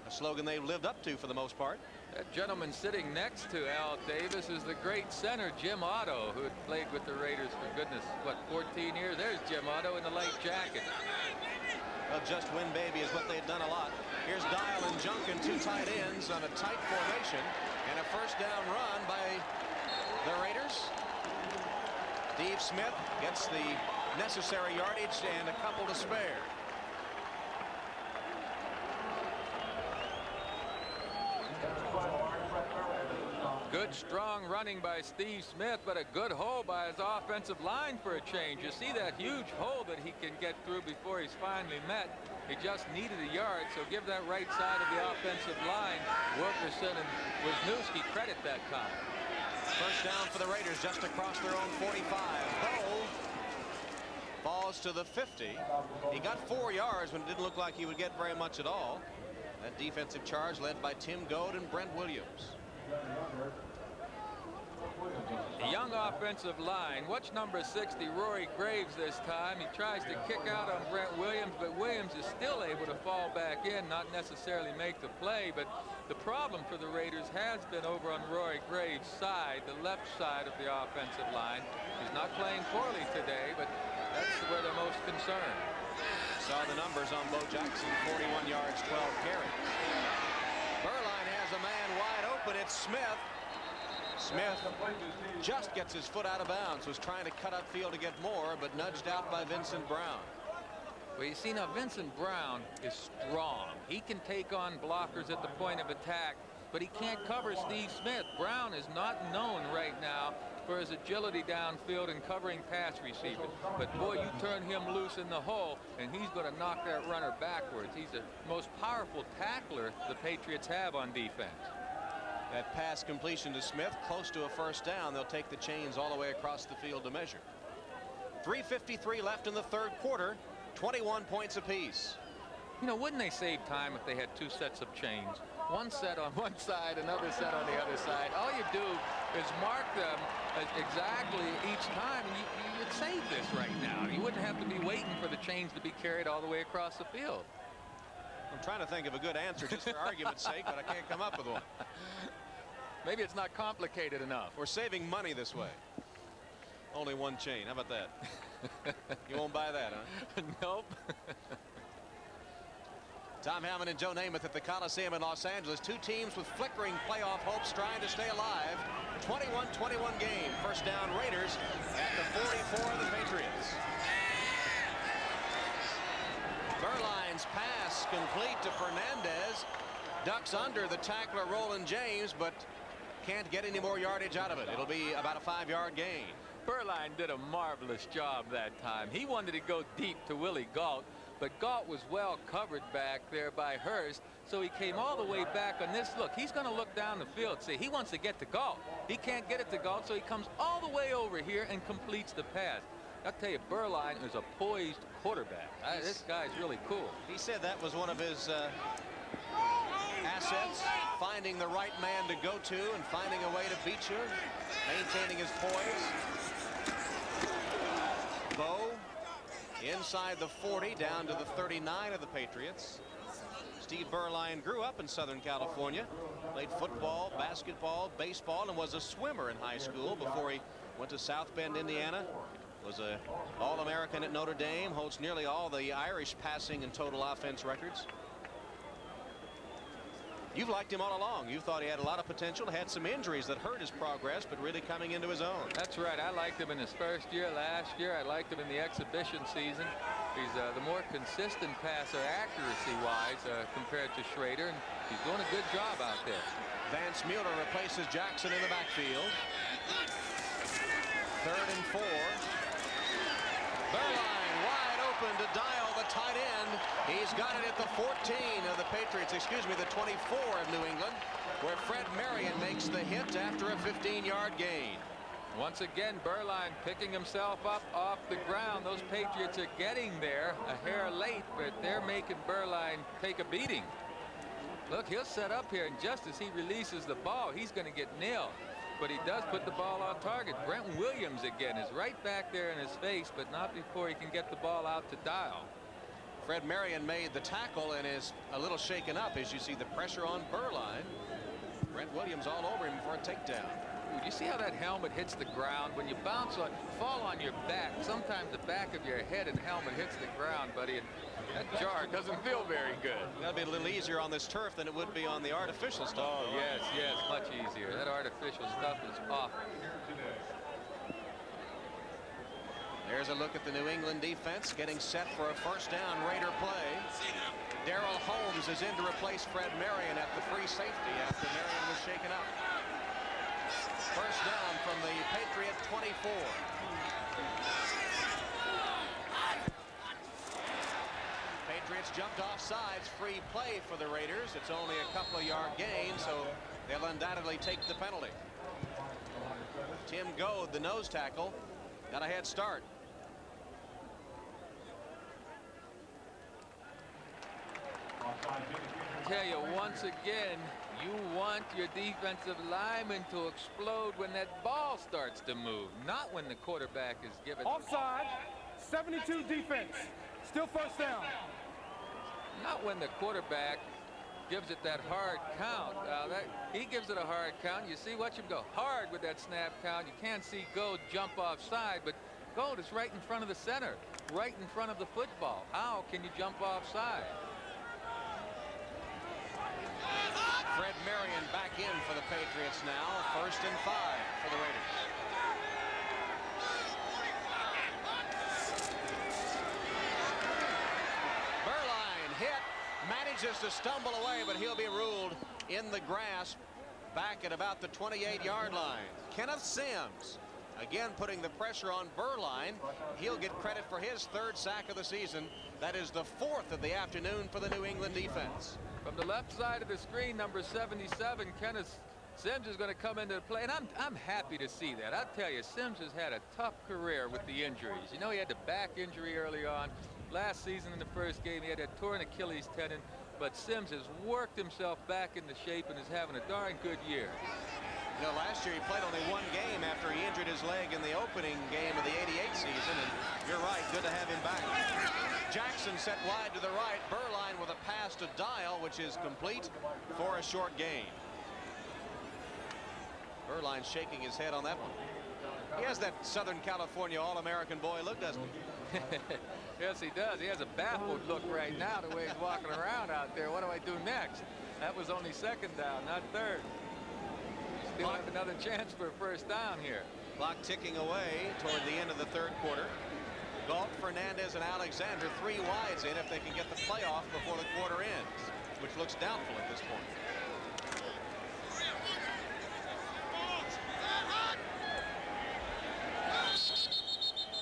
a slogan they've lived up to for the most part. That gentleman sitting next to Al Davis is the great center Jim Otto, who had played with the Raiders for goodness, what, 14 years. There's Jim Otto in the light jacket. Well, just win baby is what they've done a lot. Here's Dial and Junkin, 2 tight ends on a tight formation, and a first down run by the Raiders. Steve Smith gets the necessary yardage and a couple to spare. Good strong running by Steve Smith, but a good hole by his offensive line for a change. You see that huge hole that he can get through before he's finally met. He just needed a yard, so give that right side of the offensive line, Wilkerson and Wisniewski, credit that time. First down for the Raiders just across their own 45. Bowe falls to the 50. He got 4 yards when it didn't look like he would get very much at all. That defensive charge led by Tim Goad and Brent Williams. A young offensive line. Watch number 60, Rory Graves, this time. He tries to kick out on Brent Williams, but Williams is still able to fall back in, not necessarily make the play. But the problem for the Raiders has been over on Rory Graves' side, the left side of the offensive line. He's not playing poorly today, but that's where they're most concerned. Saw the numbers on Bo Jackson, 41 yards, 12 carries. Berline has a man wide open. It's Smith. Smith just gets his foot out of bounds, was trying to cut upfield to get more, but nudged out by Vincent Brown. Well, you see now, Vincent Brown is strong. He can take on blockers at the point of attack, but he can't cover Steve Smith. Brown is not known right now for his agility downfield and covering pass receivers. But boy, you turn him loose in the hole, and he's going to knock that runner backwards. He's the most powerful tackler the Patriots have on defense. That pass completion to Smith, close to a first down. They'll take the chains all the way across the field to measure. 3:53 left in the 3rd quarter, 21 points apiece. You know, wouldn't they save time if they had 2 sets of chains? One set on one side, another set on the other side. All you do is mark them exactly each time, and you'd save this right now. You wouldn't have to be waiting for the chains to be carried all the way across the field. I'm trying to think of a good answer just for argument's sake, but I can't come up with one. Maybe it's not complicated enough. We're saving money this way. Only one chain. How about that? You won't buy that, huh? Nope. Tom Hammond and Joe Namath at the Coliseum in Los Angeles. Two teams with flickering playoff hopes trying to stay alive. 21-21 game. First down Raiders at the 44 of the Patriots. Burline's pass complete to Fernandez. Ducks under the tackler Roland James, but can't get any more yardage out of it. It'll be about a 5-yard gain. Burline did a marvelous job that time. He wanted to go deep to Willie Gault, but Gault was well covered back there by Hurst, so he came all the way back on this. Look, he's going to look down the field, see, he wants to get to Gault. He can't get it to Gault, so he comes all the way over here and completes the pass. I'll tell you, Burline is a poised quarterback. This guy's really cool. He said that was one of his assets, finding the right man to go to and finding a way to beat you, maintaining his poise. Bo inside the 40 down to the 39 of the Patriots. Steve Burline grew up in Southern California, played football, basketball, baseball, and was a swimmer in high school before he went to South Bend, Indiana. Was a All-American at Notre Dame, holds nearly all the Irish passing and total offense records. You've liked him all along. You thought he had a lot of potential, had some injuries that hurt his progress, but really coming into his own. That's right. I liked him in his first year. Last year, I liked him in the exhibition season. He's the more consistent passer accuracy-wise compared to Schrader, and he's doing a good job out there. Vance Mueller replaces Jackson in the backfield. 3rd and 4. Burline wide open to Dial, the tight end. He's got it at the 14 of the Patriots, excuse me, the 24 of New England, where Fred Marion makes the hit after a 15-yard gain. Once again, Burline picking himself up off the ground. Those Patriots are getting there a hair late, but they're making Burline take a beating. Look, he'll set up here, and just as he releases the ball, he's going to get nailed. But he does put the ball on target. Brent Williams again is right back there in his face, but not before he can get the ball out to Dial. Fred Marion made the tackle and is a little shaken up as you see the pressure on Burline. Brent Williams all over him for a takedown. You see how that helmet hits the ground? When you fall on your back, sometimes the back of your head and helmet hits the ground, buddy, and that jar doesn't feel very good. That'll be a little easier on this turf than it would be on the artificial stuff. Oh, yes, much easier. That artificial stuff is awful. There's a look at the New England defense getting set for a first down Raider play. Darrell Holmes is in to replace Fred Marion at the free safety after Marion was shaken up. First down from the Patriot 24. Patriots jumped off sides. Free play for the Raiders. It's only a couple of yard gain, so they'll undoubtedly take the penalty. Tim Goad, the nose tackle, got a head start. I tell you, once again, you want your defensive lineman to explode when that ball starts to move, not when the quarterback is given. Offside, 72 defense, still first down. Not when the quarterback gives it that hard count. He gives it a hard count. You see, watch him go hard with that snap count. You can't see Goad jump offside, but Goad is right in front of the center, right in front of the football. How can you jump offside? Fred Marion back in for the Patriots now. 1st and 5 for the Raiders. Burline hit, manages to stumble away, but he'll be ruled in the grasp back at about the 28-yard line. Kenneth Sims again putting the pressure on Burline. He'll get credit for his 3rd sack of the season. That is the 4th of the afternoon for the New England defense. From the left side of the screen, number 77, Kenneth Sims is going to come into the play, and I'm happy to see that. I'll tell you, Sims has had a tough career with the injuries. You know, he had the back injury early on. Last season in the first game, he had a torn Achilles tendon. but Sims has worked himself back into shape and is having a darn good year. You know, last year he played only one game after he injured his leg in the opening game of the '88 season, and you're right, good to have him back. Jackson set wide to the right. Berline with a pass to Dial, which is complete for a short gain. Berline shaking his head on that one. He has that Southern California All-American boy look, doesn't he? Yes, he does. He has a baffled look right now the way he's walking around out there. What do I do next? That was only second down, not third. Still have another chance for a first down here. Clock ticking away toward the end of the third quarter. Galt, Fernandez, and Alexander 3 wides in if they can get the playoff before the quarter ends, which looks doubtful at this point.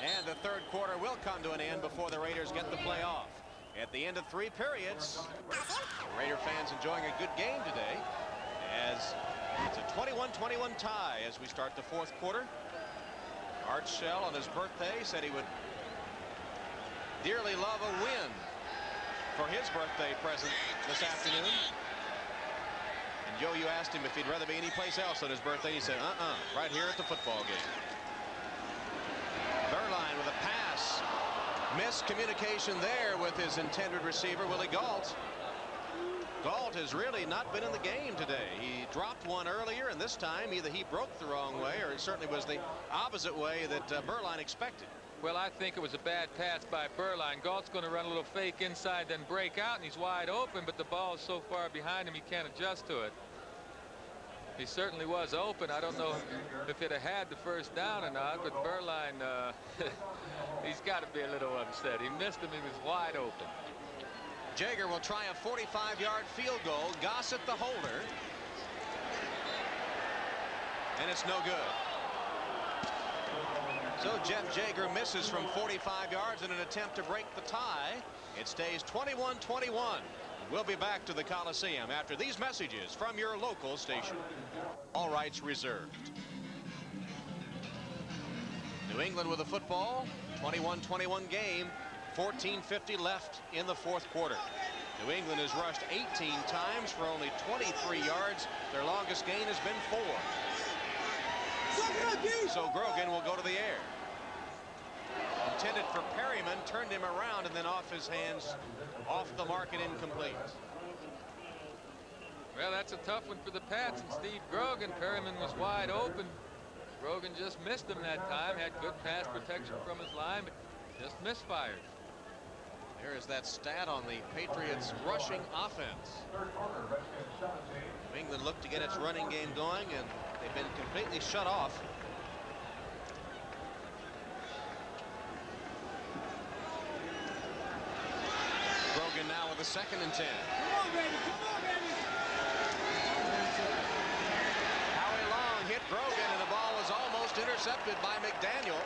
And the third quarter will come to an end before the Raiders get the playoff. At the end of 3 periods, Raider fans enjoying a good game today, as it's a 21-21 tie as we start the fourth quarter. Art Shell on his birthday said he would dearly love a win for his birthday present this afternoon. And Joe, you asked him if he'd rather be anyplace else on his birthday. He said, right here at the football game. Berline with a pass. Miscommunication there with his intended receiver, Willie Galt. Galt has really not been in the game today. He dropped one earlier, and this time either he broke the wrong way or it certainly was the opposite way that Berline expected. Well, I think it was a bad pass by Berline. Galt's going to run a little fake inside, then break out, and he's wide open, but the ball is so far behind him he can't adjust to it. He certainly was open. I don't know if it had the first down or not, but Berline, he's got to be a little upset. He missed him. He was wide open. Jaeger will try a 45-yard field goal. Gossett the holder. And it's no good. So Jeff Jaeger misses from 45 yards in an attempt to break the tie. It stays 21-21. We'll be back to the Coliseum after these messages from your local station. All rights reserved. New England with the football. 21-21 game. 14:50 left in the fourth quarter. New England has rushed 18 times for only 23 yards. Their longest gain has been 4. So Grogan will go to the air. Intended for Perryman, turned him around and then off his hands, off the mark and incomplete. Well, that's a tough one for the Pats and Steve Grogan. Perryman was wide open. Grogan just missed him that time. Had good pass protection from his line, but just misfired. There is that stat on the Patriots rushing offense. New England looked to get its running game going, and they've been completely shut off. Grogan now with a 2nd and 10. Come on, baby. Come on, baby. Howie Long hit Grogan, and the ball was almost intercepted by McDaniel.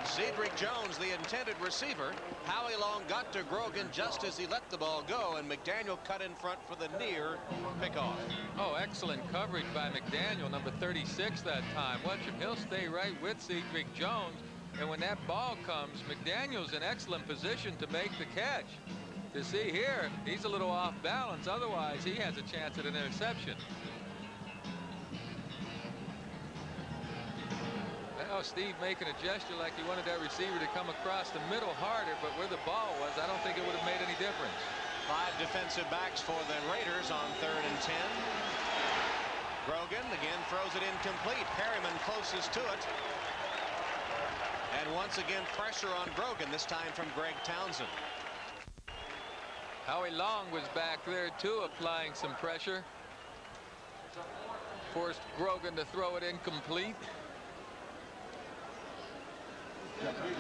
Cedric Jones, the intended receiver. Howie Long got to Grogan just as he let the ball go, and McDaniel cut in front for the near pickoff. Oh, excellent coverage by McDaniel, number 36 that time. Watch him. He'll stay right with Cedric Jones, and when that ball comes, McDaniel's in excellent position to make the catch. You see here, he's a little off balance. Otherwise, he has a chance at an interception. Now Steve making a gesture like he wanted that receiver to come across the middle harder, but where the ball was, I don't think it would have made any difference. 5 defensive backs for the Raiders on 3rd and 10. Grogan again throws it incomplete. Perryman closest to it. And once again pressure on Grogan, this time from Greg Townsend. Howie Long was back there too, applying some pressure. Forced Grogan to throw it incomplete.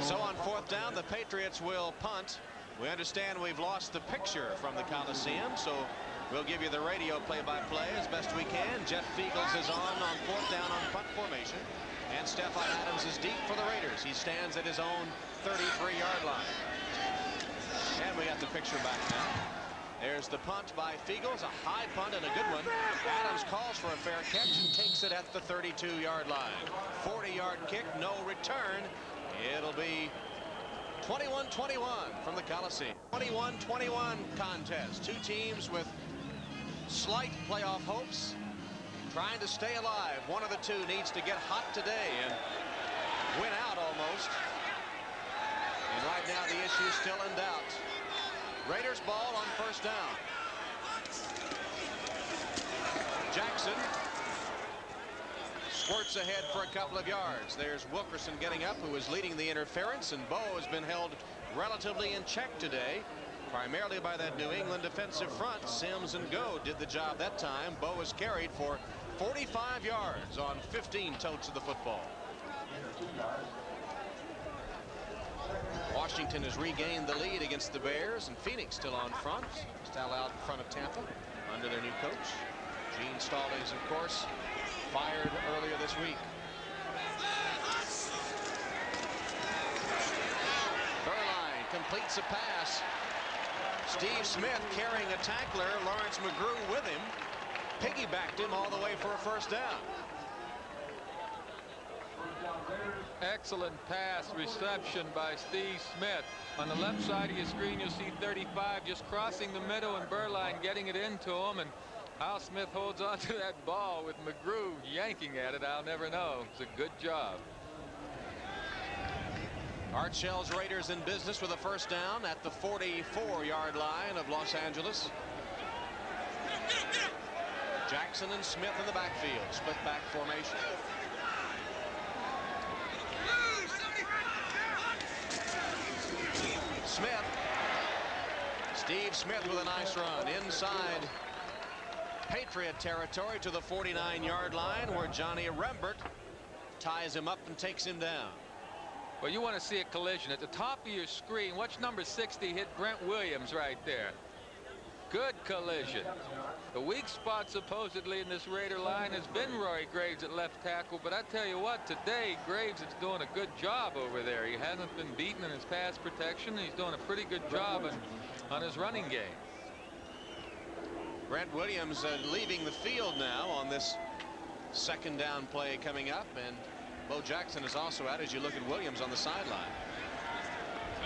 So on 4th down, the Patriots will punt. We understand we've lost the picture from the Coliseum, so we'll give you the radio play-by-play as best we can. Jeff Fiegels is on 4th down on punt formation, and Stephon Adams is deep for the Raiders. He stands at his own 33-yard line. And we got the picture back now. There's the punt by Fiegels, a high punt and a good one. Adams calls for a fair catch and takes it at the 32-yard line. 40-yard kick, no return. It'll be 21-21 from the Coliseum. 21-21 contest. Two teams with slight playoff hopes, trying to stay alive. One of the two needs to get hot today and win out almost. And right now the issue is still in doubt. Raiders ball on first down. Jackson squirts ahead for a couple of yards. There's Wilkerson getting up, who is leading the interference, and Bo has been held relatively in check today, primarily by that New England defensive front. Sims and Go did the job that time. Bo is carried for 45 yards on 15 totes of the football. Washington has regained the lead against the Bears, and Phoenix still on front. Still out in front of Tampa under their new coach. Gene Stallings, of course, fired earlier this week. Burline completes a pass. Steve Smith carrying a tackler, Lawrence McGrew with him, piggybacked him all the way for a first down. Excellent pass reception by Steve Smith. On the left side of your screen, you'll see 35 just crossing the middle, and Burline getting it into him, and how Smith holds on to that ball with McGrew yanking at it, I'll never know. It's a good job. Art Shell's Raiders in business with a first down at the 44-yard line of Los Angeles. Jackson and Smith in the backfield, split back formation. Smith. Steve Smith with a nice run inside Patriot territory to the 49-yard line, where Johnny Rembert ties him up and takes him down. Well, you want to see a collision. At the top of your screen, watch number 60 hit Brent Williams right there. Good collision. The weak spot supposedly in this Raider line has been Roy Graves at left tackle, but I tell you what, today Graves is doing a good job over there. He hasn't been beaten in his pass protection. He's doing a pretty good job on his running game. Brent Williams leaving the field now on this second down play coming up, and Bo Jackson is also out as you look at Williams on the sideline.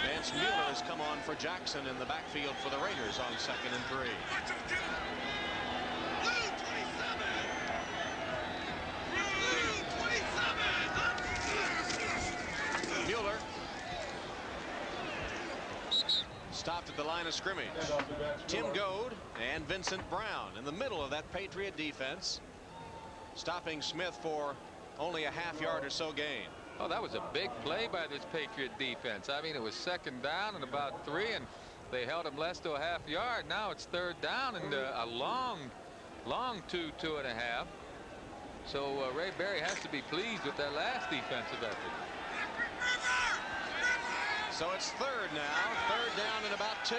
Vance Mueller has come on for Jackson in the backfield for the Raiders on 2nd and 3. Mueller stopped at the line of scrimmage. Tim Goad and Vincent Brown in the middle of that Patriot defense, stopping Smith for only a half-yard or so gain. Oh, that was a big play by this Patriot defense. I mean, it was 2nd down and about 3, and they held him less to a half-yard. Now it's 3rd down and a long 2.5. So Ray Berry has to be pleased with that last defensive effort. So it's 3rd now. 3rd down and about 2.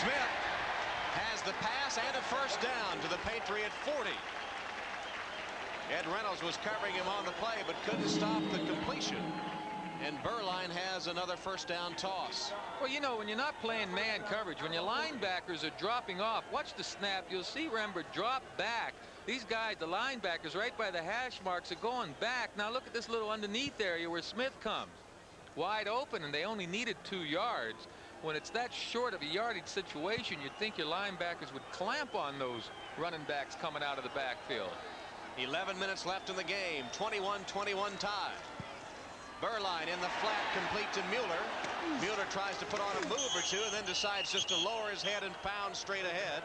Smith has the pass and a first down to the Patriot 40. Ed Reynolds was covering him on the play but couldn't stop the completion. And Burline has another first down toss. Well, you know, when you're not playing man coverage, when your linebackers are dropping off, watch the snap. You'll see Rembert drop back. These guys, the linebackers right by the hash marks, are going back. Now look at this little underneath area where Smith comes. Wide open, and they only needed 2 yards. When it's that short of a yardage situation, you'd think your linebackers would clamp on those running backs coming out of the backfield. 11 minutes left in the game. 21-21 tie. Burline in the flat, complete to Mueller. Mueller tries to put on a move or two and then decides just to lower his head and pound straight ahead.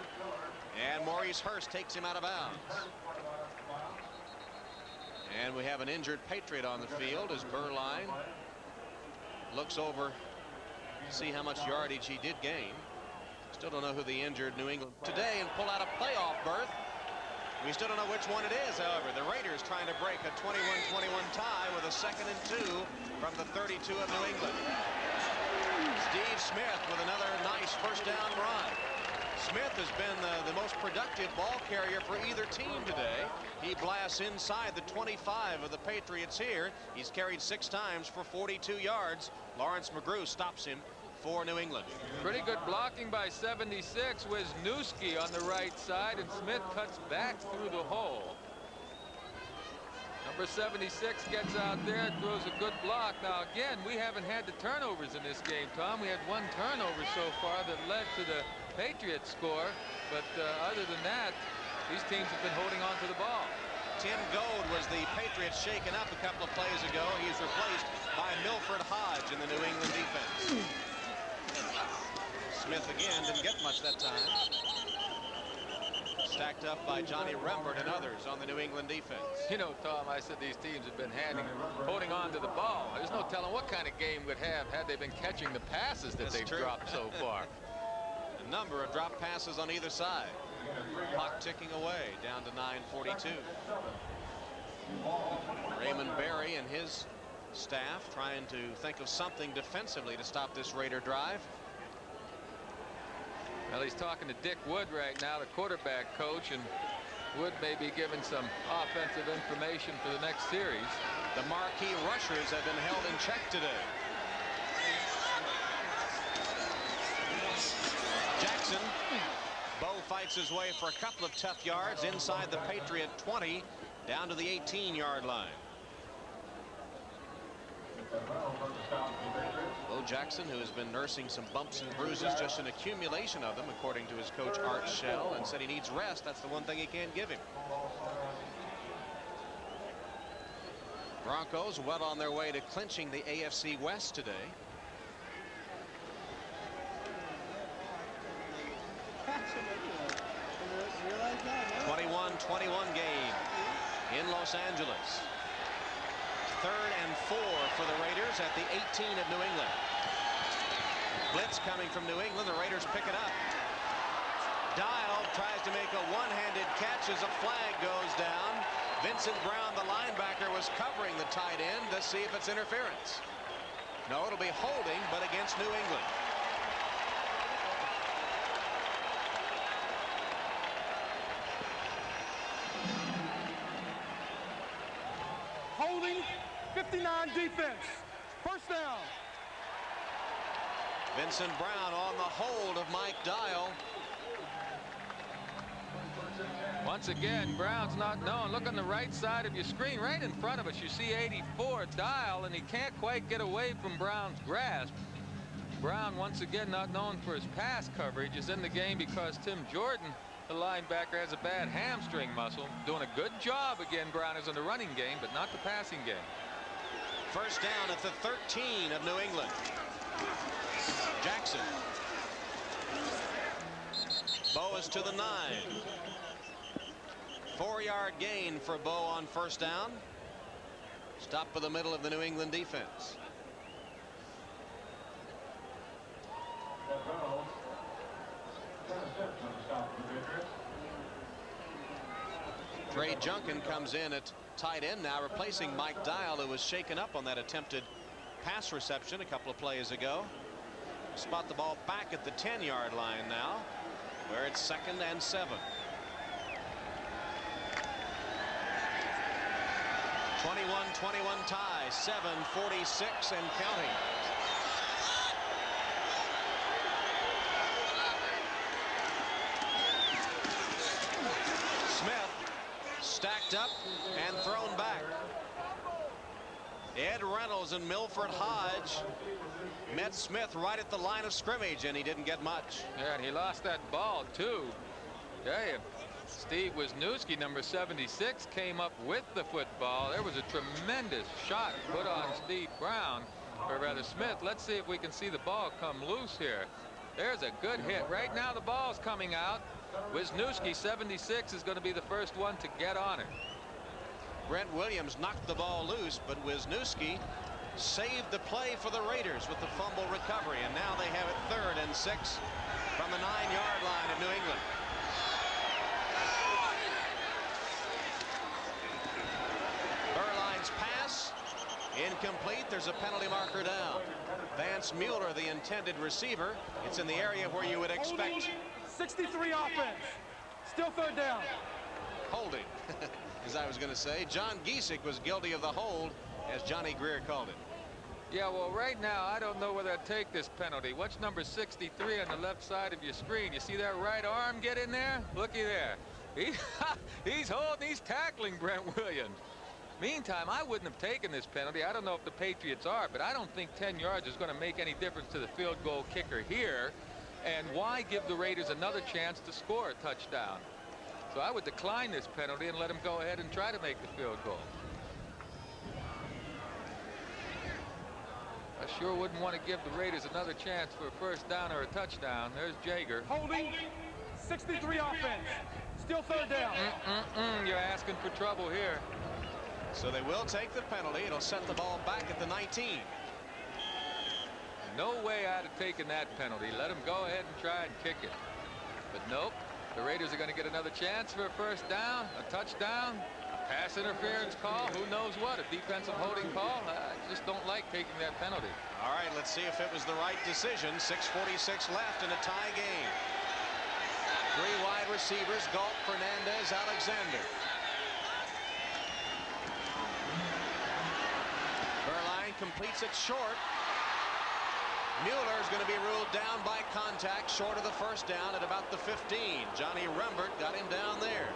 And Maurice Hurst takes him out of bounds. And we have an injured Patriot on the field as Burline looks over to see how much yardage he did gain. Still don't know who the injured New England today and pull out a playoff berth. We still don't know which one it is, however. The Raiders trying to break a 21-21 tie with a 2nd and 2 from the 32 of New England. Steve Smith with another nice first down run. Smith has been the most productive ball carrier for either team today. He blasts inside the 25 of the Patriots here. He's carried 6 times for 42 yards. Lawrence McGrew stops him for New England. Pretty good blocking by 76. Wisniewski on the right side, and Smith cuts back through the hole. Number 76 gets out there, throws a good block. Now again, we haven't had the turnovers in this game, Tom. We had one turnover so far that led to the Patriots score, but other than that, these teams have been holding on to the ball. Tim Goad was the Patriots shaken up a couple of plays ago. He's replaced by Milford Hodge in the New England defense. Smith again didn't get much that time. Stacked up by Johnny Rembert and others on the New England defense. You know, Tom, I said these teams have been holding on to the ball. There's no telling what kind of game would have had they been catching the passes that they've dropped so far. A number of drop passes on either side. Clock ticking away down to 9:42. Raymond Berry and his staff trying to think of something defensively to stop this Raider drive. Well, he's talking to Dick Wood right now, the quarterback coach, and Wood may be giving some offensive information for the next series. The marquee rushers have been held in check today. Jackson. Bo fights his way for a couple of tough yards inside the Patriot 20 down to the 18-yard line. Bo Jackson, who has been nursing some bumps and bruises, just an accumulation of them, according to his coach Art Shell, and said he needs rest. That's the one thing he can't give him. Broncos well on their way to clinching the AFC West today. 21-21 game in Los Angeles. 3rd and 4 for the Raiders at the 18 of New England. Blitz coming from New England. The Raiders pick it up. Dial tries to make a one-handed catch as a flag goes down. Vincent Brown, the linebacker, was covering the tight end to see if it's interference. No, it'll be holding, but against New England. Holding, 59 defense. First down. Vincent Brown on the hold of Mike Dial. Once again, Brown's not known. Look on the right side of your screen, right in front of us. You see 84 Dial, and he can't quite get away from Brown's grasp. Brown, once again, not known for his pass coverage, is in the game because Tim Jordan, the linebacker, has a bad hamstring muscle. Doing a good job again, Brown is in the running game, but not the passing game. First down at the 13 of New England. Jackson. Bo is to the 9. 4-yard gain for Bo on first down. Stop for the middle of the New England defense. Trey Junkin comes in at tight end now, replacing Mike Dial, who was shaken up on that attempted pass reception a couple of plays ago. Spot the ball back at the 10-yard line now, where it's 2nd and 7. 21-21 tie, 7:46 and counting. Smith stacked up and thrown back. Ed Reynolds and Milford Hodge met Smith right at the line of scrimmage, and he didn't get much. Yeah, and he lost that ball too. Yeah, Steve Wisniewski, number 76, came up with the football. There was a tremendous shot put on Steve Brown, or rather Smith. Let's see if we can see the ball come loose here. There's a good hit. Right now the ball's coming out. Wisniewski, 76, is going to be the first one to get on it. Brent Williams knocked the ball loose, but Wisniewski saved the play for the Raiders with the fumble recovery, and now they have it 3rd and 6 from the 9-yard line of New England. Berline's pass incomplete. There's a penalty marker down. Vance Mueller, the intended receiver. It's in the area where you would expect. 63 offense. Still 3rd down. Holding, as I was going to say. John Giesick was guilty of the hold, as Johnny Greer called it. Yeah, well, right now, I don't know whether I'd take this penalty. Watch number 63 on the left side of your screen. You see that right arm get in there? Looky there. He's tackling Brent Williams. Meantime, I wouldn't have taken this penalty. I don't know if the Patriots are, but I don't think 10 yards is going to make any difference to the field goal kicker here. And why give the Raiders another chance to score a touchdown? So I would decline this penalty and let him go ahead and try to make the field goal. I sure wouldn't want to give the Raiders another chance for a first down or a touchdown. There's Jager. Holding, 63 offense. Still third down. You're asking for trouble here. So they will take the penalty. It'll set the ball back at the 19. No way I'd have taken that penalty. Let him go ahead and try and kick it. But nope. The Raiders are going to get another chance for a first down, a touchdown, a pass interference call. Who knows what? A defensive holding call. I just don't like taking that penalty. All right, let's see if it was the right decision. 6:46 left in a tie game. 3 wide receivers, Galt, Fernandez, Alexander. Berline completes it short. Mueller is going to be ruled down by contact short of the first down at about the 15. Johnny Rembert got him down there.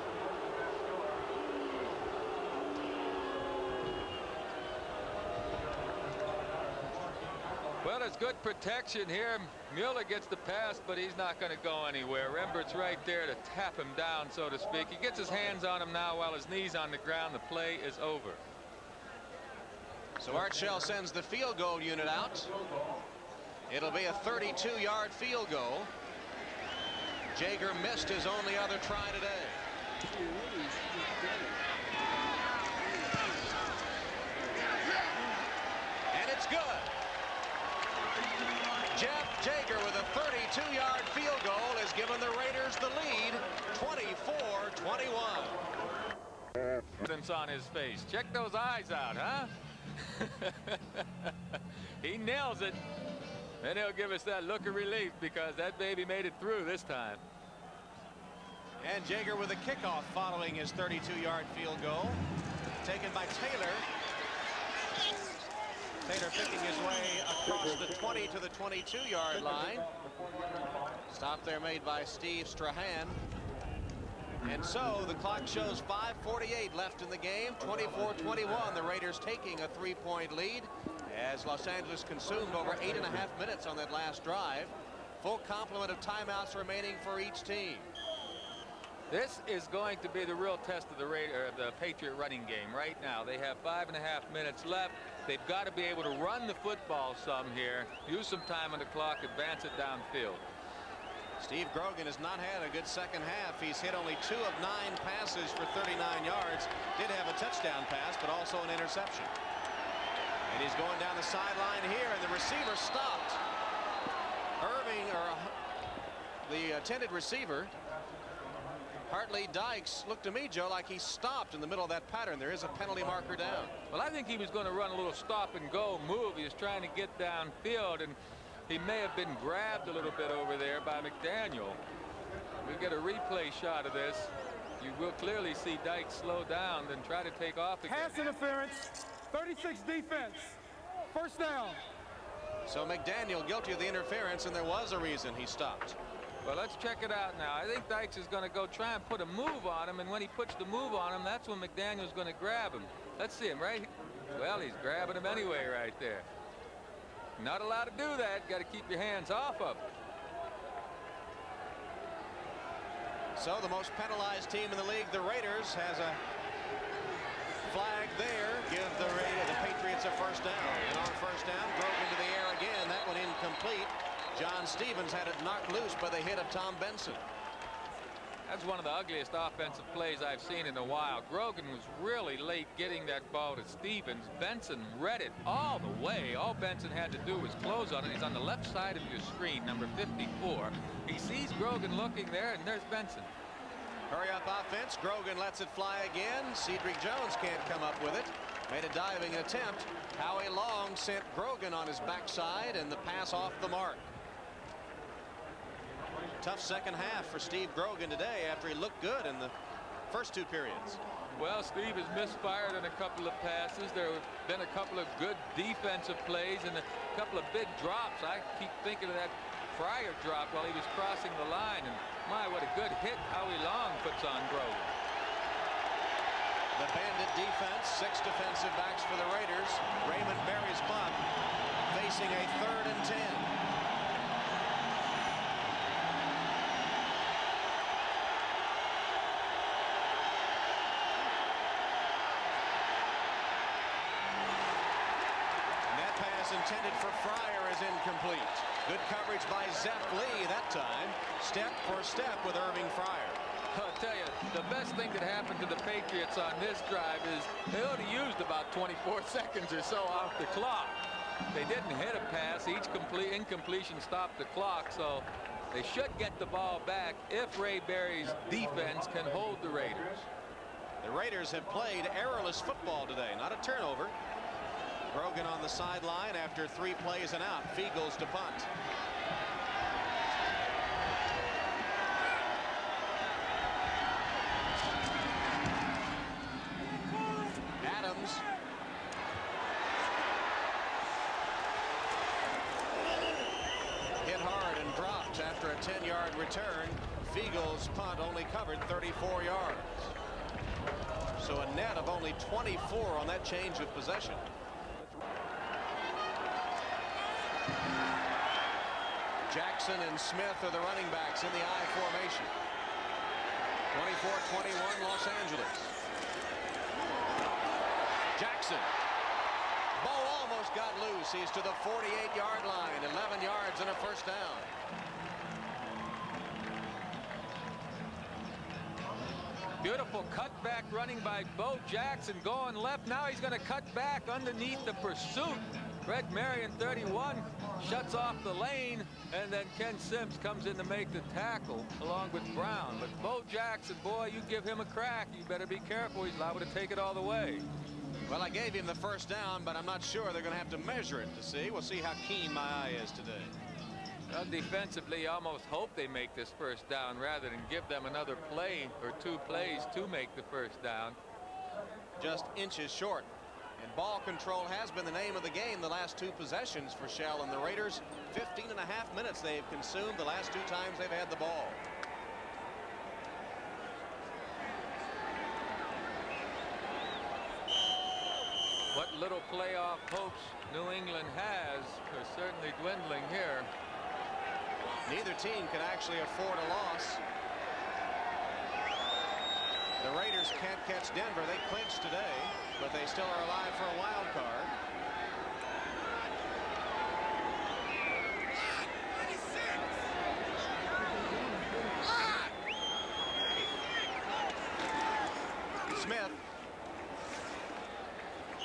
Well, there's good protection here. Mueller gets the pass, but he's not going to go anywhere. Rembert's right there to tap him down, so to speak. He gets his hands on him now while his knee's on the ground. The play is over. So Art Shell sends the field goal unit out. It'll be a 32-yard field goal. Jager missed his only other try today. And it's good. Jeff Jager with a 32-yard field goal has given the Raiders the lead, 24-21. Since on his face. Check those eyes out, huh? He nails it. And he'll give us that look of relief because that baby made it through this time. And Jager with a kickoff following his 32-yard field goal. Taken by Taylor. Taylor picking his way across the 20 to the 22-yard line. Stop there made by Steve Strahan. And so the clock shows 5:48 left in the game. 24-21. The Raiders taking a 3-point lead as Los Angeles consumed over 8.5 minutes on that last drive. Full complement of timeouts remaining for each team. This is going to be the real test of the Patriot running game right now. They have 5.5 minutes left. They've got to be able to run the football some here, use some time on the clock, advance it downfield. Steve Grogan has not had a good second half. He's hit only 2 of 9 passes for 39 yards. Did have a touchdown pass, but also an interception. And he's going down the sideline here, and the receiver stopped. Irving, or the intended receiver, Hartley Dykes, looked to me, Joe, like he stopped in the middle of that pattern. There is a penalty marker down. Well, I think he was going to run a little stop and go move. He was trying to get downfield, and he may have been grabbed a little bit over there by McDaniel. We get a replay shot of this. You will clearly see Dykes slow down, then try to take off again. Pass interference. 36 defense. First down. So McDaniel guilty of the interference, and there was a reason he stopped. Well, let's check it out now. I think Dykes is going to go try and put a move on him, and when he puts the move on him, that's when McDaniel's going to grab him. Let's see him, right? Well, he's grabbing him anyway right there. Not allowed to do that. Got to keep your hands off of him. So the most penalized team in the league, the Raiders, has a flag there. Give the Patriots a first down. And on first down, Grogan to the air again. That one incomplete. John Stevens had it knocked loose by the hit of Tom Benson. That's one of the ugliest offensive plays I've seen in a while. Grogan was really late getting that ball to Stevens. Benson read it all the way. All Benson had to do was close on it. He's on the left side of your screen, number 54. He sees Grogan looking there, and there's Benson. Hurry up offense. Grogan lets it fly again. Cedric Jones can't come up with it. Made a diving attempt. Howie Long sent Grogan on his backside, and the pass off the mark. Tough second half for Steve Grogan today after he looked good in the first 2 periods. Well, Steve has misfired on a couple of passes. There have been a couple of good defensive plays and a couple of big drops. I keep thinking of that Fryer drop while he was crossing the line. And my, what a good hit Howie Long puts on Grogan. The Bandit defense, 6 defensive backs for the Raiders. Raymond Berry's punt facing a 3rd and 10. Intended for Fryer is incomplete. Good coverage by Zepp Lee that time. Step for step with Irving Fryer. I'll tell you, the best thing that happened to the Patriots on this drive is they only used about 24 seconds or so off the clock. They didn't hit a pass. Each incompletion stopped the clock, so they should get the ball back if Ray Berry's defense can hold the Raiders. The Raiders have played errorless football today, not a turnover. Grogan on the sideline after 3 plays and out. Fiegels to punt. Adams. Hit hard and dropped after a 10-yard return. Fiegels' punt only covered 34 yards. So a net of only 24 on that change of possession. Jackson and Smith are the running backs in the I formation. 24-21 Los Angeles. Jackson. Ball almost got loose. He's to the 48-yard line. 11 yards and a first down. Beautiful cutback running by Bo Jackson going left. Now he's going to cut back underneath the pursuit. Greg Marion, 31, shuts off the lane, and then Ken Sims comes in to make the tackle along with Brown. But Bo Jackson, boy, you give him a crack, you better be careful. He's liable to take it all the way. Well, I gave him the first down, but I'm not sure they're going to have to measure it to see. We'll see how keen my eye is today. Well, defensively, you almost hope they make this first down rather than give them another play or 2 plays to make the first down. Just inches short. And ball control has been the name of the game the last 2 possessions for Shell and the Raiders. 15.5 minutes they've consumed the last 2 times they've had the ball. What little playoff hopes New England has are certainly dwindling here. Neither team can actually afford a loss. The Raiders can't catch Denver. They clinched today, but they still are alive for a wild card. Smith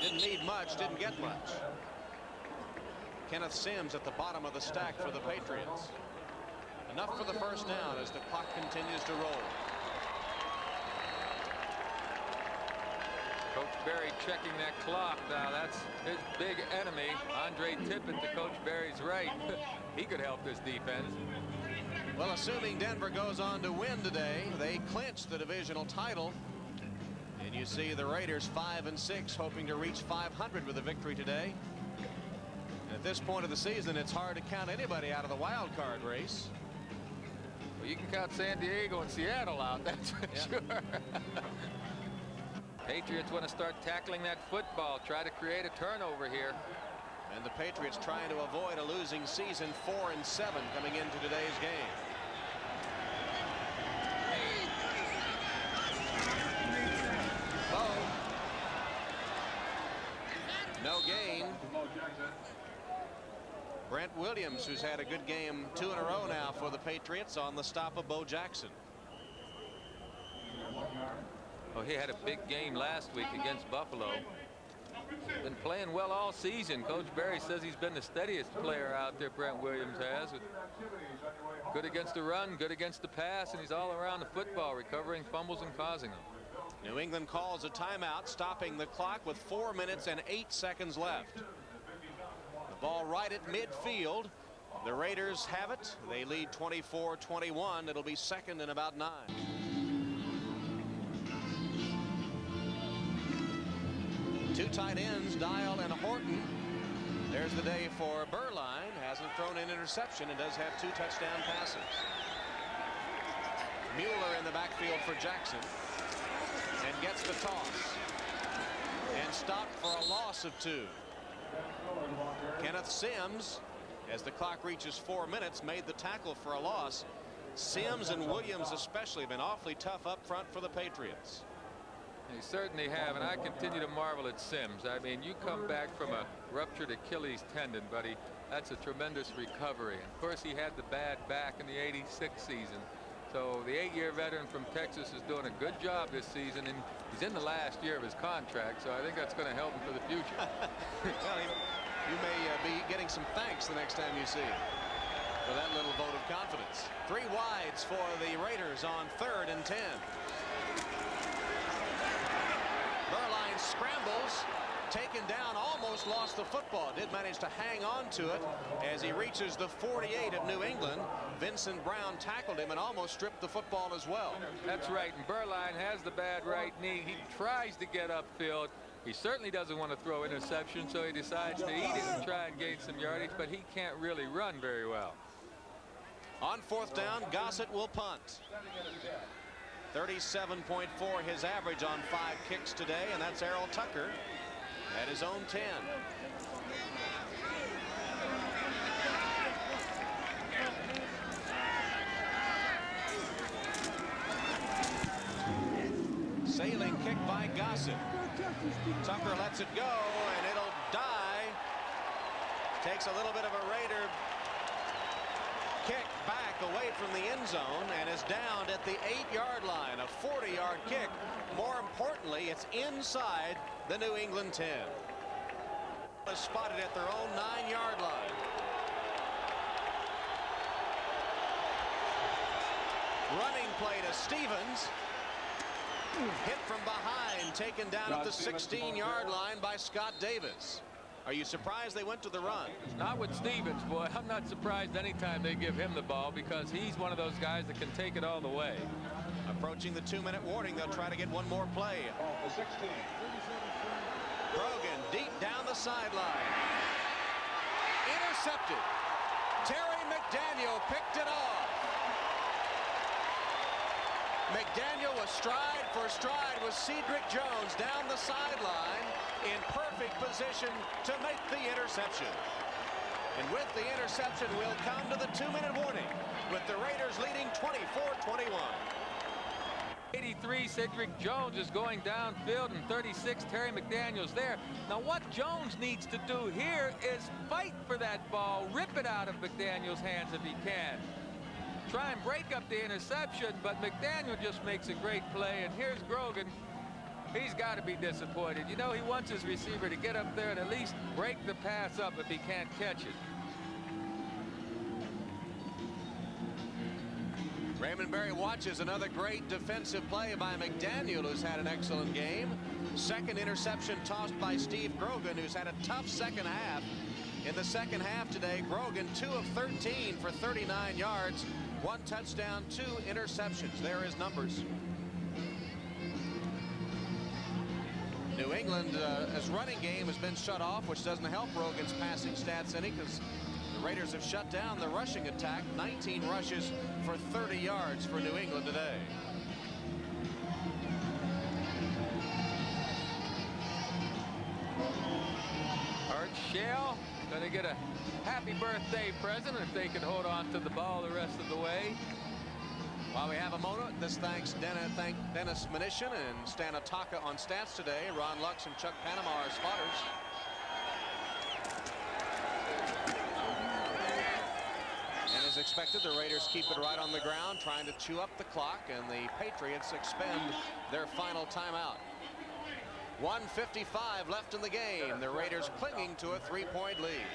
didn't need much, didn't get much. Kenneth Sims at the bottom of the stack for the Patriots. Enough for the first down as the clock continues to roll. Coach Berry checking that clock. Now that's his big enemy, Andre Tippett, to Coach Berry's right. He could help this defense. Well, assuming Denver goes on to win today, they clinch the divisional title. And you see the Raiders 5-6, hoping to reach 500 with a victory today. And at this point of the season, it's hard to count anybody out of the wild card race. Well, you can count San Diego and Seattle out, that's for sure. Patriots want to start tackling that football, try to create a turnover here. And the Patriots trying to avoid a losing season, 4-7 coming into today's game. Bo. No gain. Brent Williams, who's had a good game 2 in a row now for the Patriots, on the stop of Bo Jackson. Oh, he had a big game last week against Buffalo. Been playing well all season. Coach Berry says he's been the steadiest player out there, Brent Williams has. Good against the run, good against the pass, and he's all around the football, recovering fumbles and causing them. New England calls a timeout, stopping the clock with 4 minutes and 8 seconds left. The ball right at midfield. The Raiders have it. They lead 24-21. It'll be second and about 9. Two tight ends, Dial and Horton. There's the day for Berline. Hasn't thrown an interception and does have 2 touchdown passes. Mueller in the backfield for Jackson and gets the toss and stopped for a loss of 2. Kenneth Sims, as the clock reaches 4 minutes, made the tackle for a loss. Sims and Williams especially have been awfully tough up front for the Patriots. They certainly have, and I continue to marvel at Sims. I mean, you come back from a ruptured Achilles tendon, buddy. That's a tremendous recovery. And of course, he had the bad back in the '86 season. So the 8-year veteran from Texas is doing a good job this season, and he's in the last year of his contract, so I think that's going to help him for the future. Well, you may be getting some thanks the next time you see him for that little vote of confidence. 3 wides for the Raiders on 3rd and 10. Berline scrambles, taken down, almost lost the football. Did manage to hang on to it as he reaches the 48 of New England. Vincent Brown tackled him and almost stripped the football as well. That's right, and Berline has the bad right knee. He tries to get upfield. He certainly doesn't want to throw interception, so he decides to eat it and try and gain some yardage, but he can't really run very well. On 4th down, Gossett will punt. 37.4 his average on 5 kicks today, and that's Errol Tucker at his own 10. Sailing kick by Gossett. Tucker lets it go, and it'll die. Takes a little bit of a Raider kick back away from the end zone and is down at the 8-yard line. A 40-yard kick. More importantly, it's inside the New England 10. Was spotted at their own 9-yard line. Running play to Stevens. Hit from behind, taken down at the 16-yard line by Scott Davis. Are you surprised they went to the run? Not with Stevens, boy. I'm not surprised anytime they give him the ball because he's one of those guys that can take it all the way. Approaching the 2-minute warning, they'll try to get one more play. Brogan deep down the sideline. Intercepted. Terry McDaniel picked it off. McDaniel was stride for stride with Cedric Jones down the sideline in perfect position to make the interception. And with the interception, we'll come to the 2-minute warning with the Raiders leading 24-21. 83, Cedric Jones is going downfield, and 36, Terry McDaniel's there. Now, what Jones needs to do here is fight for that ball, rip it out of McDaniel's hands if he can. Try and break up the interception, but McDaniel just makes a great play, and here's Grogan. He's got to be disappointed. You know, he wants his receiver to get up there and at least break the pass up if he can't catch it. Raymond Berry watches another great defensive play by McDaniel, who's had an excellent game. Second interception tossed by Steve Grogan, who's had a tough second half. In the second half today, Grogan 2 of 13 for 39 yards, 1 touchdown, 2 interceptions. There are his numbers. New England, as running game has been shut off, which doesn't help Grogan's passing stats any, because the Raiders have shut down the rushing attack. 19 rushes for 30 yards for New England today. Art Shell going to get a happy birthday present if they can hold on to the ball the rest of the way. While we have a moment, this thanks Dennis Mnuchin and Stan Ataka on stats today. Ron Lux and Chuck Panama are spotters. And as expected, the Raiders keep it right on the ground, trying to chew up the clock, and the Patriots expend their final timeout. 1:55 left in the game. The Raiders clinging to a 3-point lead.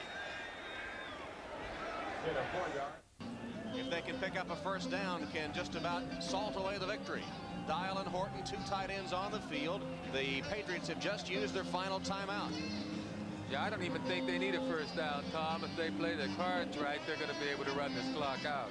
If they can pick up a first down, can just about salt away the victory. Dial and Horton, 2 tight ends on the field. The Patriots have just used their final timeout. Yeah, I don't even think they need a first down, Tom. If they play their cards right, they're going to be able to run this clock out.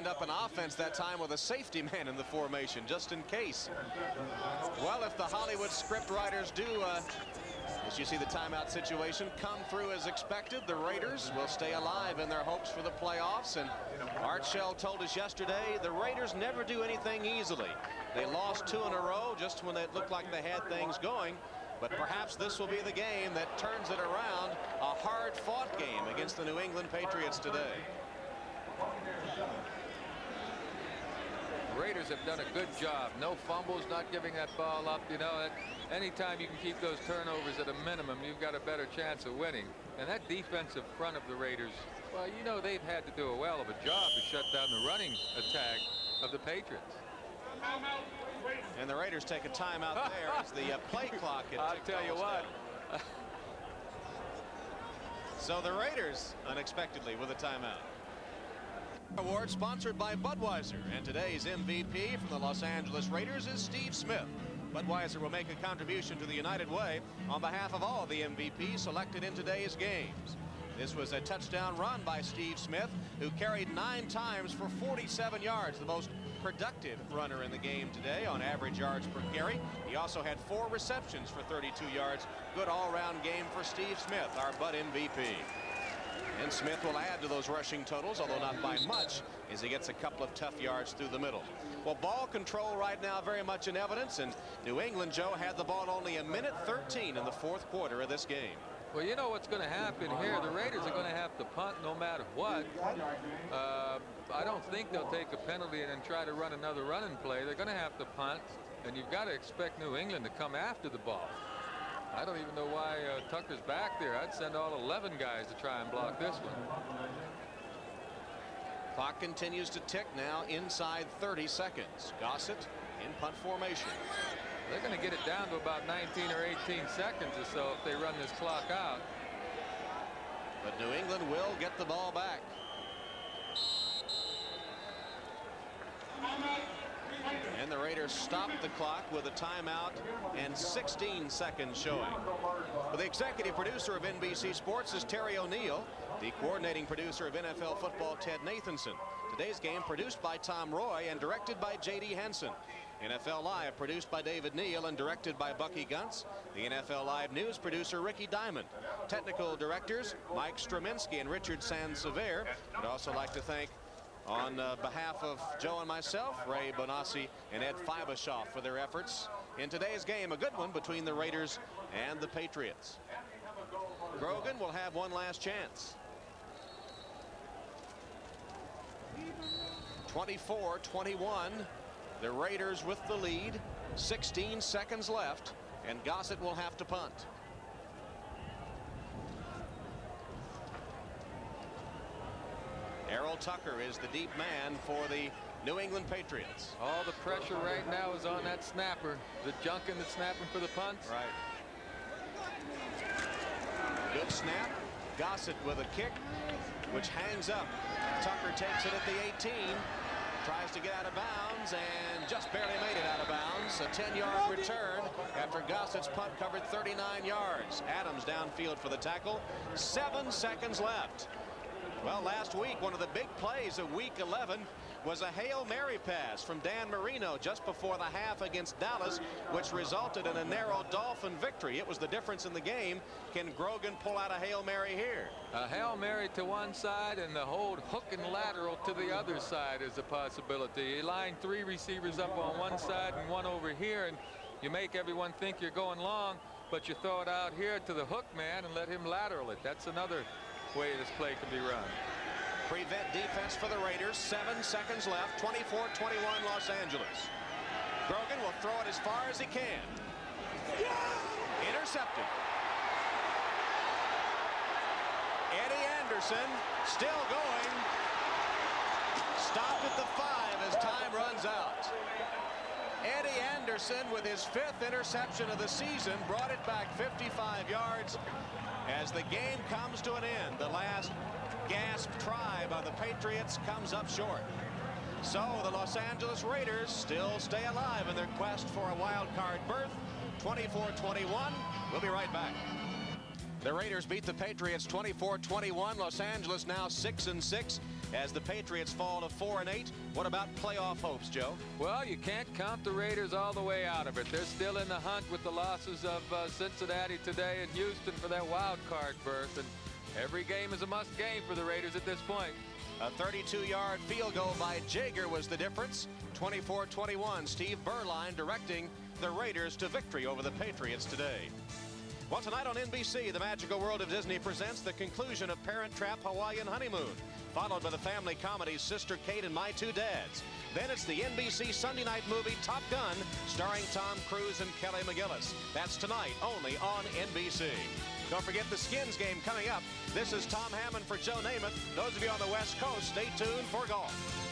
lined up an offense that time with a safety man in the formation, just in case. Well, if the Hollywood script writers do, as you see the timeout situation, come through as expected, the Raiders will stay alive in their hopes for the playoffs. And Art Shell told us yesterday the Raiders never do anything easily. They lost 2 in a row just when it looked like they had things going. But perhaps this will be the game that turns it around. A hard-fought game against the New England Patriots today. The Raiders have done a good job. No fumbles, not giving that ball up. You know, anytime you can keep those turnovers at a minimum, you've got a better chance of winning. And that defensive front of the Raiders, well, you know, they've had to do a well of a job to shut down the running attack of the Patriots. And the Raiders take a timeout there as the play clock had I'll tell you what. So the Raiders unexpectedly with a timeout. Award sponsored by Budweiser, and today's MVP from the Los Angeles Raiders is Steve Smith. Budweiser will make a contribution to the United Way on behalf of all the MVPs selected in today's games. This was a touchdown run by Steve Smith, who carried 9 times for 47 yards, the most productive runner in the game today on average yards per carry. He also had 4 receptions for 32 yards. Good all-round game for Steve Smith, our Bud MVP. And Smith will add to those rushing totals, although not by much, as he gets a couple of tough yards through the middle. Well, ball control right now very much in evidence, and New England, Joe, had the ball only 1:13 in the 4th quarter of this game. Well, you know what's going to happen here. The Raiders are going to have to punt no matter what. I don't think they'll take a penalty and then try to run another running play. They're going to have to punt, and you've got to expect New England to come after the ball. I don't even know why Tucker's back there. I'd send all 11 guys to try and block this one. Clock continues to tick now inside 30 seconds. Gossett in punt formation. They're going to get it down to about 19 or 18 seconds or so if they run this clock out. But New England will get the ball back. And the Raiders stop the clock with a timeout and 16 seconds showing. Well, the executive producer of NBC Sports is Terry O'Neill. The coordinating producer of NFL football, Ted Nathanson. Today's game produced by Tom Roy and directed by J.D. Henson. NFL Live produced by David Neal and directed by Bucky Guntz. The NFL Live news producer, Ricky Diamond. Technical directors, Mike Strominski and Richard Sansevier. I'd also like to thank, on behalf of Joe and myself, Ray Bonassi and Ed Fibashoff for their efforts in today's game. A good one between the Raiders and the Patriots. Grogan will have one last chance. 24-21. The Raiders with the lead. 16 seconds left, and Gossett will have to punt. Errol Tucker is the deep man for the New England Patriots. All the pressure right now is on that snapper. The junkin that's snapping for the punt. Right. Good snap. Gossett with a kick, which hangs up. Tucker takes it at the 18. Tries to get out of bounds and just barely made it out of bounds. A 10-yard return after Gossett's punt covered 39 yards. Adams downfield for the tackle. 7 seconds left. Well, last week, one of the big plays of Week 11 was a Hail Mary pass from Dan Marino just before the half against Dallas, which resulted in a narrow Dolphin victory. It was the difference in the game. Can Grogan pull out a Hail Mary here? A Hail Mary to one side and the hold hook and lateral to the other side is a possibility. You line 3 receivers up on one side and 1 over here, and you make everyone think you're going long, but you throw it out here to the hook man and let him lateral it. That's another way this play can be run. Prevent defense for the Raiders. 7 seconds left. 24-21 Los Angeles. Grogan will throw it as far as he can. Intercepted. Eddie Anderson still going. Stopped at the 5 as time runs out. Eddie Anderson with his 5th interception of the season brought it back 55 yards as the game comes to an end. The last gasp try by the Patriots comes up short. So the Los Angeles Raiders still stay alive in their quest for a wild card berth. 24-21. We'll be right back. The Raiders beat the Patriots 24-21. Los Angeles now 6-6. as the Patriots fall to 4-8. What about playoff hopes, Joe? Well, you can't count the Raiders all the way out of it. They're still in the hunt with the losses of Cincinnati today and Houston for that wild card berth. And every game is a must game for the Raiders at this point. A 32-yard field goal by Jager was the difference. 24-21. Steve Berline directing the Raiders to victory over the Patriots today. Well, tonight on NBC, the Magical World of Disney presents the conclusion of Parent Trap Hawaiian Honeymoon, followed by the family comedies Sister Kate and My Two Dads. Then it's the NBC Sunday night movie Top Gun, starring Tom Cruise and Kelly McGillis. That's tonight only on NBC. Don't forget the Skins game coming up. This is Tom Hammond for Joe Namath. Those of you on the West Coast, stay tuned for golf.